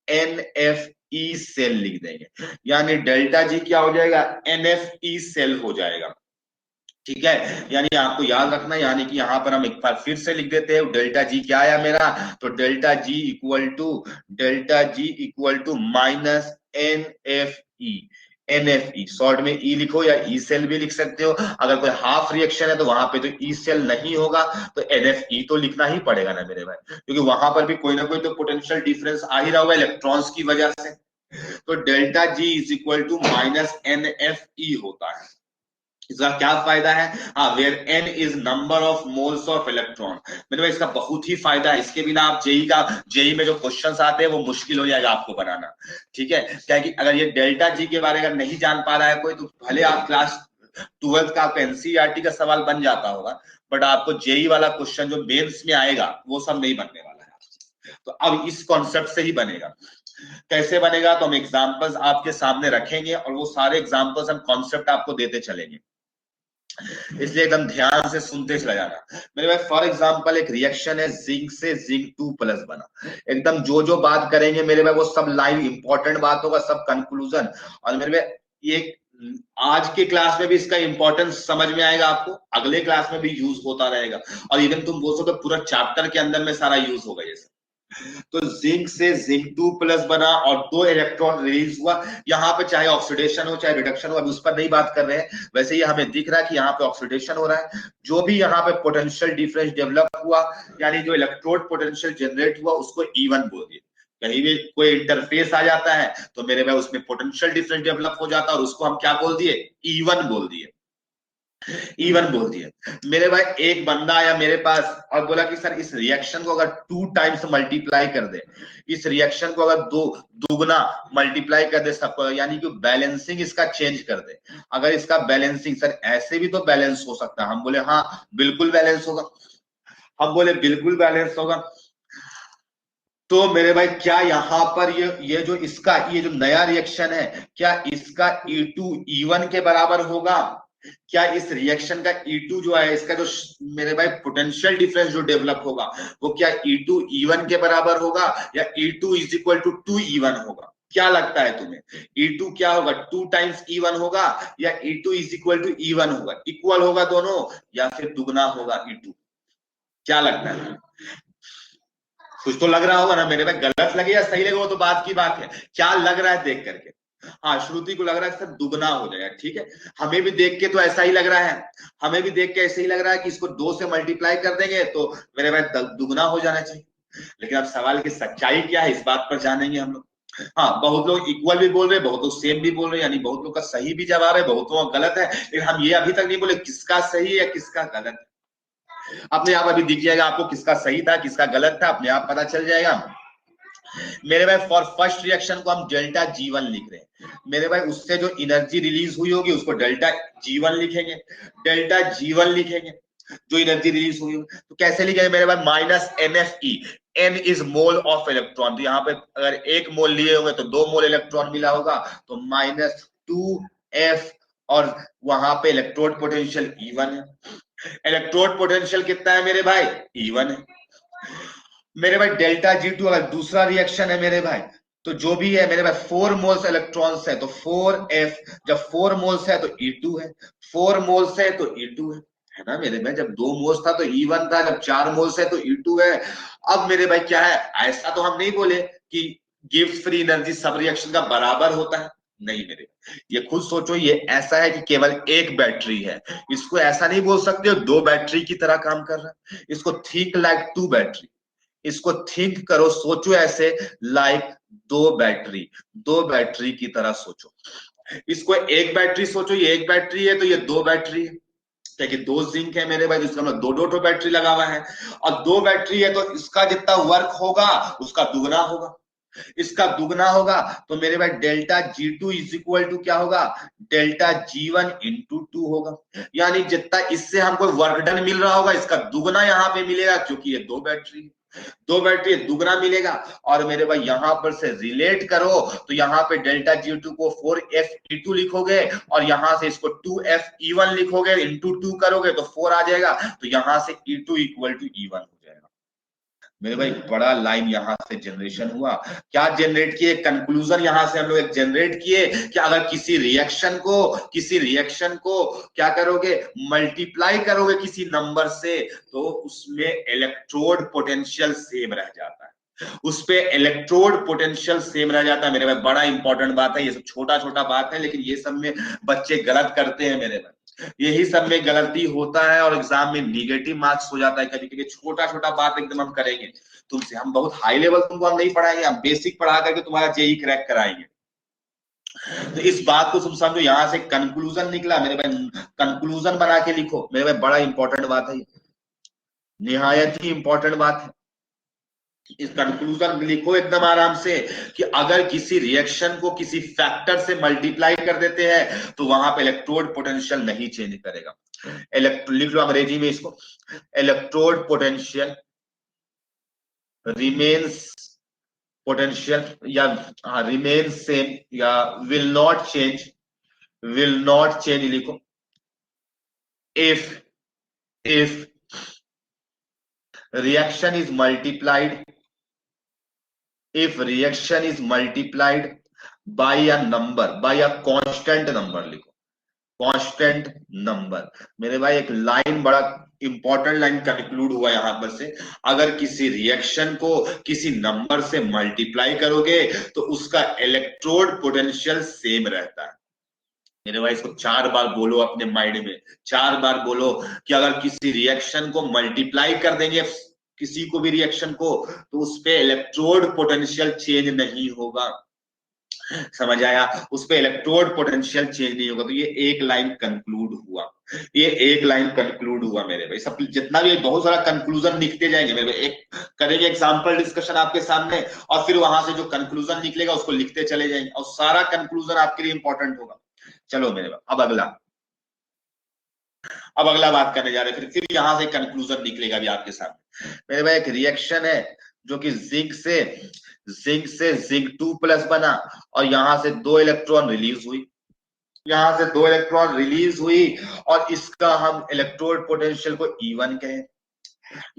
-NFE सेल लिख देंगे, यानी डेल्टा जी क्या हो जाएगा, NFE सेल हो जाएगा। ठीक है, यानी आपको याद रखना, यानी कि यहाँ पर हम एक बार फिर से लिख देते हैं, डेल्टा जी क्या आया मेरा, तो delta G equal to minus NFE। NFE short में ई लिखो या ई सेल भी लिख सकते हो। अगर कोई हाफ रिएक्शन है तो वहां पे तो ई सेल नहीं होगा, तो NFE तो लिखना ही पड़ेगा ना मेरे भाई, क्योंकि वहां पर भी कोई ना कोई तो पोटेंशियल डिफरेंस आ ही रहा होगा इलेक्ट्रॉन्स की वजह से। तो delta G is equal to minus NFE होता है। इसका क्या फायदा है, हाँ, where n is number of moles of electron. मेरे भाई इसका बहुत ही फायदा है, इसके बिना आप जेई में जो क्वेश्चंस आते हैं वो मुश्किल हो जाएगा आपको बनाना। ठीक है, क्या कि अगर ये डेल्टा जी के बारे में अगर नहीं जान पा रहा है कोई, तो भले आप क्लास 12th का आपका एनसीईआरटी का सवाल बन जाता होगा, बट आपको जेई वाला क्वेश्चन जो मेंस में आएगा वो सब नहीं बनने वाला है। तो अब इस कॉन्सेप्ट से ही बनेगा। कैसे बनेगा, तो हम एग्जांपल्स आपके सामने रखेंगे और वो सारे एग्जांपल्स हम कॉन्सेप्ट आपको देते चलेंगे, इसलिए एकदम ध्यान से सुनते चला जाना मेरे भाई। फॉर एग्जांपल एक रिएक्शन है, जिंक से जिंक 2 प्लस बना, एकदम जो जो बात करेंगे मेरे भाई वो सब लाइव इंपॉर्टेंट बात होगा, सब कंक्लूजन। और मेरे भाई ये आज के क्लास में भी इसका इंपॉर्टेंस समझ में आएगा आपको, अगले क्लास में भी यूज होता रहेगा, और इवन तुम बोल सकते हो पूरा चैप्टर के अंदर में सारा यूज होगा ये सब। तो जिंक से जिंक 2 प्लस बना और 2 इलेक्ट्रॉन रिलीज हुआ। यहाँ पे चाहे ऑक्सीडेशन हो चाहे रिडक्शन हो, अभी उस पर नहीं बात कर रहे हैं, वैसे ये हमें दिख रहा है कि यहाँ पे ऑक्सीडेशन हो रहा है। जो भी यहाँ पे पोटेंशियल डिफरेंस डेवलप हुआ, यानी जो इलेक्ट्रोड पोटेंशियल जनरेट हुआ, उसको E1 बोल दिए। कहीं भी कोई इंटरफेस आ जाता है तो मेरे भाई उसमें पोटेंशियल डिफरेंस डेवलप हो जाता है, और उसको हम क्या बोल दिए, E1 बोल दिए। E1 बोल दिया मेरे भाई। एक बंदा आया मेरे पास और बोला कि सर इस रिएक्शन को अगर 2 टाइम्स मल्टीप्लाई कर दे, इस रिएक्शन को अगर दुगना मल्टीप्लाई कर दे सबको, यानी कि बैलेंसिंग इसका चेंज कर दे। अगर इसका बैलेंसिंग, सर ऐसे भी तो बैलेंस हो सकता है। हम बोले हाँ बिल्कुल बैलेंस होगा, हम बोले बिल्कुल बैलेंस होगा। तो मेरे भाई क्या यहाँ पर ये जो इसका ये जो नया रिएक्शन है, क्या इसका E2 E1 के बराबर होगा? क्या इस रिएक्शन का E2 जो है, इसका जो मेरे भाई पोटेंशियल डिफरेंस जो डेवलप होगा, वो क्या E2 E1 के बराबर होगा, या E2 is equal to 2 E1 होगा? क्या लगता है तुम्हें, E2 क्या होगा, 2 टाइम्स E1 होगा, या E2 is equal to E1 होगा? इक्वल होगा दोनों, या फिर दुगना होगा E2? क्या लगता है? कुछ तो लग रहा होगा ना मेरे भाई, गलत लगे या सही लगे वो तो बात की बात है, क्या लग रहा है देख करके? हाँ, श्रुति को लग रहा है सर दुगना हो जाएगा, ठीक है। हमें भी देख के तो ऐसा ही लग रहा है, हमें भी देख के ऐसे ही लग रहा है कि इसको 2 से मल्टीप्लाई कर देंगे तो मेरे भाई दुगना हो जाना चाहिए। लेकिन अब सवाल की सच्चाई क्या है, इस बात पर जानेंगे हम लोग। हाँ, बहुत लोग इक्वल भी बोल रहे हैं, बहुत लोग सेम भी बोल रहे हैं, यानी बहुत लोग का सही भी जवाब है, बहुतों का गलत है। लेकिन हम ये अभी तक नहीं बोले किसका सही है किसका गलत है। अपने आप अभी दिख जाएगा आपको किसका सही था किसका गलत था, अपने आप पता चल जाएगा मेरे भाई। फॉर फर्स्ट रिएक्शन को हम डेल्टा G1 लिख रहे हैं मेरे भाई, उससे जो एनर्जी रिलीज हुई होगी उसको डेल्टा G1 लिखेंगे, डेल्टा G1 लिखेंगे जो एनर्जी रिलीज हुई होगी। तो कैसे लिखेंगे मेरे भाई, minus NFE, N is mole of electron, तो यहाँ पे अगर 1 मोल लिए होंगे तो 2 मोल इलेक्ट्रॉन मिला होगा, तो -2F, और वहां पे इलेक्ट्रोड पोटेंशियल E1 है। इलेक्ट्रोड पोटेंशियल कितना है मेरे भाई, E1 है। मेरे भाई डेल्टा G2 अगर दूसरा रिएक्शन है मेरे भाई, तो जो भी है मेरे भाई 4 मोल्स इलेक्ट्रॉन्स है तो 4f, जब 4 मोल्स है तो E2 है, 4 मोल्स है तो E2 है ना मेरे भाई। जब 2 मोल्स था तो E1 था, जब 4 मोल्स है तो E2 है। अब मेरे भाई क्या है, ऐसा तो हम नहीं बोले कि गिब्स फ्री एनर्जी सब रिएक्शन का बराबर होता है, नहीं मेरे, ये खुद सोचो, ये ऐसा है कि केवल एक बैटरी है, इसको ऐसा नहीं बोल सकते हो दो बैटरी की तरह काम कर रहा है, इसको थिंक लाइक टू बैटरी, इसको थिंक करो, सोचो ऐसे, लाइक दो बैटरी की तरह सोचो। इसको एक बैटरी सोचो, ये एक बैटरी है तो ये दो बैटरी है, क्या कि दो जिंक है मेरे भाई, तो इसका मतलब दो दो बैटरी लगा हुआ है, और दो बैटरी है तो इसका जितना वर्क होगा उसका दुगना होगा, इसका दुगना होगा, तो मेरे भाई delta G2 is equal to क्या होगा, डेल्टा G1 इंटू 2 होगा। यानी जितना इससे हमको वर्क डन मिल रहा होगा इसका दुगना यहाँ पे मिलेगा, क्योंकि ये दो बैटरी दुगना मिलेगा। और मेरे भाई यहां पर से रिलेट करो, तो यहाँ पे डेल्टा G2 को 4fe2 लिखोगे, और यहां से इसको 2fe1 लिखोगे, इंटू 2 करोगे तो 4 आ जाएगा, तो यहां से E2 इक्वल टू E1 हो जाएगा। मेरे भाई बड़ा लाइन यहां से जनरेशन हुआ, क्या जनरेट किए, कंक्लूजन यहां से हम लोग एक जनरेट किए कि अगर किसी रिएक्शन को क्या करोगे, मल्टीप्लाई करोगे किसी नंबर से, तो उसमें इलेक्ट्रोड पोटेंशियल सेम रह जाता है, उस पे इलेक्ट्रोड पोटेंशियल सेम रह जाता है। मेरे भाई बड़ा इंपॉर्टेंट बात है, ये सब छोटा छोटा बात है, लेकिन ये सब में बच्चे गलत करते हैं मेरे भाई, यही सब में गलती होता है, और एग्जाम में निगेटिव मार्क्स हो जाता है कभी कभी, छोटा छोटा बात एकदम हम करेंगे तुमसे, हम बहुत हाई लेवल तुमको हम नहीं पढ़ाएंगे, हम बेसिक पढ़ा करके तुम्हारा जेई क्रैक कराएंगे। तो इस बात को तुम समझो, यहां से कंक्लूजन निकला मेरे भाई, कंक्लूजन बना के लिखो मेरे भाई, बड़ा इंपॉर्टेंट बात है, निहायत ही इंपॉर्टेंट बात है। इस कंक्लूजन लिखो एकदम आराम से, कि अगर किसी रिएक्शन को किसी फैक्टर से मल्टीप्लाई कर देते हैं तो वहां पे इलेक्ट्रोड पोटेंशियल नहीं चेंज करेगा। लिख लो अंग्रेजी में इसको, इलेक्ट्रोड पोटेंशियल रिमेन्स पोटेंशियल, या रिमेन सेम, या विल नॉट चेंज लिखो, if if reaction is multiplied, if reaction is multiplied by a number, by a constant number लिखो, कांस्टेंट नंबर। मेरे भाई एक लाइन बड़ा इंपॉर्टेंट लाइन कंक्लूड हुआ यहां पर से, अगर किसी रिएक्शन को किसी नंबर से मल्टीप्लाई करोगे तो उसका इलेक्ट्रोड पोटेंशियल सेम रहता है। मेरे भाई इसको 4 बार बोलो अपने माइंड में, 4 बार बोलो कि अगर किसी रिएक्शन को मल्टीप्लाई कर देंगे, किसी को भी रिएक्शन को, तो उस पे इलेक्ट्रोड पोटेंशियल चेंज नहीं होगा, समझ आया, उस पे इलेक्ट्रोड पोटेंशियल चेंज नहीं होगा। तो ये एक लाइन कंक्लूड हुआ, ये एक लाइन कंक्लूड हुआ मेरे भाई, सब जितना भी बहुत सारा कंक्लूजन लिखते जाएंगे मेरे भाई, एक करेंगे एग्जांपल डिस्कशन आपके सामने, और फिर वहां से जो कंक्लूजन निकलेगा उसको लिखते चले जाएंगे, और सारा कंक्लूजन आपके लिए इंपॉर्टेंट होगा। चलो मेरे भाई अब अगला बात करने जा रहे हैं, फिर यहाँ से कंक्लूजन निकलेगा भी आपके सामने। मेरे भाई एक रिएक्शन है जो कि जिंक 2 प्लस बना, और यहां से 2 इलेक्ट्रॉन रिलीज हुई, यहां से 2 इलेक्ट्रॉन रिलीज हुई, और इसका हम इलेक्ट्रोड पोटेंशियल को E1 कहें।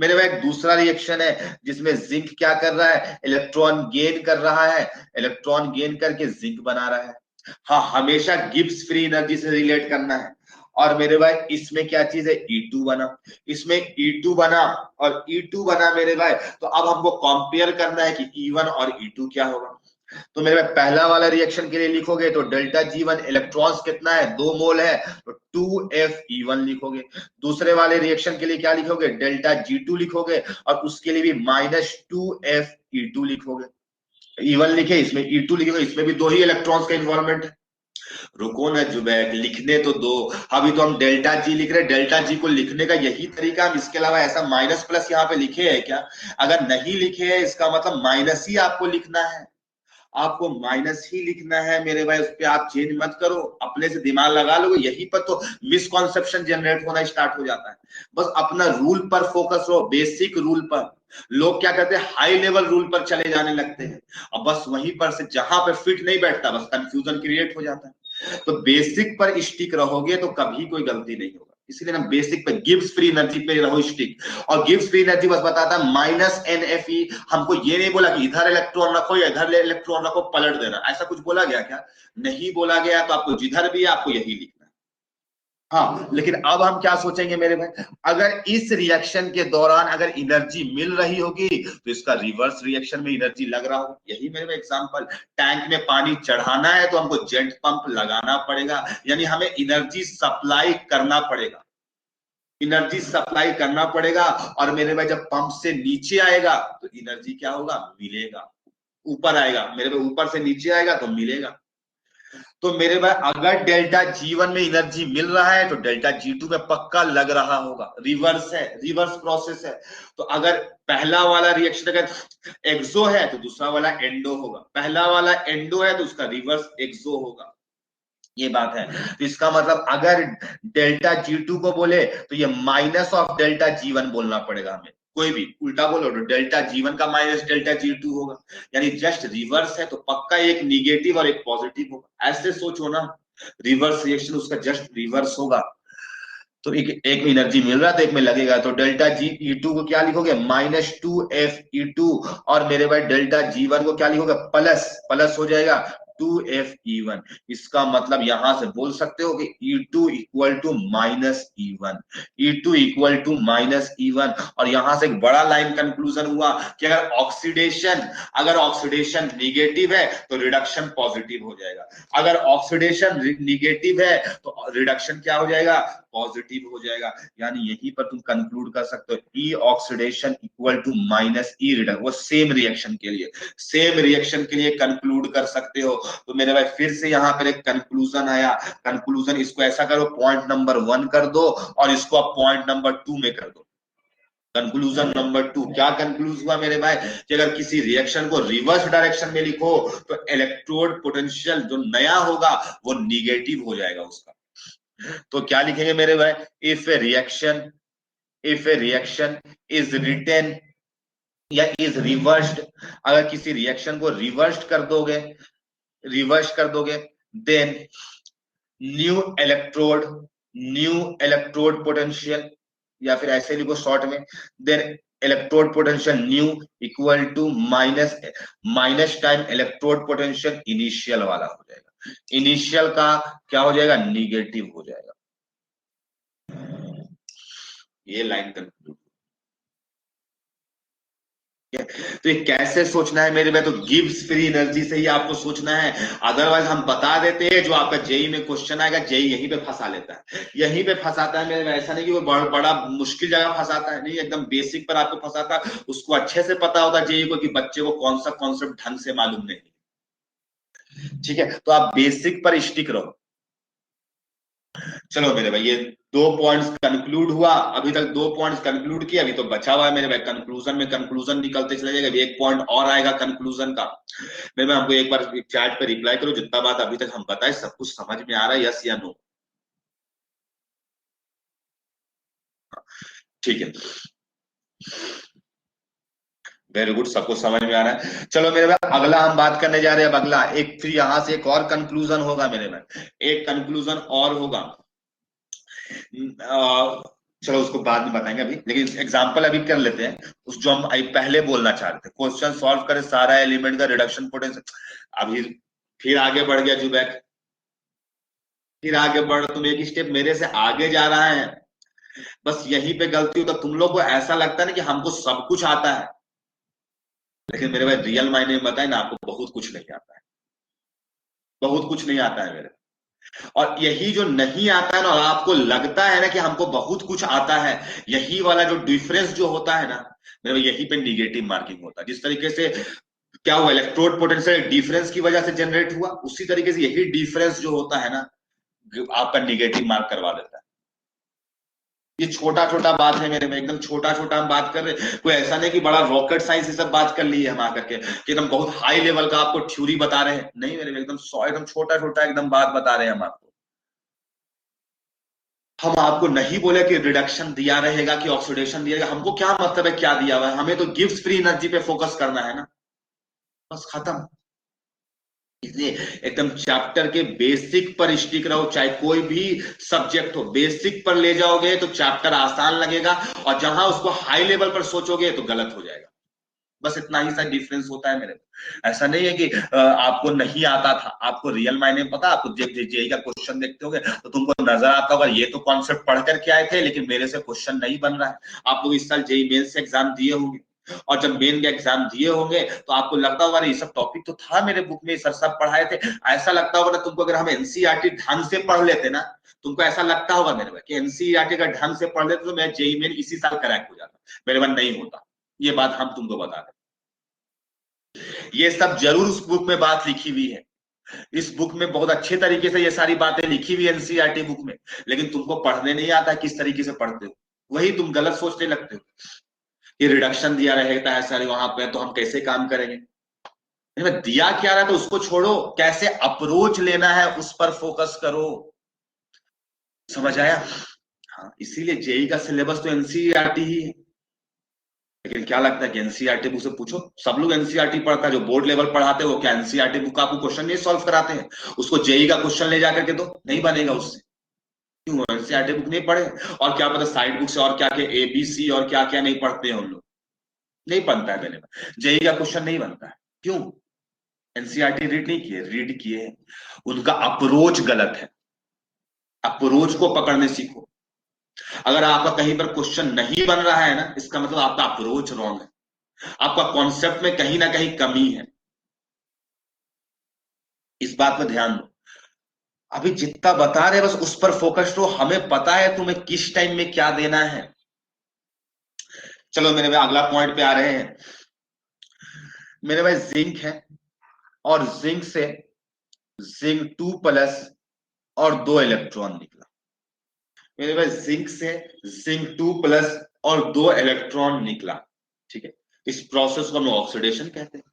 मेरे भाई एक दूसरा रिएक्शन है जिसमें जिंक क्या कर रहा है, इलेक्ट्रॉन गेन कर रहा है, इलेक्ट्रॉन गेन करके जिंक बना रहा है। हाँ, हमेशा गिब्स फ्री एनर्जी से रिलेट करना है। और मेरे भाई इसमें क्या चीज है, E2 बना, इसमें E2 बना, और E2 बना मेरे भाई, तो अब हमको कंपेयर करना है कि E1 और E2 क्या होगा। तो मेरे भाई पहला वाला रिएक्शन के लिए लिखोगे तो डेल्टा G1 इलेक्ट्रॉन्स कितना है, 2 मोल है, तो 2fe1 लिखोगे। दूसरे वाले रिएक्शन के लिए क्या लिखोगे, डेल्टा G2 लिखोगे, और उसके लिए भी -2fe2 लिखोगे। E1 लिखे, इसमें E2 लिखोगे, इसमें भी 2 ही इलेक्ट्रॉन्स का इन्वॉल्वमेंट है। रुको ना जुबैर, लिखने तो दो, अभी तो हम डेल्टा जी लिख रहे हैं, डेल्टा जी को लिखने का यही तरीका, हम इसके अलावा ऐसा माइनस प्लस यहाँ पे लिखे है क्या, अगर नहीं लिखे है इसका मतलब माइनस ही आपको लिखना है, आपको माइनस ही लिखना है मेरे भाई, उस पर आप चेंज मत करो, अपने से दिमाग लगा लोगे, यही पर तो मिसकॉन्सेप्शन जनरेट होना स्टार्ट हो जाता है। बस अपना रूल पर फोकस रहो, बेसिक रूल पर। लोग क्या करते हैं, हाई लेवल रूल पर चले जाने लगते हैं, अब बस वहीं पर से जहां पे फिट नहीं बैठता बस कंफ्यूजन क्रिएट हो जाता है। तो बेसिक पर स्टिक रहोगे तो कभी कोई गलती नहीं होगा। इसीलिए ना बेसिक पे गिब्स फ्री एनर्जी पे रहो स्टिक। और गिब्स फ्री एनर्जी बस बताता है -NFe। हमको ये नहीं बोला कि इधर इलेक्ट्रॉन रखो या इधर इलेक्ट्रॉन रखो पलट देना, ऐसा कुछ बोला गया क्या? नहीं बोला गया। तो आपको जिधर भी है आपको यही लिखना। हाँ, लेकिन अब हम क्या सोचेंगे मेरे भाई, अगर इस रिएक्शन के दौरान अगर एनर्जी मिल रही होगी तो इसका रिवर्स रिएक्शन में एनर्जी लग रहा हो। यही मेरे भाई एग्जांपल, टैंक में पानी चढ़ाना है तो हमको जेट पंप लगाना पड़ेगा, यानी हमें एनर्जी सप्लाई करना पड़ेगा। एनर्जी सप्लाई करना पड़ेगा और मेरे भाई जब पंप से नीचे आएगा तो एनर्जी क्या होगा, मिलेगा। ऊपर आएगा मेरे भाई, ऊपर से नीचे आएगा तो मिलेगा। तो मेरे भाई अगर डेल्टा G1 में एनर्जी मिल रहा है तो डेल्टा G2 में पक्का लग रहा होगा। रिवर्स है, रिवर्स प्रोसेस है। तो अगर पहला वाला रिएक्शन अगर एक्सो है तो दूसरा वाला एंडो होगा, पहला वाला एंडो है तो उसका रिवर्स एक्सो होगा। ये बात है। तो इसका मतलब अगर डेल्टा G2 को बोले तो ये माइनस ऑफ डेल्टा G1 बोलना पड़ेगा हमें। कोई भी उल्टा बोलो तो डेल्टा G1 का माइनस डेल्टा G2 होगा, यानी जस्ट रिवर्स है तो पक्का एक निगेटिव और एक पॉजिटिव होगा। ऐसे सोचो ना, रिवर्स रिएक्शन उसका जस्ट रिवर्स होगा। तो एक में एनर्जी मिल रहा है तो एक में लगेगा। तो डेल्टा G E2 को क्या लिखोगे, -2FE2। और मेरे भाई डेल्टा G1 को क्या लिखोगे, प्लस प्लस हो जाएगा 2FE1। इसका मतलब यहां से बोल सकते हो कि E2 equal to -E1, E2 equal to -E1। और यहां से एक बड़ा लाइन कंक्लूजन हुआ कि अगर ऑक्सीडेशन निगेटिव है तो रिडक्शन पॉजिटिव हो जाएगा, अगर ऑक्सीडेशन निगेटिव है तो रिडक्शन क्या हो जाएगा, पॉजिटिव हो जाएगा। यानी यहीं पर तुम कंक्लूड कर सकते हो E oxidation equal to -E reduction. वो सेम रिएक्शन के लिए कंक्लूड कर सकते हो। तो मेरे भाई फिर से यहाँ पर एक कंक्लूजन आया। कंक्लूजन इसको ऐसा करो, पॉइंट नंबर 1 कर दो और इसको आप पॉइंट नंबर 2 में कर दो। कंक्लूजन नंबर 2 क्या कंक्लूज हुआ मेरे भाई, कि अगर किसी रिएक्शन को रिवर्स डायरेक्शन में लिखो तो इलेक्ट्रोड पोटेंशियल जो नया होगा वो निगेटिव हो जाएगा उसका। तो क्या लिखेंगे मेरे भाई, if a reaction is written या इज रिवर्स्ड, अगर किसी रिएक्शन को रिवर्स कर दोगे देन न्यू इलेक्ट्रोड पोटेंशियल, या फिर ऐसे लिखो शॉर्ट में, then electrode potential new equal to minus time electrode potential initial वाला हो जाएगा। इनिशियल का क्या हो जाएगा, निगेटिव हो जाएगा। ये लाइन कंक्लूड। तो ये कैसे सोचना है मेरे भाई, तो गिब्स फ्री एनर्जी से ही आपको सोचना है। अदरवाइज हम बता देते हैं, जो आपका जेई में क्वेश्चन आएगा जेई यहीं पे फंसा लेता है, यहीं पे फंसाता है मेरे भाई। ऐसा नहीं कि वो बड़ा मुश्किल जगह फंसाता है, नहीं, एकदम बेसिक पर आपको फंसाता है। उसको अच्छे से पता होता है जेई को कि बच्चे को कौन सा कॉन्सेप्ट ढंग से मालूम नहीं। ठीक है, तो आप बेसिक पर स्टिक रहो। चलो मेरे भाई ये 2 पॉइंट्स कंक्लूड हुआ, अभी तक 2 पॉइंट्स कंक्लूड किया, अभी तो बचा हुआ है मेरे भाई कंक्लूजन में। कंक्लूजन निकलते चले जाएगा, एक पॉइंट और आएगा कंक्लूजन का। मेरे भाई हमको एक बार चैट पे रिप्लाई करो, जितना बात अभी तक हम बताए सब कुछ समझ में आ रहा है, यस या नो? ठीक है, वेरी गुड, सबको समझ में आ रहा है। चलो मेरे भाई अगला हम बात करने जा रहे हैं। अब अगला एक, फिर यहां से एक और कंक्लूजन होगा मेरे भाई, एक कंक्लूजन और होगा। चलो उसको बाद में बताएंगे, अभी लेकिन एग्जांपल अभी कर लेते हैं उस जो हम पहले बोलना चाह रहे थे। क्वेश्चन सॉल्व करें सारा एलिमेंट का रिडक्शन पोटेंशियल। अभी फिर आगे बढ़ गया जुबैक, फिर आगे बढ़, तुम एक स्टेप मेरे से आगे जा रहा है। बस यहीं पे गलती होता, तुम लोग को ऐसा लगता है ना कि हमको सब कुछ आता है, लेकिन मेरे भाई रियल मायने में बताए ना, आपको बहुत कुछ नहीं आता है, बहुत कुछ नहीं आता है मेरे। और यही जो नहीं आता है ना, और आपको लगता है ना कि हमको बहुत कुछ आता है, यही वाला जो डिफरेंस जो होता है ना मेरे, यही पे निगेटिव मार्किंग होता है। जिस तरीके से क्या हुआ, इलेक्ट्रोड पोटेंशियल डिफरेंस की वजह से जनरेट हुआ, उसी तरीके से यही डिफरेंस जो होता है ना आपका निगेटिव मार्क करवा देता है। ये छोटा छोटा बात है मेरे में, एकदम छोटा छोटा हम बात कर रहे हैं। कोई ऐसा नहीं कि बड़ा रॉकेट साइंस ये सब बात कर ली है हम आकर के कि एकदम बहुत हाई लेवल का आपको थ्योरी बता रहे हैं, नहीं मेरे में, एकदम छोटा छोटा एकदम बात बता रहे हैं हम आपको। हम आपको नहीं बोले कि रिडक्शन दिया रहेगा कि ऑक्सीडेशन दिया रहेगा, हमको क्या मतलब है क्या दिया हुआ है, हमें तो गिब्स फ्री एनर्जी पे फोकस करना है ना, बस खत्म। इसलिए एकदम चैप्टर के बेसिक पर स्टिक रहो, चाहे कोई भी सब्जेक्ट हो, बेसिक पर ले जाओगे तो चैप्टर आसान लगेगा, और जहां उसको हाई लेवल पर सोचोगे तो गलत हो जाएगा। बस इतना ही सा डिफरेंस होता है मेरे को। ऐसा नहीं है कि आपको नहीं आता था, आपको रियल मायने में पता, आपको जेई का क्वेश्चन देखते होगे तो तुमको नजर आता होगा ये तो कॉन्सेप्ट पढ़ करके आए थे लेकिन मेरे से क्वेश्चन नहीं बन रहा है। आप लोग इस साल जेई मेन से एग्जाम दिए होंगे, और जब मेन का एग्जाम दिए होंगे तो आपको लगता होगा ये सब टॉपिक तो था मेरे बुक में, सर सब पढ़ाए थे। ऐसा लगता होगा ना तुमको, अगर हम एनसीईआरटी ढंग से पढ़ लेते ना, तुमको ऐसा लगता होगा मेरे भाई कि एनसीईआरटी का ढंग से पढ़ लेते तो मैं जेई मेन इसी साल क्रैक हो जाता। मेरे मन नहीं होता, ये बात हम तुमको बता दें। ये सब जरूर उस बुक में बात लिखी हुई है, इस बुक में बहुत अच्छे तरीके से ये सारी बातें लिखी हुई है एनसीईआरटी बुक में, लेकिन तुमको पढ़ने नहीं आता किस तरीके से पढ़ते हो, वही तुम गलत सोचने लगते हो कि रिडक्शन दिया रहेगा है सारे वहां पे तो हम कैसे काम करेंगे। दिया क्या रहा तो उसको छोड़ो, कैसे अप्रोच लेना है उस पर फोकस करो। समझ आया? हाँ, इसीलिए जेई का सिलेबस तो एनसीईआरटी ही है। लेकिन क्या लगता है कि एनसीईआरटी बुक से पूछो, सब लोग एनसीईआरटी पढ़ता है, जो बोर्ड लेवल पढ़ाते हैं वो क्या एनसीईआरटी बुक का आपको क्वेश्चन नहीं सॉल्व कराते हैं? उसको जेई का क्वेश्चन ले जाकर के तो नहीं बनेगा उससे। क्यों? एनसीईआरटी बुक नहीं पढ़े, और क्या पता साइड बुक से और क्या क्या एबीसी और क्या क्या नहीं पढ़ते हैं उन लोग, नहीं बनता है मेरे में, जेई का क्वेश्चन नहीं बनता है। क्यों? एनसीईआरटी रीड नहीं किए, रीड किए, उनका अप्रोच गलत है। अप्रोच को पकड़ने सीखो। अगर आपका कहीं पर क्वेश्चन नहीं बन रहा है ना, इसका मतलब आपका अप्रोच रॉन्ग है, आपका कॉन्सेप्ट में कहीं ना कहीं कमी है। इस बात पर ध्यान दो। अभी जितना बता रहे बस उस पर फोकस रहो, हमें पता है तुम्हें किस टाइम में क्या देना है। चलो मेरे भाई अगला पॉइंट पे आ रहे हैं। मेरे भाई जिंक है, और जिंक से जिंक 2+ और 2 इलेक्ट्रॉन निकला। मेरे पास जिंक से जिंक 2+ और 2 इलेक्ट्रॉन निकला। ठीक है, इस प्रोसेस को हम ऑक्सीडेशन कहते हैं,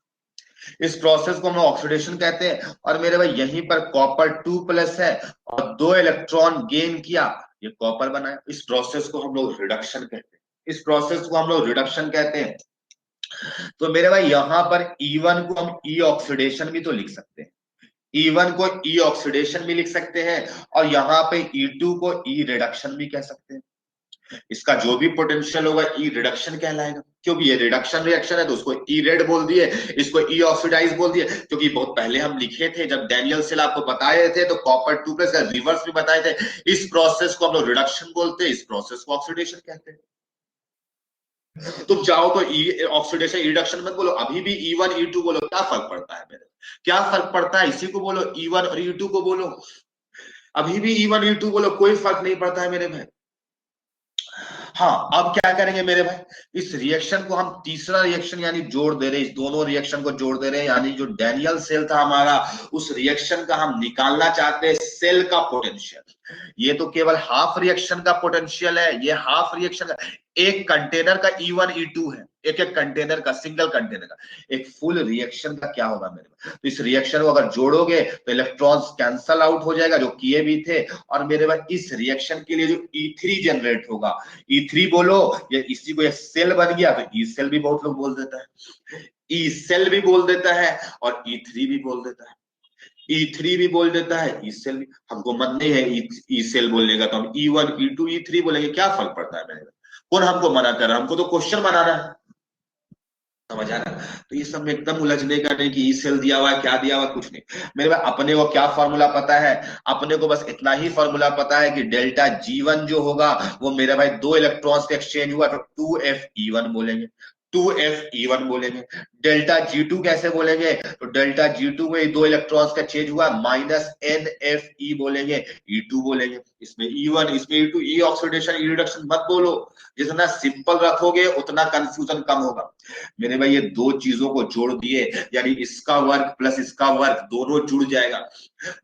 इस प्रोसेस को हम ऑक्सीडेशन कहते हैं। और मेरे भाई यहीं पर कॉपर 2+ है और 2 इलेक्ट्रॉन गेन किया, ये कॉपर बनाया। इस प्रोसेस को हम लोग रिडक्शन कहते हैं, इस प्रोसेस को हम लोग रिडक्शन कहते हैं। तो मेरे भाई यहां पर E1 को हम ई ऑक्सीडेशन भी तो लिख सकते हैं, E1 को ई ऑक्सीडेशन भी लिख सकते हैं, और यहाँ पे E2 को ई रिडक्शन भी कह सकते हैं। इसका जो भी पोटेंशियल होगा ई रिडक्शन कहलाएगा, क्योंकि ये रिडक्शन रिएक्शन है तो उसको ई रेड बोल दिए, इसको ई ऑक्सीडाइज बोल दिए। क्योंकि बहुत पहले हम लिखे थे जब डैनियल सेल आपको बताए थे तो कॉपर 2+ का रिवर्स भी बताए थे। इस प्रोसेस को हम लोग रिडक्शन बोलते हैं, इस प्रोसेस को ऑक्सीडेशन कहते हैं। तुम चाहो तो ई ऑक्सीडेशन रिडक्शन मत बोलो, अभी भी E1 E2 बोलो, क्या फर्क पड़ता है मेरे, क्या फर्क पड़ता है? इसी को बोलो, E1 और E2 को बोलो, अभी भी E1 E2 बोलो, कोई फर्क नहीं पड़ता है मेरे भाई। हाँ, अब क्या करेंगे मेरे भाई, इस रिएक्शन को हम तीसरा रिएक्शन यानी जोड़ दे रहे हैं, इस दोनों रिएक्शन को जोड़ दे रहे हैं, यानी जो डैनियल सेल था हमारा, उस रिएक्शन का हम निकालना चाहते हैं सेल का पोटेंशियल। ये तो केवल हाफ रिएक्शन का पोटेंशियल है, ये हाफ रिएक्शन का, एक कंटेनर का E1 E2 है, एक एक कंटेनर का, सिंगल कंटेनर का। एक फुल रिएक्शन का क्या होगा मेरे भाई, तो इस रिएक्शन को अगर जोड़ोगे तो इलेक्ट्रॉन्स कैंसल आउट हो जाएगा जो किए भी थे, और मेरे भाई इस रिएक्शन के लिए जो E3 जनरेट होगा, E3 बोलो, ये इसी को ये सेल बन गया तो ई सेल भी बहुत लोग बोल देता है, ई सेल भी बोल देता है और E3 भी बोल देता है, E3 भी बोल देता है, ई सेल भी। हमको मन नहीं है ई सेल बोलने का, तो हम E1 E2 E3 बोलेंगे, क्या फर्क पड़ता है मेरे, कौन हमको मना कर रहा है? हमको तो क्वेश्चन बनाना है। समझ आ रहा है? तो ये सब में एकदम उलझने का नहीं कि ई सेल दिया हुआ है क्या दिया हुआ, कुछ नहीं। मेरे भाई अपने को क्या फॉर्मूला पता है, अपने को बस इतना ही फॉर्मूला पता है कि डेल्टा G1 जो होगा वो मेरे भाई 2 इलेक्ट्रॉन्स का एक्सचेंज हुआ तो 2FE1 बोलेंगे, 2FE1 बोलेंगे। डेल्टा G2 कैसे बोलेंगे, तो डेल्टा G2 में 2 इलेक्ट्रॉन्स का चेंज हुआ -NFE बोलेंगे, E2 बोलेंगे। इसमें E1 इसमें E2, ई ऑक्सीडेशन ई रिडक्शन मत बोलो, जितना सिंपल रखोगे उतना कंफ्यूजन कम होगा। मेरे भाई ये दो चीजों को जोड़ दिए, यानी इसका वर्क प्लस इसका वर्क दोनों जुड़ जाएगा,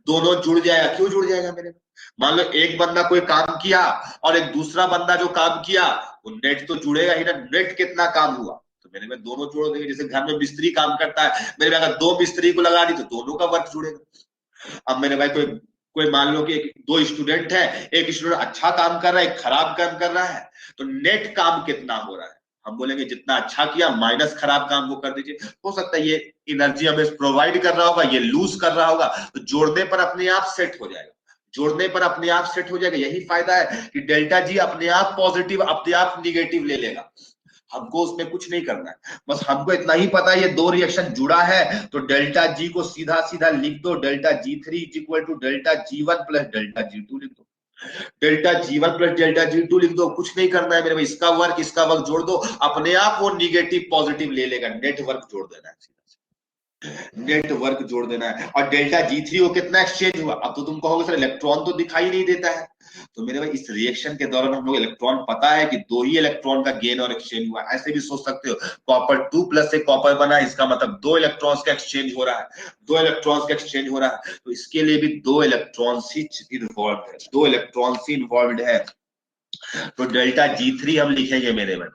दोनों जुड़ जाएगा। क्यों जुड़ जाएगा मेरे, मान लो एक बंदा कोई काम किया और एक दूसरा बंदा जो काम किया, वो नेट तो जुड़ेगा ही ना, नेट कितना काम हुआ, तो मेरे में दोनों जोड़ देंगे। जैसे घर में मिस्त्री काम करता है, मेरे में अगर दो मिस्त्री को लगा दी तो दोनों का वर्क जुड़ेगा। अब मेरे भाई कोई कोई मान लो कि दो स्टूडेंट है, एक स्टूडेंट अच्छा काम कर रहा है, एक खराब काम कर रहा है, तो नेट काम कितना हो रहा है, हम बोलेंगे जितना अच्छा किया माइनस खराब काम को कर दीजिए। हो सकता है ये एनर्जी हमें प्रोवाइड कर रहा होगा, ये लूज कर रहा होगा, तो जोड़ने पर अपने आप सेट हो जाएगा, जोड़ने पर अपने आप सेट हो जाएगा। यही फायदा है कि डेल्टा जी अपने आप पॉजिटिव अपने आप निगेटिव ले लेगा, हमको उसमें कुछ नहीं करना है। बस हमको इतना ही पता है ये दो रिएक्शन जुड़ा है, तो डेल्टा जी को सीधा सीधा लिख दो, delta G three is equal to delta G one plus delta G two लिख दो, delta G one plus delta G two लिख दो। कुछ नहीं करना है मेरे भाई, इसका वर्क जोड़ दो, अपने आप वो निगेटिव पॉजिटिव ले लेगा, नेटवर्क जोड़ देना है, नेटवर्क जोड़ देना है। और डेल्टा जी थ्री वो कितना एक्सचेंज हुआ, अब तो तुम कहोगे सर इलेक्ट्रॉन तो दिखाई नहीं देता है, तो मेरे भाई इस रिएक्शन के दौरान हम लोग इलेक्ट्रॉन पता है कि दो ही इलेक्ट्रॉन का गेन और एक्सचेंज हुआ, ऐसे भी सोच सकते हो कॉपर टू प्लस से कॉपर बना, इसका मतलब दो इलेक्ट्रॉन्स का एक्सचेंज हो रहा है, दो इलेक्ट्रॉन्स का एक्सचेंज हो रहा है, तो इसके लिए भी दो इलेक्ट्रॉन्स ही इन्वॉल्व है, दो इलेक्ट्रॉन्स ही इन्वॉल्व है। तो डेल्टा जी थ्री हम लिखेंगे मेरे भाई,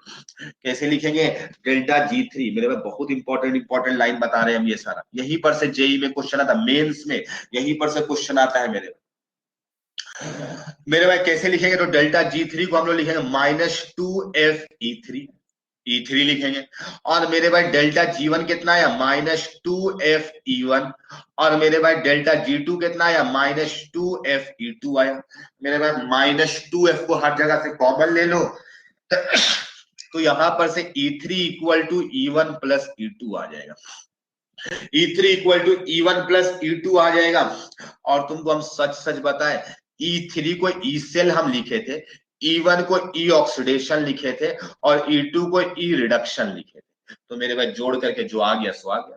कैसे लिखेंगे, डेल्टा जी थ्री मेरे भाई बहुत इंपॉर्टेंट लाइन बता रहे हैं हम, ये सारा यहीं पर से जेई में क्वेश्चन आता है, मेंस में यहीं पर से क्वेश्चन आता है मेरे भाई कैसे लिखेंगे, तो डेल्टा जी थ्री को हम लोग लिखेंगे -2f E3 लिखेंगे, और मेरे भाई डेल्टा G1 कितना है, -2f E1, और मेरे भाई डेल्टा G2 कितना है, -2f E2 आया। मेरे भाई -2f को हर जगह से कॉमन ले लो, तो यहां पर से E3 equal to E1 plus E2 आ जाएगा, E3 equal to E1 plus E2 आ जाएगा। और तुमको हम सच सच बताएं, E3 को ई सेल हम लिखे थे, E1 को ई ऑक्सीडेशन लिखे थे, और E2 को ई रिडक्शन लिखे थे। तो मेरे भाई जोड़ करके जो आ गया सो आ गया।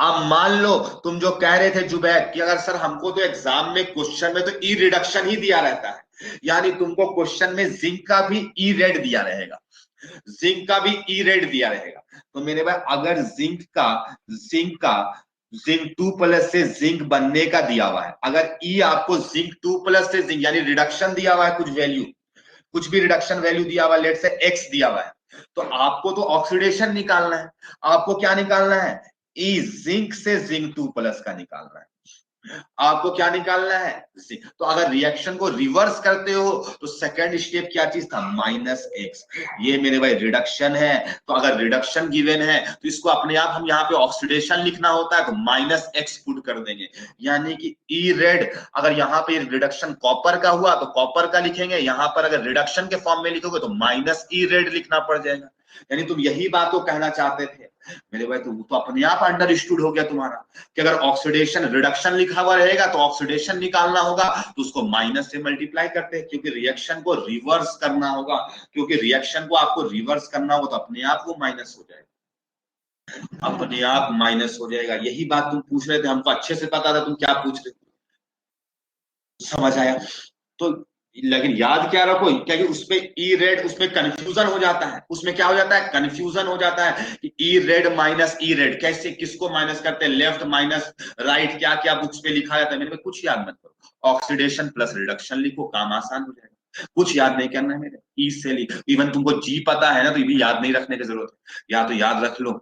अब मान लो तुम जो कह रहे थे जुबैर कि अगर सर हमको तो एग्जाम में क्वेश्चन में तो ई रिडक्शन ही दिया रहता है, यानी तुमको क्वेश्चन में जिंक का भी ई रेड दिया रहेगा, जिंक का भी ई रेड दिया रहेगा। तो मेरे भाई अगर जिंक टू प्लस से जिंक बनने का दिया हुआ है, अगर ई आपको जिंक टू प्लस से जिंक यानी रिडक्शन दिया हुआ है, कुछ वैल्यू, कुछ भी रिडक्शन वैल्यू दिया हुआ है, लेट से एक्स दिया हुआ है, तो आपको तो ऑक्सीडेशन निकालना है। आपको क्या निकालना है, ई जिंक से जिंक टू प्लस का निकालना है, आपको क्या निकालना है। तो अगर रिएक्शन को रिवर्स करते हो तो सेकंड स्टेप क्या चीज था, -x, ये मेरे भाई रिडक्शन है। तो अगर रिडक्शन गिवन है तो इसको अपने आप हम यहाँ पे ऑक्सीडेशन लिखना होता है, तो -x पुट कर देंगे, यानी कि ई रेड, अगर यहाँ पे रिडक्शन कॉपर का हुआ तो कॉपर का लिखेंगे, यहाँ पर अगर रिडक्शन के फॉर्म में लिखोगे तो -ई रेड लिखना पड़ जाएगा। यानी तुम यही बात को कहना चाहते थे मेरे भाई, तो अपने आप अंडरस्टूड हो गया तुम्हारा कि अगर ऑक्सीडेशन रिडक्शन लिखा हुआ रहेगा तो ऑक्सीडेशन निकालना होगा, तो उसको माइनस से मल्टीप्लाई करते हैं, क्योंकि रिएक्शन को रिवर्स करना होगा, क्योंकि रिएक्शन को आपको रिवर्स करना होगा तो अपने आप वो माइनस हो जाएगा, अपने आप माइनस हो जाएगा। यही बात तुम पूछ रहे थे, हमको अच्छे से पता था तुम क्या पूछ रहे थे, समझ आया। तो लेकिन याद क्या रखो, क्योंकि उसमें ई रेड, उसमें कंफ्यूजन हो जाता है, उसमें क्या हो जाता है, कंफ्यूजन हो जाता है कि ई रेड माइनस ई रेड कैसे, किसको माइनस करते हैं, लेफ्ट माइनस राइट, क्या क्या बुक्स पे लिखा जाता है। मेरे में कुछ याद मत करो, ऑक्सीडेशन प्लस रिडक्शन लिखो, काम आसान हो जाएगा, कुछ याद नहीं करना है मेरे, ई से लिख, इवन तुमको जी पता है ना, तो ये भी याद नहीं रखने की जरूरत है, या तो याद रख लो,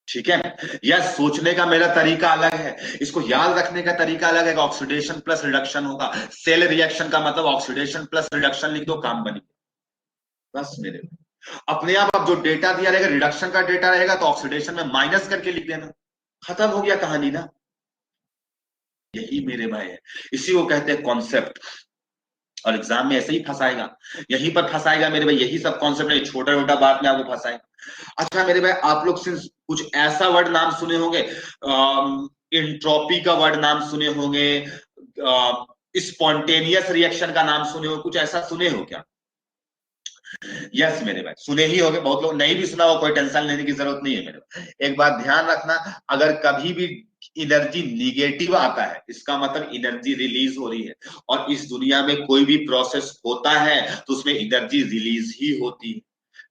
ठीक है। यह सोचने का मेरा तरीका अलग है, इसको याद रखने का तरीका अलग है। ऑक्सीडेशन प्लस रिडक्शन होगा, सेल रिएक्शन का मतलब ऑक्सीडेशन प्लस रिडक्शन लिख दो, काम बनी, बस मेरे अपने आप। अब जो डेटा दिया रहेगा रिडक्शन का डेटा रहेगा तो ऑक्सीडेशन में माइनस करके लिख देना, खत्म हो गया कहानी ना। यही मेरे भाई है, इसी को कहते हैं कॉन्सेप्ट, और एग्जाम में ऐसे ही फंसाएगा, यहीं पर फंसाएगा मेरे भाई, यही सब कॉन्सेप्ट है, छोटा छोटा बात में आपको फंसाएगा। अच्छा मेरे भाई आप लोग सिर्फ कुछ ऐसा वर्ड नाम सुने होंगे, इंट्रोपी का वर्ड नाम सुने होंगे, स्पॉन्टेनियस रिएक्शन का नाम सुने हो, कुछ ऐसा सुने हो क्या। यस मेरे भाई सुने ही होंगे, बहुत लोग नहीं भी सुना हो, कोई टेंशन लेने की जरूरत नहीं है मेरे भाई। एक बात ध्यान रखना, अगर कभी भी एनर्जी निगेटिव आता है इसका मतलब एनर्जी रिलीज हो रही है, और इस दुनिया में कोई भी प्रोसेस होता है तो उसमें एनर्जी रिलीज ही होती है,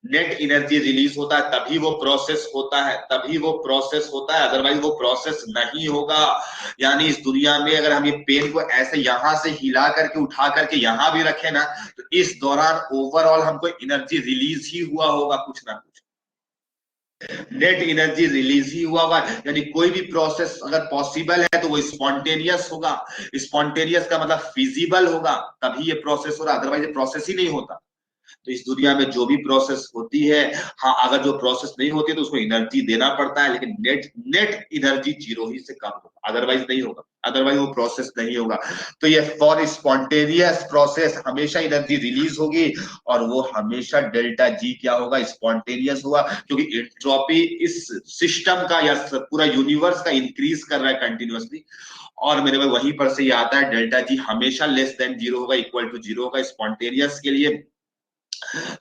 नेट एनर्जी रिलीज होता है तभी वो प्रोसेस होता है, तभी वो प्रोसेस होता है, अदरवाइज वो प्रोसेस नहीं होगा। यानी इस दुनिया में अगर हम ये पेन को ऐसे यहां से हिला करके उठा करके यहां भी रखे ना, तो इस दौरान ओवरऑल हमको एनर्जी रिलीज ही हुआ होगा कुछ ना कुछ, नेट एनर्जी रिलीज ही हुआ हुआ, यानी कोई भी प्रोसेस अगर पॉसिबल है तो वो स्पॉन्टेनियस होगा। स्पॉन्टेनियस का मतलब फिजिबल होगा, तभी ये प्रोसेस हो रहा, अदरवाइज ये प्रोसेस ही नहीं होता। तो इस दुनिया में जो भी प्रोसेस होती है, हाँ अगर जो प्रोसेस नहीं होती तो उसको एनर्जी देना पड़ता है, लेकिन नेट नेट एनर्जी जीरो ही से कम होगा, अदरवाइज नहीं होगा, अदरवाइज वो प्रोसेस नहीं होगा। तो ये फॉर स्पॉन्टेनियस प्रोसेस हमेशा एनर्जी रिलीज होगी, और वो हमेशा डेल्टा जी क्या होगा, स्पॉन्टेनियस होगा, क्योंकि एंट्रोपी इस सिस्टम का या पूरा यूनिवर्स का इंक्रीज कर रहा है कंटिन्यूअसली। और मेरे में वहीं पर से ये आता है डेल्टा जी हमेशा लेस देन जीरो होगा, इक्वल टू जीरो होगा स्पॉन्टेनियस के लिए।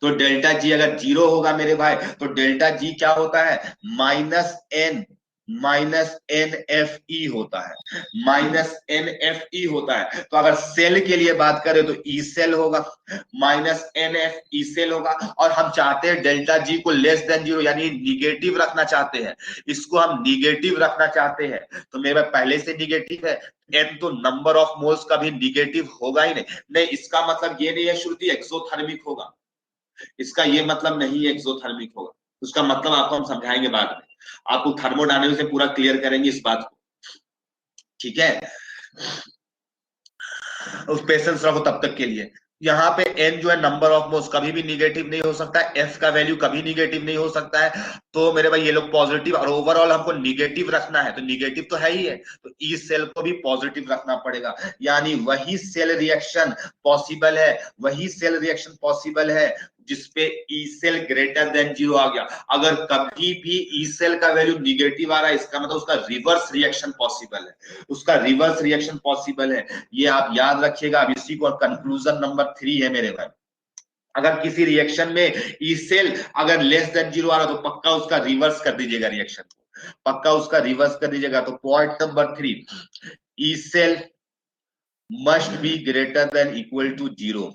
तो डेल्टा जी अगर जीरो होगा मेरे भाई, तो डेल्टा जी क्या होता है, माइनस एन एफ ई होता है, माइनस एन एफ ई होता है। तो अगर सेल के लिए बात करें तो ई सेल होगा, minus N F E cell होगा। और हम चाहते हैं डेल्टा जी को लेस देन जीरो, यानी निगेटिव रखना चाहते हैं, इसको हम निगेटिव रखना चाहते हैं। तो मेरे पहले से निगेटिव है, एन तो नंबर ऑफ मोल्स का भी निगेटिव होगा ही नहीं। नहीं, इसका मतलब ये नहीं है श्रुति एक्सोथर्मिक होगा, इसका ये मतलब नहीं है एक्सोथर्मिक होगा, उसका मतलब आपको हम समझाएंगे बाद में, आपको थर्मोडायनेमिक्स से पूरा क्लियर करेंगे इस बात को, ठीक है। उस पेशेंस रखो तब तक के लिए। यहाँ पे एन जो है नंबर ऑफ मोल्स कभी भी निगेटिव नहीं हो सकता है, एफ का वैल्यू कभी निगेटिव नहीं हो सकता है। तो मेरे भाई ये लोग पॉजिटिव, और ओवरऑल हमको निगेटिव रखना है, तो निगेटिव तो है ही है, तो ई सेल को भी पॉजिटिव रखना पड़ेगा। यानी वही सेल रिएक्शन पॉसिबल है, वही सेल रिएक्शन पॉसिबल है जिसपे E cell greater than zero आ गया। अगर कभी भी ई सेल का वैल्यू निगेटिव आ रहा है, इसका मतलब उसका रिवर्स रिएक्शन पॉसिबल है, उसका रिवर्स रिएक्शन पॉसिबल है। ये आप याद रखिएगा। अब इसी को कंक्लूजन नंबर 3 है मेरे भाई। अगर किसी रिएक्शन में ई सेल अगर लेस देन जीरो आ रहा तो पक्का उसका रिवर्स कर दीजिएगा, रिएक्शन को पक्का उसका रिवर्स कर दीजिएगा। तो point number 3, E cell must be greater than equal to zero,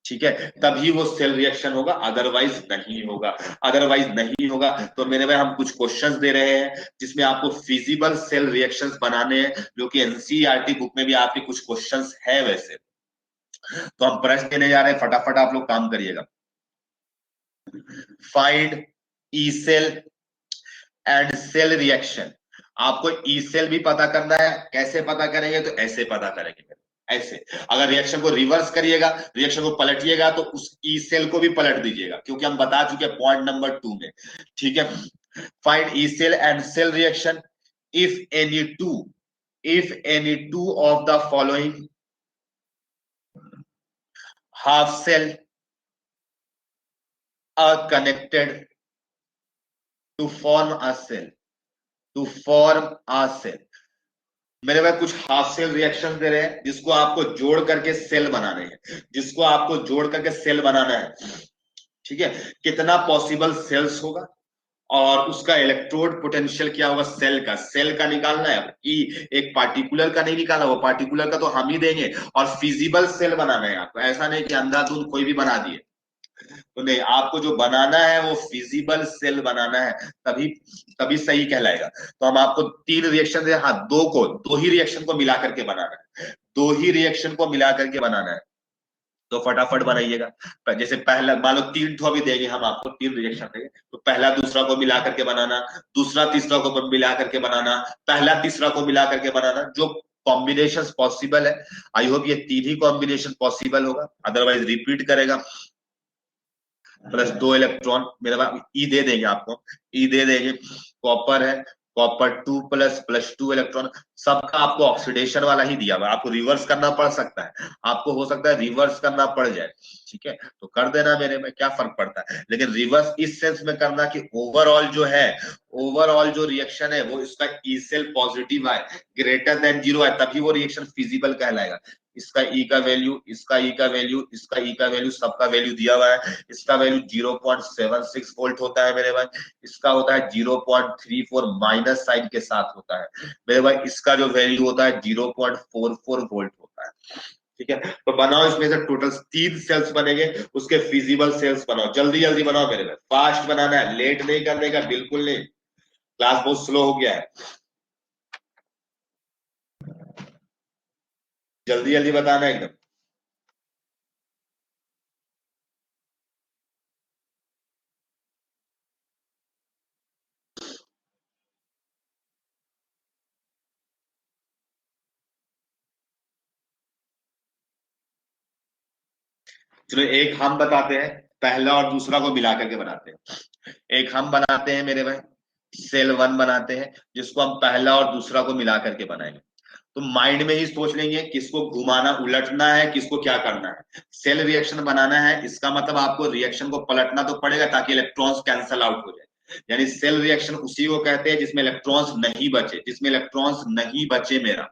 ठीक है, तभी वो सेल रिएक्शन होगा, अदरवाइज नहीं होगा, अदरवाइज नहीं होगा। तो मेरे भाई हम कुछ क्वेश्चंस दे रहे हैं जिसमें आपको फिजिबल सेल रिएक्शंस बनाने हैं, जो कि एनसीईआरटी बुक में भी आपके कुछ क्वेश्चंस है वैसे। तो हम प्रश्न देने जा रहे हैं, फटाफट आप लोग काम करिएगा। Find E cell and cell reaction. आपको ई सेल भी पता करना है, कैसे पता करेंगे, तो ऐसे पता करेंगे, ऐसे। अगर रिएक्शन को रिवर्स करिएगा, रिएक्शन को पलटिएगा, तो उस ई सेल को भी पलट दीजिएगा, क्योंकि हम बता चुके हैं पॉइंट नंबर 2 में, ठीक है। Find E cell and cell reaction if any two, if any two of the following half cell are connected to form a cell, to form a cell। मेरे भाई कुछ हाफ सेल रिएक्शन दे रहे हैं जिसको आपको जोड़ करके सेल बनाने हैं, जिसको आपको जोड़ करके सेल बनाना है, ठीक है। कितना पॉसिबल सेल्स होगा, और उसका इलेक्ट्रोड पोटेंशियल क्या होगा, सेल का निकालना है। ई एक पार्टिकुलर का नहीं निकाला, वो पार्टिकुलर का तो हम ही देंगे, और फिजिबल सेल बनाना है आपको, ऐसा नहीं कि अंधाधुंध कोई भी बना दिए। तो नहीं, आपको जो बनाना है वो फिजिबल सेल बनाना है, तभी तभी सही कहलाएगा। तो हम आपको 3 रिएक्शन दे, हाँ दो ही रिएक्शन को मिला करके बनाना है, दो ही रिएक्शन को मिला करके बनाना है। तो फटाफट बनाइएगा। जैसे पहला मान लो 3 ठो अभी देंगे हम आपको, 3 रिएक्शन देंगे, तो पहला दूसरा को मिला करके बनाना, दूसरा तीसरा को मिला करके बनाना, पहला तीसरा को मिला करके बनाना, जो कॉम्बिनेशन पॉसिबल है। आई होप ये 3 ही कॉम्बिनेशन पॉसिबल होगा, अदरवाइज रिपीट करेगा। प्लस 2 इलेक्ट्रॉन मेरे पास ई दे देंगे आपको, ई दे देंगे। कॉपर है, कॉपर 2 प्लस प्लस 2 इलेक्ट्रॉन, सबका आपको ऑक्सीडेशन वाला ही दिया हुआ, आपको रिवर्स करना पड़ सकता है, आपको हो सकता है रिवर्स करना पड़ जाए, ठीक है। तो कर देना मेरे में, क्या फर्क पड़ता है, लेकिन रिवर्स इस सेंस में करना कि ओवरऑल जो है, ओवरऑल जो रिएक्शन है वो इसका ई सेल पॉजिटिव है, ग्रेटर देन जीरो है, तभी वो रिएक्शन फिजिबल कहलाएगा। इसका ई का वैल्यू, इसका ई का वैल्यू, इसका ई का वैल्यू, सबका वैल्यू दिया हुआ है। इसका वैल्यू 0.76 वोल्ट होता है मेरे भाई, इसका होता है 0.34 माइनस साइन के साथ होता है मेरे भाई, इसका जो वैल्यू होता है 0.44 वोल्ट होता है, ठीक है। तो बनाओ, इसमें से टोटल 3 सेल्स बनेंगे, उसके फिजिबल सेल्स बनाओ, जल्दी जल्दी बनाओ मेरे भाई, फास्ट बनाना है, लेट नहीं करने का, बिल्कुल नहीं, क्लास बहुत स्लो हो गया है, जल्दी जल्दी बताना है एकदम। चलो एक हम बताते हैं, पहला और दूसरा को मिला करके बनाते हैं। एक हम बनाते हैं मेरे भाई, सेल वन बनाते हैं, जिसको हम पहला और दूसरा को मिला करके बनाएंगे। तो माइंड में ही सोच लेंगे किसको घुमाना उलटना है, किसको क्या करना है। सेल रिएक्शन बनाना है, इसका मतलब आपको रिएक्शन को पलटना तो पड़ेगा ताकि इलेक्ट्रॉन्स कैंसल आउट हो जाए। यानी सेल रिएक्शन उसी को कहते हैं जिसमें इलेक्ट्रॉन्स नहीं बचे, जिसमें इलेक्ट्रॉन्स नहीं बचे मेरा,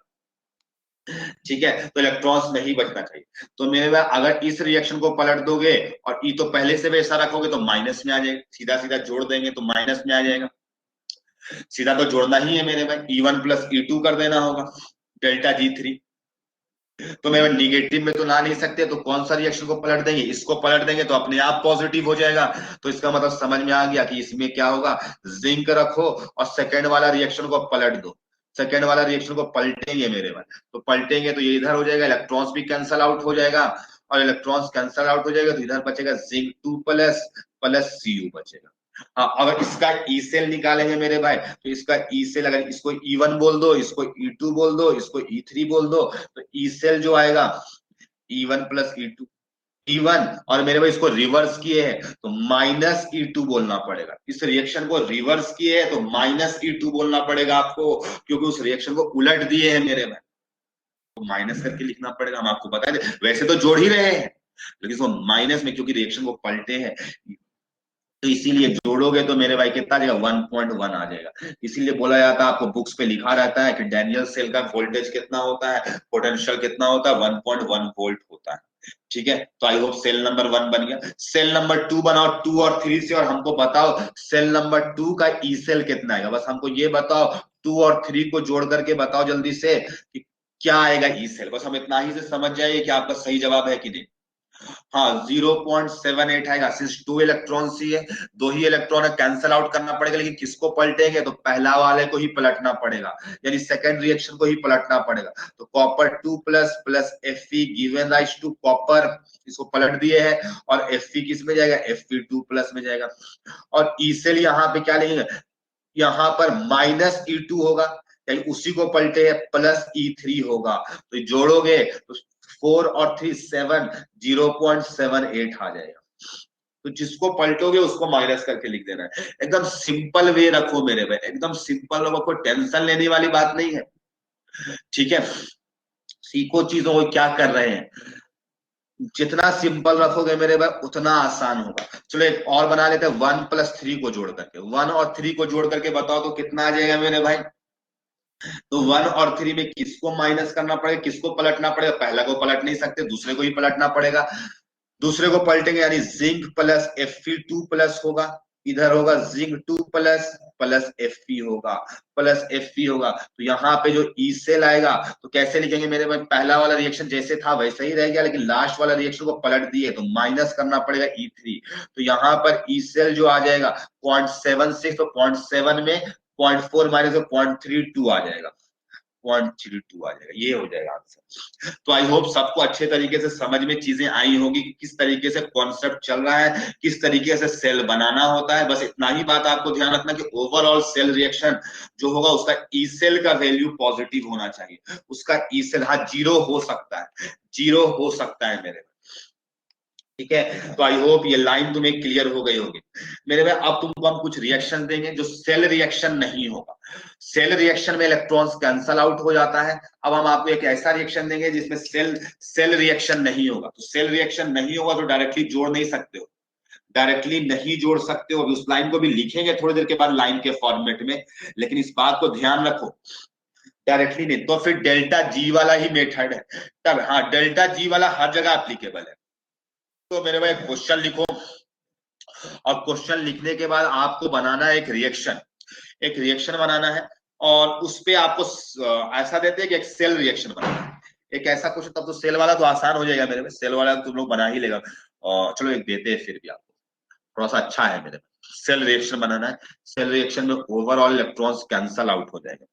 ठीक है, तो इलेक्ट्रॉन्स नहीं बचना चाहिए। तो मेरे में अगर इस रिएक्शन को पलट दोगे और ई तो पहले से वैसा रखोगे तो माइनस में आ जाएगा, सीधा सीधा जोड़ देंगे तो माइनस में आ जाएगा। सीधा तो जोड़ना ही है मेरे में, E1 + E2 कर देना होगा, डेल्टा G3। तो मैं निगेटिव में तो ला नहीं सकते, तो कौन सा रिएक्शन को पलट देंगे, इसको पलट देंगे तो अपने आप पॉजिटिव हो जाएगा। तो इसका मतलब समझ में आ गया कि इसमें क्या होगा, जिंक रखो और सेकेंड वाला रिएक्शन को पलट दो। सेकेंड वाला रिएक्शन को पलटेंगे मेरे में, तो पलटेंगे तो ये इधर हो जाएगा, इलेक्ट्रॉन्स भी कैंसल आउट हो जाएगा, और इलेक्ट्रॉन्स कैंसल आउट हो जाएगा तो इधर बचेगा Zinc 2+ प्लस Cu बचेगा। हाँ, अगर इसका ई सेल निकालेंगे मेरे भाई, तो इसका ई सेल, अगर इसको E1 बोल दो, इसको E2 बोल दो, इसको E3 बोल दो, तो ई सेल जो आएगा E1 + E2, E1, और मेरे भाई इसको रिवर्स किए हैं तो -E2 बोलना पड़ेगा। इस रिएक्शन को रिवर्स किए हैं तो -E2 बोलना पड़ेगा आपको, क्योंकि उस रिएक्शन को उलट दिए हैं मेरे भाई, तो माइनस करके लिखना पड़ेगा। हम आपको बता दें, वैसे तो जोड़ ही रहे हैं लेकिन इसको माइनस में, क्योंकि रिएक्शन को पलटे हैं, तो इसीलिए जोड़ोगे तो मेरे भाई कितना आ जाएगा, 1.1 आ जाएगा। इसीलिए बोला जाता है, आपको बुक्स पे लिखा रहता है कि डैनियल सेल का वोल्टेज कितना होता है, पोटेंशियल कितना होता है, 1.1 वोल्ट होता है। ठीक है, तो आई होप सेल नंबर 1 बन गया। सेल नंबर 2 बनाओ, 2 और 3 से, और हमको बताओ सेल नंबर 2 का ई सेल कितना आएगा। बस हमको ये बताओ, 2 और 3 को जोड़ करके बताओ जल्दी से कि क्या आएगा ई सेल। बस हम इतना ही से समझ जाइए कि आपका सही जवाब है कि नहीं। हाँ, 0.78 आएगा, सिर्फ 2 इलेक्ट्रॉन ही है, 2 ही इलेक्ट्रॉन है, कैंसल आउट करना पड़ेगा, लेकिन किसको पलटेंगे, तो पहला वाले को ही पलटना पड़ेगा, यानी सेकंड रिएक्शन को ही पलटना पड़ेगा। तो Copper 2+ plus Fe given rise to copper, इसको पलट दिए हैं, और Fe किस में जाएगा, Fe2+ में जाएगा। और ई सेल यहाँ पे क्या लिखेंगे, यहाँ पर -E2 होगा, यानी उसी को पलटे है, +E3 होगा। तो जोड़ोगे तो 4 और 3 7, 0.78 आ जाएगा। तो जिसको पलटोगे उसको माइनस करके लिख देना है। एकदम सिंपल वे रखो मेरे भाई, एकदम सिंपल रखो, कोई टेंशन लेने वाली बात नहीं है। ठीक है, सीखो चीजों को क्या कर रहे हैं, जितना सिंपल रखोगे मेरे भाई उतना आसान होगा। चलो एक और बना लेते हैं, 1 + 3 को जोड़ करके, 1 और 3 को जोड़ करके बताओ तो कितना आ जाएगा मेरे भाई। तो 1 और 3 में किसको माइनस करना पड़ेगा, किसको पलटना पड़ेगा, पहला को पलट नहीं सकते, दूसरे को ही पलटना पड़ेगा। दूसरे को पलटेंगे यानी Zinc + Fe2+ होगा, इधर होगा Zinc 2+ प्लस Fe होगा, प्लस Fe होगा। तो यहाँ पे जो ई सेल आएगा तो कैसे लिखेंगे मेरे भाई, पहला वाला रिएक्शन जैसे था वैसे ही रह गया, लेकिन लास्ट वाला रिएक्शन को पलट दिए तो माइनस करना पड़ेगा E3। तो यहाँ पर ई सेल जो आ जाएगा 0.76, तो 0.7 में 0.4 माइनस 0.32 आ जाएगा, 0.32 आ जाएगा, ये हो जाएगा आंसर। तो आई होप सबको अच्छे तरीके से समझ में चीजें आई होगी कि किस तरीके से कॉन्सेप्ट चल रहा है, किस तरीके से सेल बनाना होता है। बस इतना ही बात आपको ध्यान रखना कि ओवरऑल सेल रिएक्शन जो होगा उसका ई सेल का वैल्यू पॉजिटिव होना चाहिए। उसका ई सेल, हाँ, जीरो हो सकता है, जीरो हो सकता है मेरे। ठीक है, तो आई होप ये लाइन तुम्हें क्लियर हो गई होगी मेरे भाई। अब तुमको हम कुछ रिएक्शन देंगे जो सेल रिएक्शन नहीं होगा। सेल रिएक्शन में इलेक्ट्रॉन्स कैंसल आउट हो जाता है। अब हम आपको एक ऐसा रिएक्शन देंगे जिसमें सेल सेल रिएक्शन नहीं होगा। तो सेल रिएक्शन नहीं होगा तो डायरेक्टली जोड़ नहीं सकते हो, डायरेक्टली नहीं जोड़ सकते हो। अभी उस लाइन को भी लिखेंगे थोड़ी देर के बाद लाइन के फॉर्मेट में, लेकिन इस बात को ध्यान रखो, डायरेक्टली नहीं। तो फिर डेल्टा जी वाला ही मेथड है तब, हाँ, डेल्टा जी वाला हर जगह एप्लीकेबल है। तो मेरे भाई क्वेश्चन लिखो, और क्वेश्चन लिखने के बाद आपको बनाना है एक रिएक्शन, एक रिएक्शन बनाना है, और उस पे आपको ऐसा देते हैं कि एक सेल रिएक्शन बनाना है, एक ऐसा क्वेश्चन। तब तो सेल वाला तो आसान हो जाएगा मेरे में, सेल वाला तुम लोग बना ही लेगा। और चलो एक देते हैं फिर भी आपको, थोड़ा सा अच्छा है मेरे में। सेल रिएक्शन बनाना है, सेल रिएक्शन में ओवरऑल इलेक्ट्रॉन्स कैंसल आउट हो जाएगा,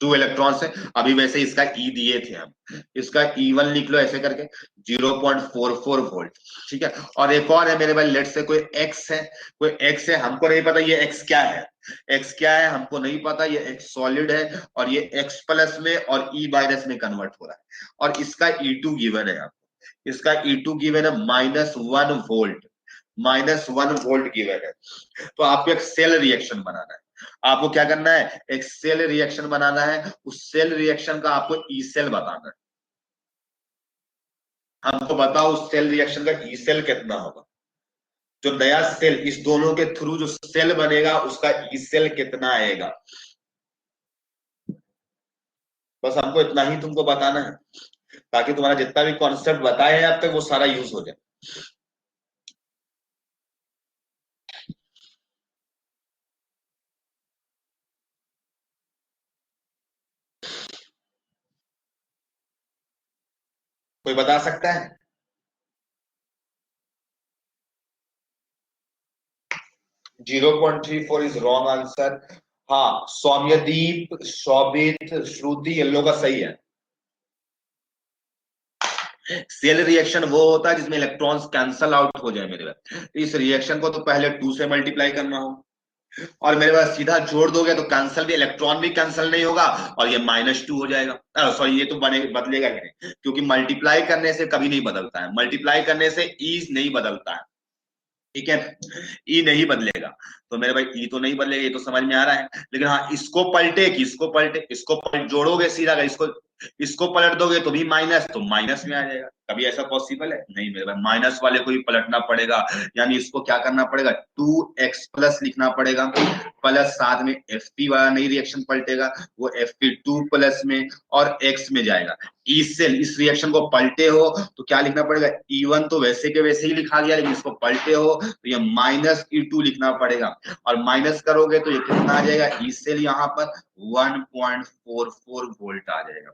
2 इलेक्ट्रॉन्स है। अभी वैसे इसका ई दिए थे हम, इसका E1 लिख लो ऐसे करके, 0.44 वोल्ट। ठीक है, और एक और है मेरे भाई, लेट से कोई एक्स है, कोई एक्स है, हमको नहीं पता ये एक्स क्या है, एक्स क्या है हमको नहीं पता, ये एक्स सॉलिड है और ये एक्स प्लस में और ई माइनस में कन्वर्ट हो रहा है, और इसका E2 गिवन है आपको। इसका E2 गिवन है -1 वोल्ट, -1 वोल्ट गिवन है। तो आपको एक सेल रिएक्शन बनाना है। आपको क्या करना है, एक सेल रिएक्शन बनाना है। उस सेल रिएक्शन का आपको ई सेल बताना है। हमको बताओ उस सेल रिएक्शन का ई सेल कितना होगा। जो नया सेल, इस दोनों के थ्रू जो सेल बनेगा उसका ई सेल कितना आएगा। बस हमको इतना ही तुमको बताना है, ताकि तुम्हारा जितना भी कॉन्सेप्ट बताए हैं अब तक वो सारा यूज हो जाए। कोई बता सकता है? 0.34 इज रॉन्ग आंसर। हाँ, सौम्यदीप, शोभित, श्रुति, इन लोगों का सही है। सेल रिएक्शन वो होता है जिसमें इलेक्ट्रॉन्स कैंसल आउट हो जाए मेरे पास। इस रिएक्शन को तो पहले 2 से मल्टीप्लाई करना हो, और मेरे पास सीधा जोड़ दोगे तो कैंसल भी, इलेक्ट्रॉन भी कैंसल नहीं होगा, और ये -2 हो जाएगा। सॉरी, ये तो बदलेगा ही नहीं, क्योंकि मल्टीप्लाई करने से कभी नहीं बदलता है, मल्टीप्लाई करने से ई नहीं बदलता है। ठीक है, ई नहीं बदलेगा। तो मेरे भाई ई तो नहीं बदलेगा, ये तो समझ में आ रहा है। लेकिन हाँ, इसको पलटे कि इसको पलटे, इसको जोड़ोगे सीधा, अगर इसको पलट दोगे तो भी माइनस, तो माइनस में आ जाएगा। कभी ऐसा पॉसिबल है? नहीं मेरे भाई, माइनस वाले को भी पलटना पड़ेगा। यानी इसको क्या करना पड़ेगा, 2x+ लिखना पड़ेगा, प्लस साथ में Fp वाला नहीं रिएक्शन पलटेगा, वो Fp2+ में और x में जाएगा। इससे इस रिएक्शन को पलटे हो तो क्या लिखना पड़ेगा, E1 तो वैसे के वैसे ही लिखा गया, लेकिन इसको पलटे हो तो ये -E2 लिखना पड़ेगा। और माइनस करोगे तो ये कितना आ जाएगा, ई सेल यहाँ पर 1.44 वोल्ट आ जाएगा,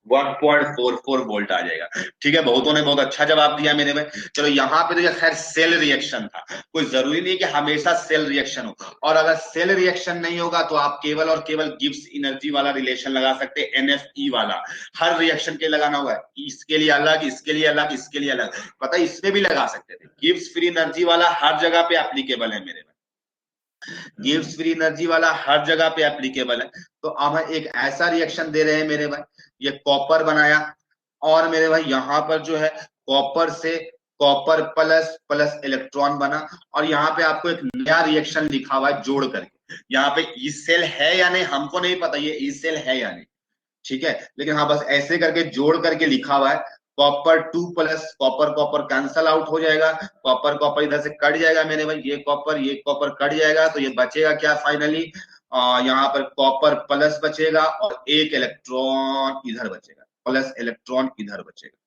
1.44 वोल्ट आ जाएगा। ठीक है, बहुतों ने बहुत अच्छा जवाब दिया मेरे में। चलो यहाँ पे तो ये खैर सेल रिएक्शन था, कोई जरूरी नहीं कि हमेशा सेल रिएक्शन हो। और अगर सेल रिएक्शन नहीं होगा तो आप केवल और केवल गिब्स एनर्जी वाला रिलेशन लगा सकते हैं, NFE वाला। हर रिएक्शन के लगाना होगा, इसके लिए अलग, इसके लिए अलग, इसके लिए अलग। पता है, इसमें भी लगा सकते थे। गिब्स फ्री एनर्जी वाला हर जगह पे एप्लीकेबल है मेरे में, गिव्स फ्री एनर्जी वाला हर जगह पे एप्लीकेबल है। तो अब हम एक ऐसा रिएक्शन दे रहे हैं मेरे भाई, ये कॉपर बनाया, और मेरे भाई यहाँ पर जो है कॉपर से कॉपर प्लस प्लस इलेक्ट्रॉन बना, और यहाँ पे आपको एक नया रिएक्शन लिखा हुआ है जोड़ करके। यहाँ पे ई सेल है या नहीं हमको नहीं पता, ये ई सेल है या नहीं, ठीक है, लेकिन हाँ बस ऐसे करके जोड़ करके लिखा हुआ है। Copper 2+, copper copper cancel out हो जाएगा, कॉपर कॉपर इधर से कट जाएगा मेरे भाई, ये कॉपर कट जाएगा, तो ये बचेगा क्या फाइनली, यहाँ पर कॉपर प्लस बचेगा और एक इलेक्ट्रॉन इधर बचेगा, प्लस इलेक्ट्रॉन इधर बचेगा,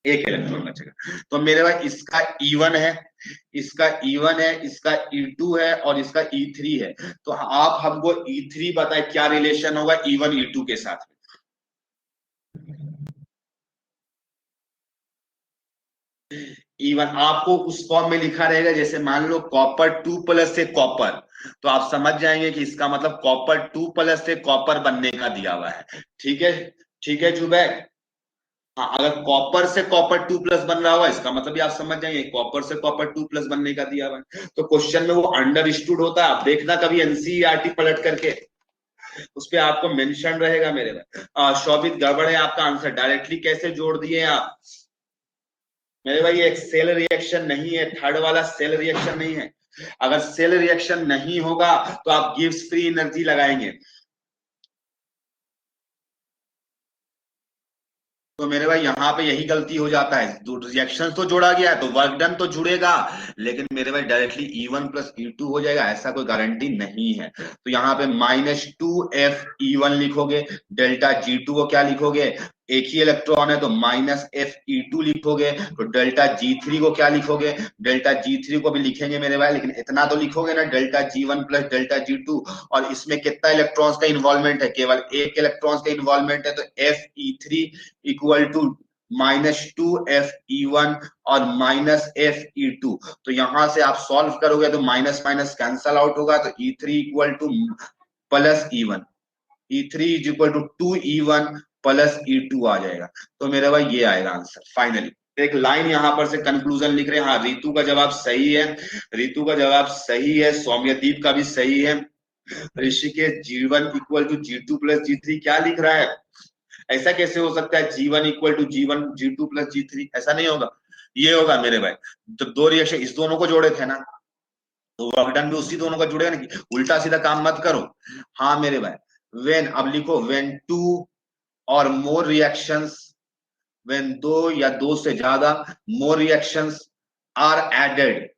एक इलेक्ट्रॉन बचेगा। तो मेरे भाई इसका E1 है, इसका E1 है, इसका E2 है और इसका E3 है। तो आप हमको E3 बताए क्या रिलेशन होगा E1 E2 के साथ। E1 आपको उस फॉर्म में लिखा रहेगा, जैसे मान लो कॉपर 2+ से कॉपर, तो आप समझ जाएंगे कि इसका मतलब कॉपर 2+ से कॉपर बनने का दिया हुआ है। ठीक है, ठीक है जुबैर। हाँ, अगर कॉपर से कॉपर 2+ बन रहा हुआ, इसका मतलब भी आप समझ जाएंगे कॉपर से कॉपर 2+ बनने का दिया हुआ है। तो क्वेश्चन में वो अंडरस्टूड होता है, आप देखना कभी NCERT पलट करके, उस पर आपको मेंशन रहेगा मेरे में। शोभित, गड़बड़ है आपका आंसर, डायरेक्टली कैसे जोड़ दिए आप मेरे भाई, ये एक सेल रिएक्शन नहीं है, थर्ड वाला सेल रिएक्शन नहीं है। अगर सेल रिएक्शन नहीं होगा तो आप गिव्स फ्री एनर्जी लगाएंगे। तो मेरे भाई यहाँ पे यही गलती हो जाता है, रिएक्शन तो जोड़ा गया है तो वर्क डन तो जुड़ेगा, लेकिन मेरे भाई डायरेक्टली E1 + E2 हो जाएगा ऐसा कोई गारंटी नहीं है। तो यहाँ पे -2F E1 लिखोगे, डेल्टा G2 को क्या लिखोगे, एक ही इलेक्ट्रॉन है तो -FE2 लिखोगे, तो डेल्टा G3 को क्या लिखोगे, डेल्टा G3 को भी लिखेंगे मेरे भाई, लेकिन इतना तो लिखोगे ना, डेल्टा G1 + डेल्टा G2। और इसमें कितना इलेक्ट्रॉन्स का इन्वॉल्वमेंट है, केवल एक इलेक्ट्रॉन्स का इन्वॉल्वमेंट है, तो Fe3 इक्वल टू -2Fe1 और -Fe2। तो यहां से आप सॉल्व करोगे तो माइनस माइनस कैंसल आउट होगा, तो E3 equal to +E1, E3 is equal to 2E1 +E2 आ जाएगा। तो मेरा भाई ये आएगा आंसर फाइनली। एक लाइन यहाँ पर से कंक्लूजन लिख रहे हैं, हाँ रितु का जवाब सही है, रितु का जवाब सही है, सौम्यदीप का भी सही है। Rishikesh G1 equal to G2 + G3 क्या लिख रहा है, ऐसा कैसे हो सकता है G1 equal to G1 G2 plus G3? ऐसा नहीं होगा, ये होगा मेरे भाई। तो दो रिएक्शन इस दोनों को जोड़े थे ना, तो वर्क डन भी उसी दोनों का जुड़ेगा ना, कि उल्टा सीधा काम मत करो। हाँ मेरे भाई, वेन, अब लिखो वेन टू और मोर रिएक्शंस, वेन दो या दो से ज्यादा मोर रिएक्शंस आर एडेड,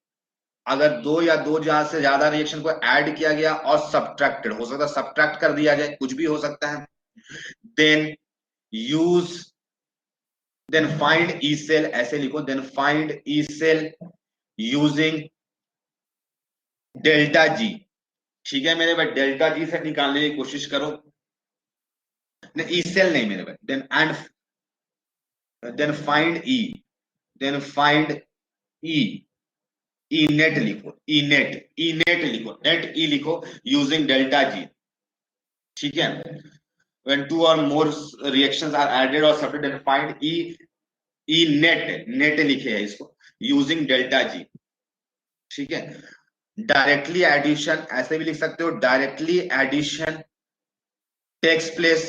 अगर दो या दो जहां से ज्यादा रिएक्शन को ऐड किया गया और सब्ट्रैक्टेड, हो सकता है सब्ट्रैक्ट कर दिया जाए, कुछ भी हो सकता है, then use, then find E cell, ऐसे लिखो, then find E cell using delta G. ठीक है मेरे भाई, डेल्टा जी से निकालने की कोशिश करो। ई सेल नहीं मेरे भाई, then and then find E, then find E, E net लिखो, ई नेट, ई नेट लिखो, नेट ई लिखो यूजिंग डेल्टा जी। ठीक है, when two or more reactions are added or subtracted, then find e net, net लिखे है इसको, using delta g। ठीक है, डायरेक्टली एडिशन ऐसे भी लिख सकते हो, directly addition takes place,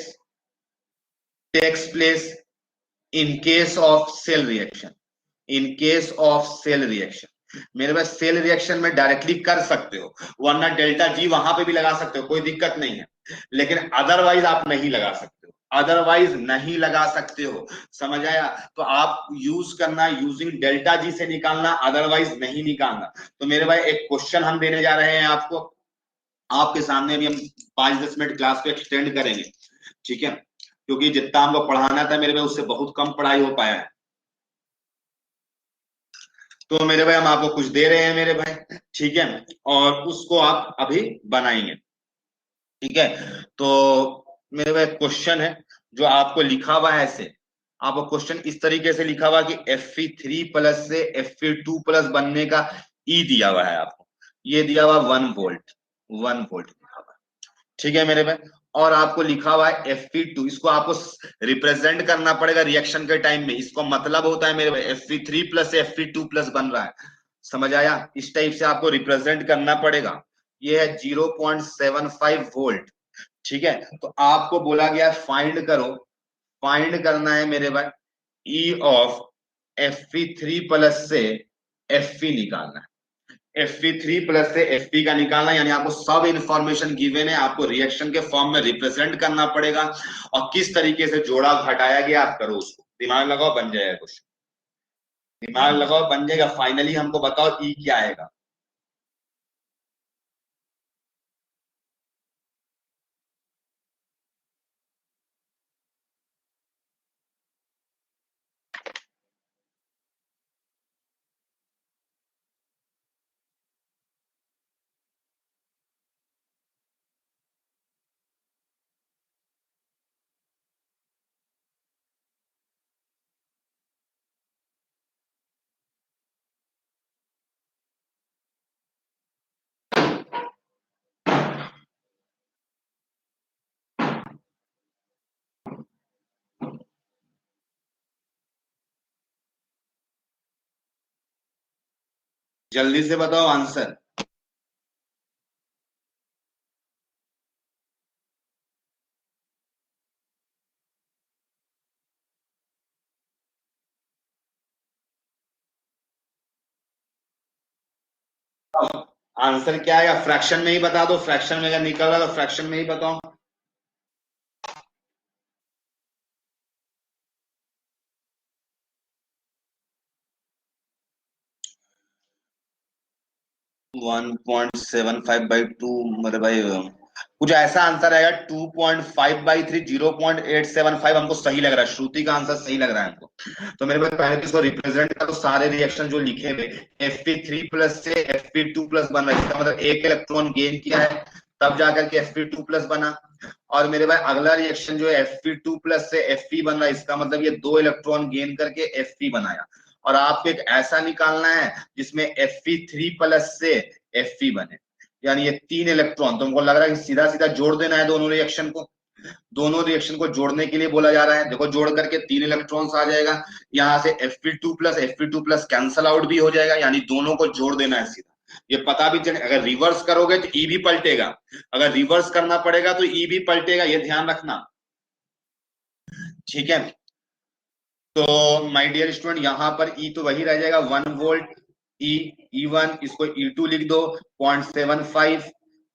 takes place in case of cell reaction, in case of cell reaction. मेरे पास सेल रिएक्शन में डायरेक्टली कर सकते हो, वरना डेल्टा जी वहां पे भी लगा सकते हो, कोई दिक्कत नहीं है, लेकिन अदरवाइज आप नहीं लगा सकते हो, अदरवाइज नहीं लगा सकते हो, समझ आया? तो आप यूज करना यूजिंग डेल्टा जी से निकालना, अदरवाइज नहीं निकालना। तो मेरे भाई एक क्वेश्चन हम देने जा रहे हैं आपको, आपके सामने भी हम 5-10 मिनट क्लास को एक्सटेंड करेंगे, ठीक है, क्योंकि जितना हमको पढ़ाना था मेरे भाई उससे बहुत कम पढ़ाई हो पाया है। तो मेरे भाई हम आपको कुछ दे रहे हैं मेरे भाई, ठीक है, और उसको आप अभी बनाएंगे, ठीक है। तो मेरे भाई क्वेश्चन है जो आपको लिखा हुआ है ऐसे, आपको क्वेश्चन इस तरीके से लिखा हुआ कि Fe3 प्लस से Fe2 प्लस बनने का ई दिया हुआ है आपको, ये दिया हुआ 1 वोल्ट, 1 वोल्ट लिखा हुआ है, ठीक है मेरे भाई। और आपको लिखा हुआ है Fe2, इसको आपको रिप्रेजेंट करना पड़ेगा रिएक्शन के टाइम में, इसको मतलब होता है मेरे भाई Fe3 प्लस से Fe2 प्लस बन रहा है, समझ आया? इस टाइप से आपको रिप्रेजेंट करना पड़ेगा। ये है 0.75 वोल्ट, ठीक है। तो आपको बोला गया फाइंड करो, फाइंड करना है मेरे भाई ई ऑफ Fe3 प्लस से Fe निकालना है, Fe3 प्लस से Fe का निकालना, यानी आपको सब इंफॉर्मेशन गिवन है, आपको रिएक्शन के फॉर्म में रिप्रेजेंट करना पड़ेगा, और किस तरीके से जोड़ा घटाया गया आप करो उसको, दिमाग लगाओ बन जाएगा कुछ, दिमाग लगाओ बन जाएगा। फाइनली हमको बताओ ई क्या आएगा। जल्दी से बताओ आंसर। आंसर क्या आएगा? फ्रैक्शन में ही बता दो, फ्रैक्शन में अगर निकल रहा तो फ्रैक्शन में ही बताओ। 1.75/2, मतलब भाई कुछ ऐसा आंसर आएगा, 2.5/3, 0.875 हमको सही लग रहा है, श्रुति का आंसर सही लग रहा है हमको। तो मेरे पास पहले तो इसको रिप्रेजेंट कर, तो सारे रिएक्शन जो लिखे हुए Fe3 प्लस से Fe2 प्लस बन रहा है, इसका मतलब एक इलेक्ट्रॉन गेन किया है, तब जाकर के Fe2 प्लस बना। और मेरे भाई अगला रिएक्शन जो है Fe2 प्लस से Fe बन रहा है, इसका मतलब ये 2 इलेक्ट्रॉन गेन करके Fe बनाया। और आपको एक ऐसा निकालना है जिसमें Fe3 प्लस से Fe बने, यानी ये 3 इलेक्ट्रॉन। तुमको लग रहा है कि सीधा सीधा जोड़ देना है दोनों रिएक्शन को, दोनों रिएक्शन को जोड़ने के लिए बोला जा रहा है। देखो जोड़ करके 3 इलेक्ट्रॉन्स आ जाएगा, यहाँ से Fe2 प्लस कैंसल आउट भी हो जाएगा, यानी दोनों को जोड़ देना है सीधा। ये पता भी चले, अगर रिवर्स करोगे तो ई भी पलटेगा, अगर रिवर्स करना पड़ेगा तो ई भी पलटेगा, ये ध्यान रखना। ठीक है, तो माय डियर स्टूडेंट यहाँ पर ई तो वही रह जाएगा 1 वोल्ट, ई1, इसको ई2 लिख दो 0.75,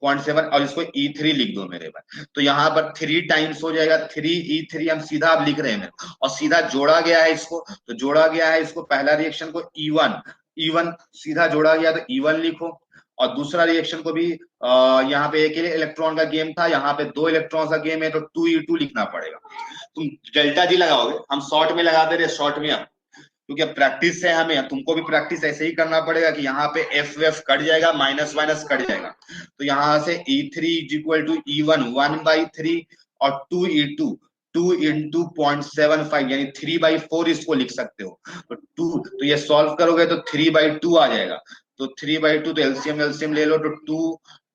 0.7, और इसको ई3 लिख दो मेरे भाई। तो यहाँ पर 3 टाइम्स हो जाएगा, 3 E3 हम सीधा अब लिख रहे हैं और सीधा जोड़ा गया है इसको, तो जोड़ा गया है इसको, पहला रिएक्शन को ई1, ई1 सीधा जोड़ा गया तो ई1 लिखो, और दूसरा रिएक्शन को भी यहाँ पे एक इलेक्ट्रॉन का गेम था, यहाँ पे 2 इलेक्ट्रॉन का गेम है, तो 2E2 लिखना पड़ेगा। तुम डेल्टा जी लगाओगे, हम शॉर्ट में लगा दे रहे, शॉर्ट में अब क्योंकि अब प्रैक्टिस है हमें, तुमको भी प्रैक्टिस ऐसे ही करना पड़ेगा कि यहाँ पे एफ वेफ कट जाएगा, माइनस माइनस कट जाएगा, तो यहाँ से E3 is equal to E1 1/3 और 2E2 2 इंटू 0.75 यानी 3/4 इसको लिख सकते हो। तो 2, तो ये सॉल्व करोगे तो 3/2 आ जाएगा, तो 3/2 तो एलसीएम एलसीएम ले लो, तो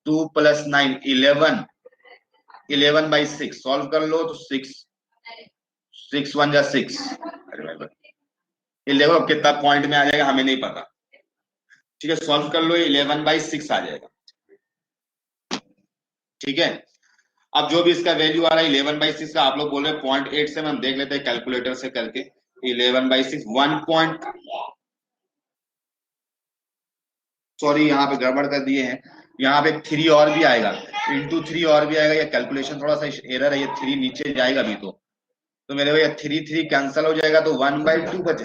2 + 9 11, 11/6 सॉल्व कर लो तो 6 1 जा 6, अरे भाई ये देखो कितना पॉइंट में आ जाएगा हमें नहीं पता। ठीक है, सॉल्व कर लो, 11/6 आ जाएगा। ठीक है, अब जो भी इसका वैल्यू आ रहा है 11/6 का, आप लोग बोल रहे हैं 0.8 से, हम देख लेते हैं कैलकुलेटर से करके। 11/6 1 सॉरी यहाँ पे गड़बड़ कर दिए हैं, यहाँ पे 3 और भी आएगा, इंटू 3 और भी आएगा, ये कैलकुलेशन थोड़ा सा एरर है, ये 3 नीचे जाएगा भी, तो मेरे भैया 3 कैंसिल हो जाएगा, तो 1/2 बचे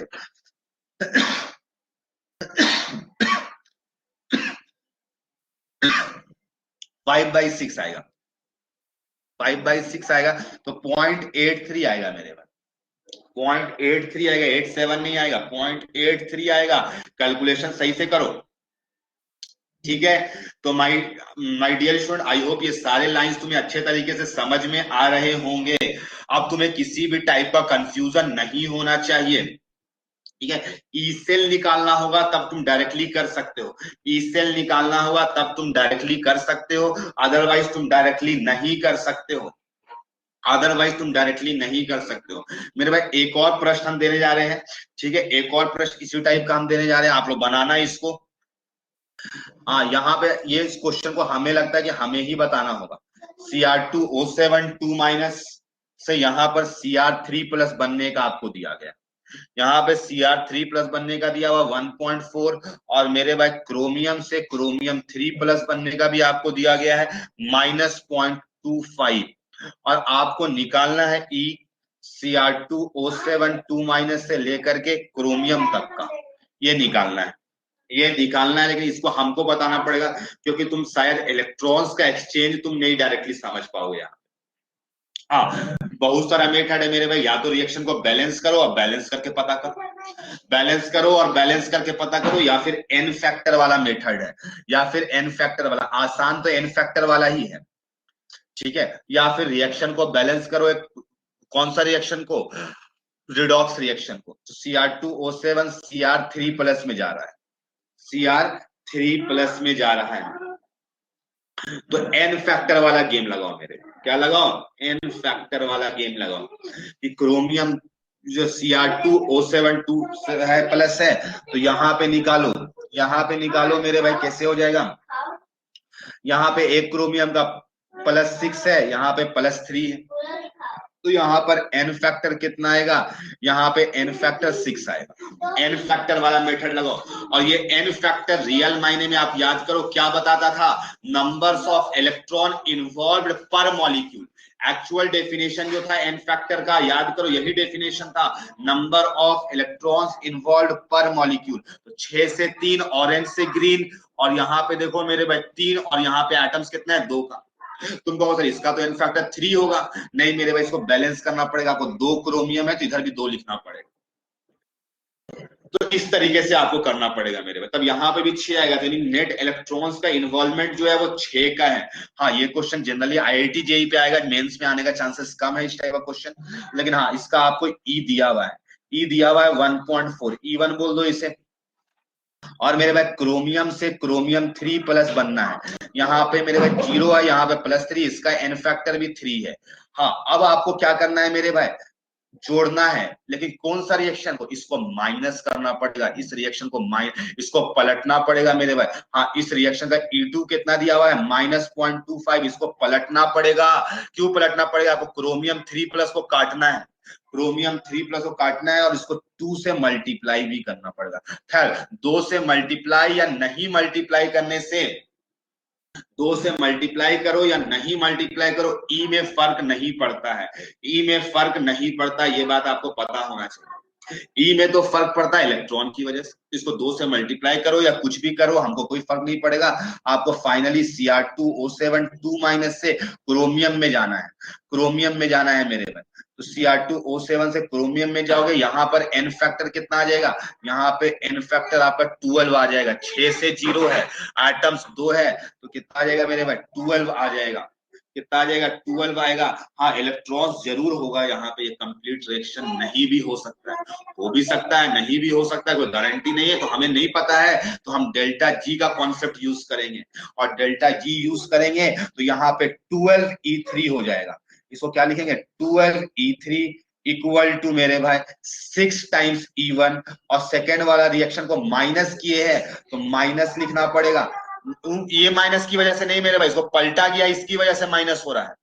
5/6 आएगा, 5/6 आएगा, तो 0.83 आएगा मेरे पास, 0.83 आएगा, 87 नहीं आएगा, 0.83 आएगा। कैलकुलेशन सही से करो। ठीक है, तो my dear student, I hope ये सारे लाइंस तुम्हें अच्छे तरीके से समझ में आ रहे होंगे। अब तुम्हें किसी भी टाइप का कंफ्यूजन नहीं होना चाहिए। ठीक है, ई सेल निकालना होगा तब तुम डायरेक्टली कर सकते हो, ई सेल निकालना होगा तब तुम डायरेक्टली कर सकते हो, अदरवाइज तुम डायरेक्टली नहीं कर सकते हो, अदरवाइज तुम डायरेक्टली नहीं कर सकते हो। मेरे भाई एक और प्रश्न हम देने जा रहे हैं। ठीक है, एक और प्रश्न इसी टाइप का हम देने जा रहे हैं, आप लोग बनाना इसको। हाँ, यहाँ पे ये इस क्वेश्चन को हमें लगता है कि हमें ही बताना होगा। Cr2O7 2- से यहाँ पर Cr3+ बनने का आपको दिया गया, यहाँ पे Cr3+ बनने का दिया हुआ 1.4, और मेरे भाई क्रोमियम से क्रोमियम 3+ बनने का भी आपको दिया गया है -0.25, और आपको निकालना है ई Cr2O7 2- से लेकर के क्रोमियम तक का, ये निकालना है, ये निकालना है, लेकिन इसको हमको बताना पड़ेगा क्योंकि तुम शायद इलेक्ट्रॉन्स का एक्सचेंज तुम नहीं डायरेक्टली समझ पाओगे यहाँ। हाँ, बहुत सारा मेथड है मेरे भाई, या तो रिएक्शन को बैलेंस करो और बैलेंस करके पता करो, बैलेंस करो और बैलेंस करके पता करो, या फिर एन फैक्टर वाला मेथड है, या फिर एन फैक्टर वाला, आसान तो एन फैक्टर वाला ही है। ठीक है, या फिर रिएक्शन को बैलेंस करो, एक कौन सा रिएक्शन को, रिडॉक्स रिएक्शन को, तो Cr2O7 Cr3+ में जा रहा है, Cr3+ में जा रहा है, तो एन फैक्टर वाला गेम लगाओ मेरे, क्या लगाओ, एन फैक्टर वाला गेम लगाओ कि क्रोमियम जो Cr2O7 2 है प्लस है, तो यहाँ पे निकालो, यहाँ पे निकालो मेरे भाई, कैसे हो जाएगा, यहाँ पे एक क्रोमियम का +6 है, यहाँ पे +3 है, तो यहाँ पर एन फैक्टर कितना आएगा, यहाँ पे एन फैक्टर 6 आएगा, एन फैक्टर वाला मेथड लगाओ। और ये एन फैक्टर रियल मायने में आप याद करो क्या बताता था, नंबर्स ऑफ इलेक्ट्रॉन इन्वॉल्व्ड पर मॉलिक्यूल, एक्चुअल डेफिनेशन जो था एन फैक्टर का, याद करो यही डेफिनेशन था, नंबर ऑफ इलेक्ट्रॉन्स इन्वॉल्व्ड पर मॉलिक्यूल, तो 6 से 3, ऑरेंज से ग्रीन, और यहाँ पे देखो मेरे भाई 3, और यहाँ पे एटम्स कितना है, 2 का, तुम कहो सर इसका तो एन फैक्टर 3 होगा, नहीं मेरे भाई इसको बैलेंस करना पड़ेगा, आपको 2 क्रोमियम है तो इधर भी 2 लिखना पड़ेगा, तो इस तरीके से आपको करना पड़ेगा मेरे भाई, तब यहाँ पे भी 6 आएगा, तो नेट इलेक्ट्रॉन्स का इन्वॉल्वमेंट जो है वो 6 का है। हाँ, ये क्वेश्चन जनरली IIT जेई पे आएगा, मेंस में आने का चांसेस कम है इस टाइप का क्वेश्चन, लेकिन हाँ इसका आपको ई दिया हुआ है, ई दिया हुआ है 1.4, E1 बोल दो इसे, और मेरे भाई क्रोमियम से क्रोमियम 3+ बनना है, यहाँ पे मेरे भाई 0 है, यहाँ पे +3, इसका एन फैक्टर भी 3 है। हाँ, अब आपको क्या करना है मेरे भाई, जोड़ना है, लेकिन कौन सा रिएक्शन को, इसको माइनस करना पड़ेगा, इस रिएक्शन को इसको पलटना पड़ेगा मेरे भाई। हाँ, इस रिएक्शन का E2 कितना दिया हुआ है, -0.25, इसको पलटना पड़ेगा, क्यों पलटना पड़ेगा, आपको क्रोमियम 3+ को काटना है, क्रोमियम 3+ को काटना है और इसको 2 से मल्टीप्लाई भी करना पड़ेगा। खैर 2 से मल्टीप्लाई या नहीं मल्टीप्लाई करने से, 2 से मल्टीप्लाई करो या नहीं मल्टीप्लाई करो, ई में फर्क नहीं पड़ता है। ई में फर्क नहीं पड़ता, ये बात आपको पता होना चाहिए। ई में तो फर्क पड़ता है इलेक्ट्रॉन की वजह से। इसको 2 से मल्टीप्लाई करो या कुछ भी करो, हमको कोई फर्क नहीं पड़ेगा। आपको फाइनली Cr2O7 2- से क्रोमियम में जाना है, क्रोमियम में जाना है मेरे भाई। तो Cr2O7 से क्रोमियम में जाओगे, यहाँ पर एन फैक्टर कितना आ जाएगा, यहाँ पे एन फैक्टर आपका 12 आ जाएगा। 6 से 0 है, एटम्स 2 है, तो कितना आ जाएगा मेरे भाई, 12 आ जाएगा। कितना आ जाएगा, 12 आएगा। हाँ इलेक्ट्रॉन्स जरूर होगा यहाँ पे, ये कंप्लीट रिएक्शन नहीं भी हो सकता है, हो भी सकता है, नहीं भी हो सकता है, कोई गारंटी नहीं है। तो हमें नहीं पता है तो हम डेल्टा जी का कॉन्सेप्ट यूज करेंगे, और डेल्टा जी यूज करेंगे तो यहाँ पे 12E3 हो जाएगा। इसको क्या लिखेंगे, 12E3 इक्वल टू मेरे भाई 6 टाइम्स E1, और सेकेंड वाला रिएक्शन को माइनस किए है तो माइनस लिखना पड़ेगा। ये माइनस की वजह से नहीं मेरे भाई, इसको पलटा गया इसकी वजह से माइनस हो रहा है,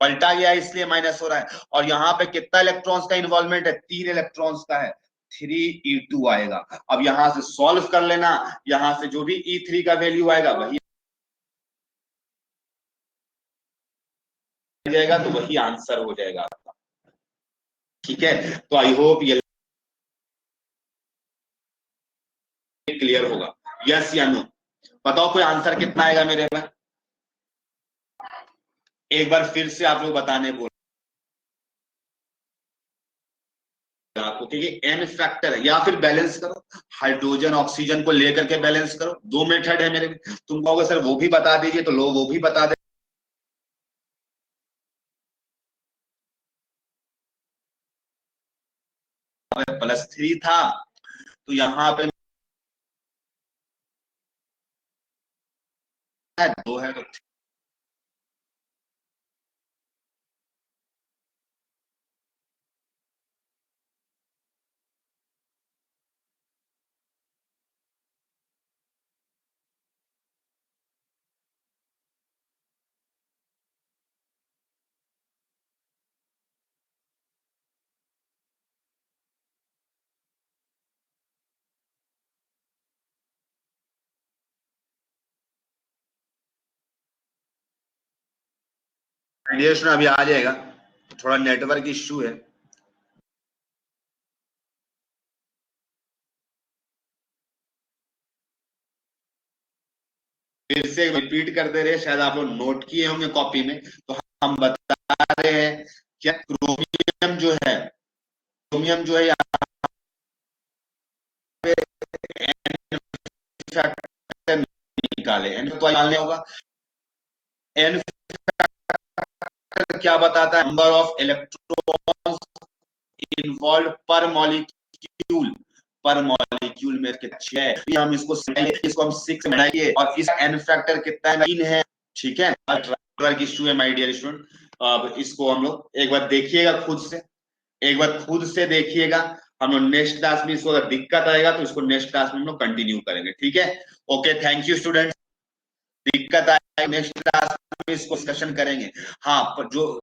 पलटा गया इसलिए माइनस हो रहा है। और यहाँ पे कितना इलेक्ट्रॉन्स का इन्वॉल्वमेंट है, 3 इलेक्ट्रॉन्स का है, 3E2 आएगा। अब यहां से सॉल्व कर लेना, यहां से जो भी E3 का वैल्यू आएगा वही जाएगा, तो वही आंसर हो जाएगा आपका। ठीक है, तो आई होप ये क्लियर होगा। यस या नो, बताओ कोई आंसर कितना आएगा मेरे में, एक बार फिर से आप लोग बताने बोल आपको, क्योंकि एन फैक्टर है। या फिर बैलेंस करो, हाइड्रोजन ऑक्सीजन को लेकर के बैलेंस करो, दो मेथड है मेरे में। तुम कहोगे सर वो भी बता दीजिए, तो लो वो भी बता दे। +3 था तो यहाँ पे 2 है तो रेडिएशन अभी आ जाएगा, थोड़ा नेटवर्क इश्यू है। फिर से रिपीट कर दे रहे हैं, शायद आप लोग नोट किए होंगे कॉपी में। तो हम बता रहे हैं क्या, क्रोमियम जो है, क्रोमियम जो है यहाँ पे एन फैक्टर निकाले, एन तो निकालने होगा। एन फैक्टर क्या बताता है, नंबर ऑफ इलेक्ट्रॉन्स इन्वॉल्व पर मॉलिक्यूल, पर मॉलिक्यूल में कितने है, हम इसको हम 6 बनाइए, और इस एन फैक्टर कितना है, 3 है। ठीक है, नेटवर्क इशू है माय डियर स्टूडेंट। अब इसको हम लोग एक बार देखिएगा खुद से, एक बार खुद से देखिएगा। हम लोग नेक्स्ट क्लास में इसको अगर दिक्कत आएगा तो इसको नेक्स्ट क्लास में हम लोग कंटिन्यू करेंगे। ठीक है, ओके, थैंक यू स्टूडेंट। दिक्कत आएगी नेक्स्ट क्लास में इसको डिस्कशन करेंगे। हाँ, जो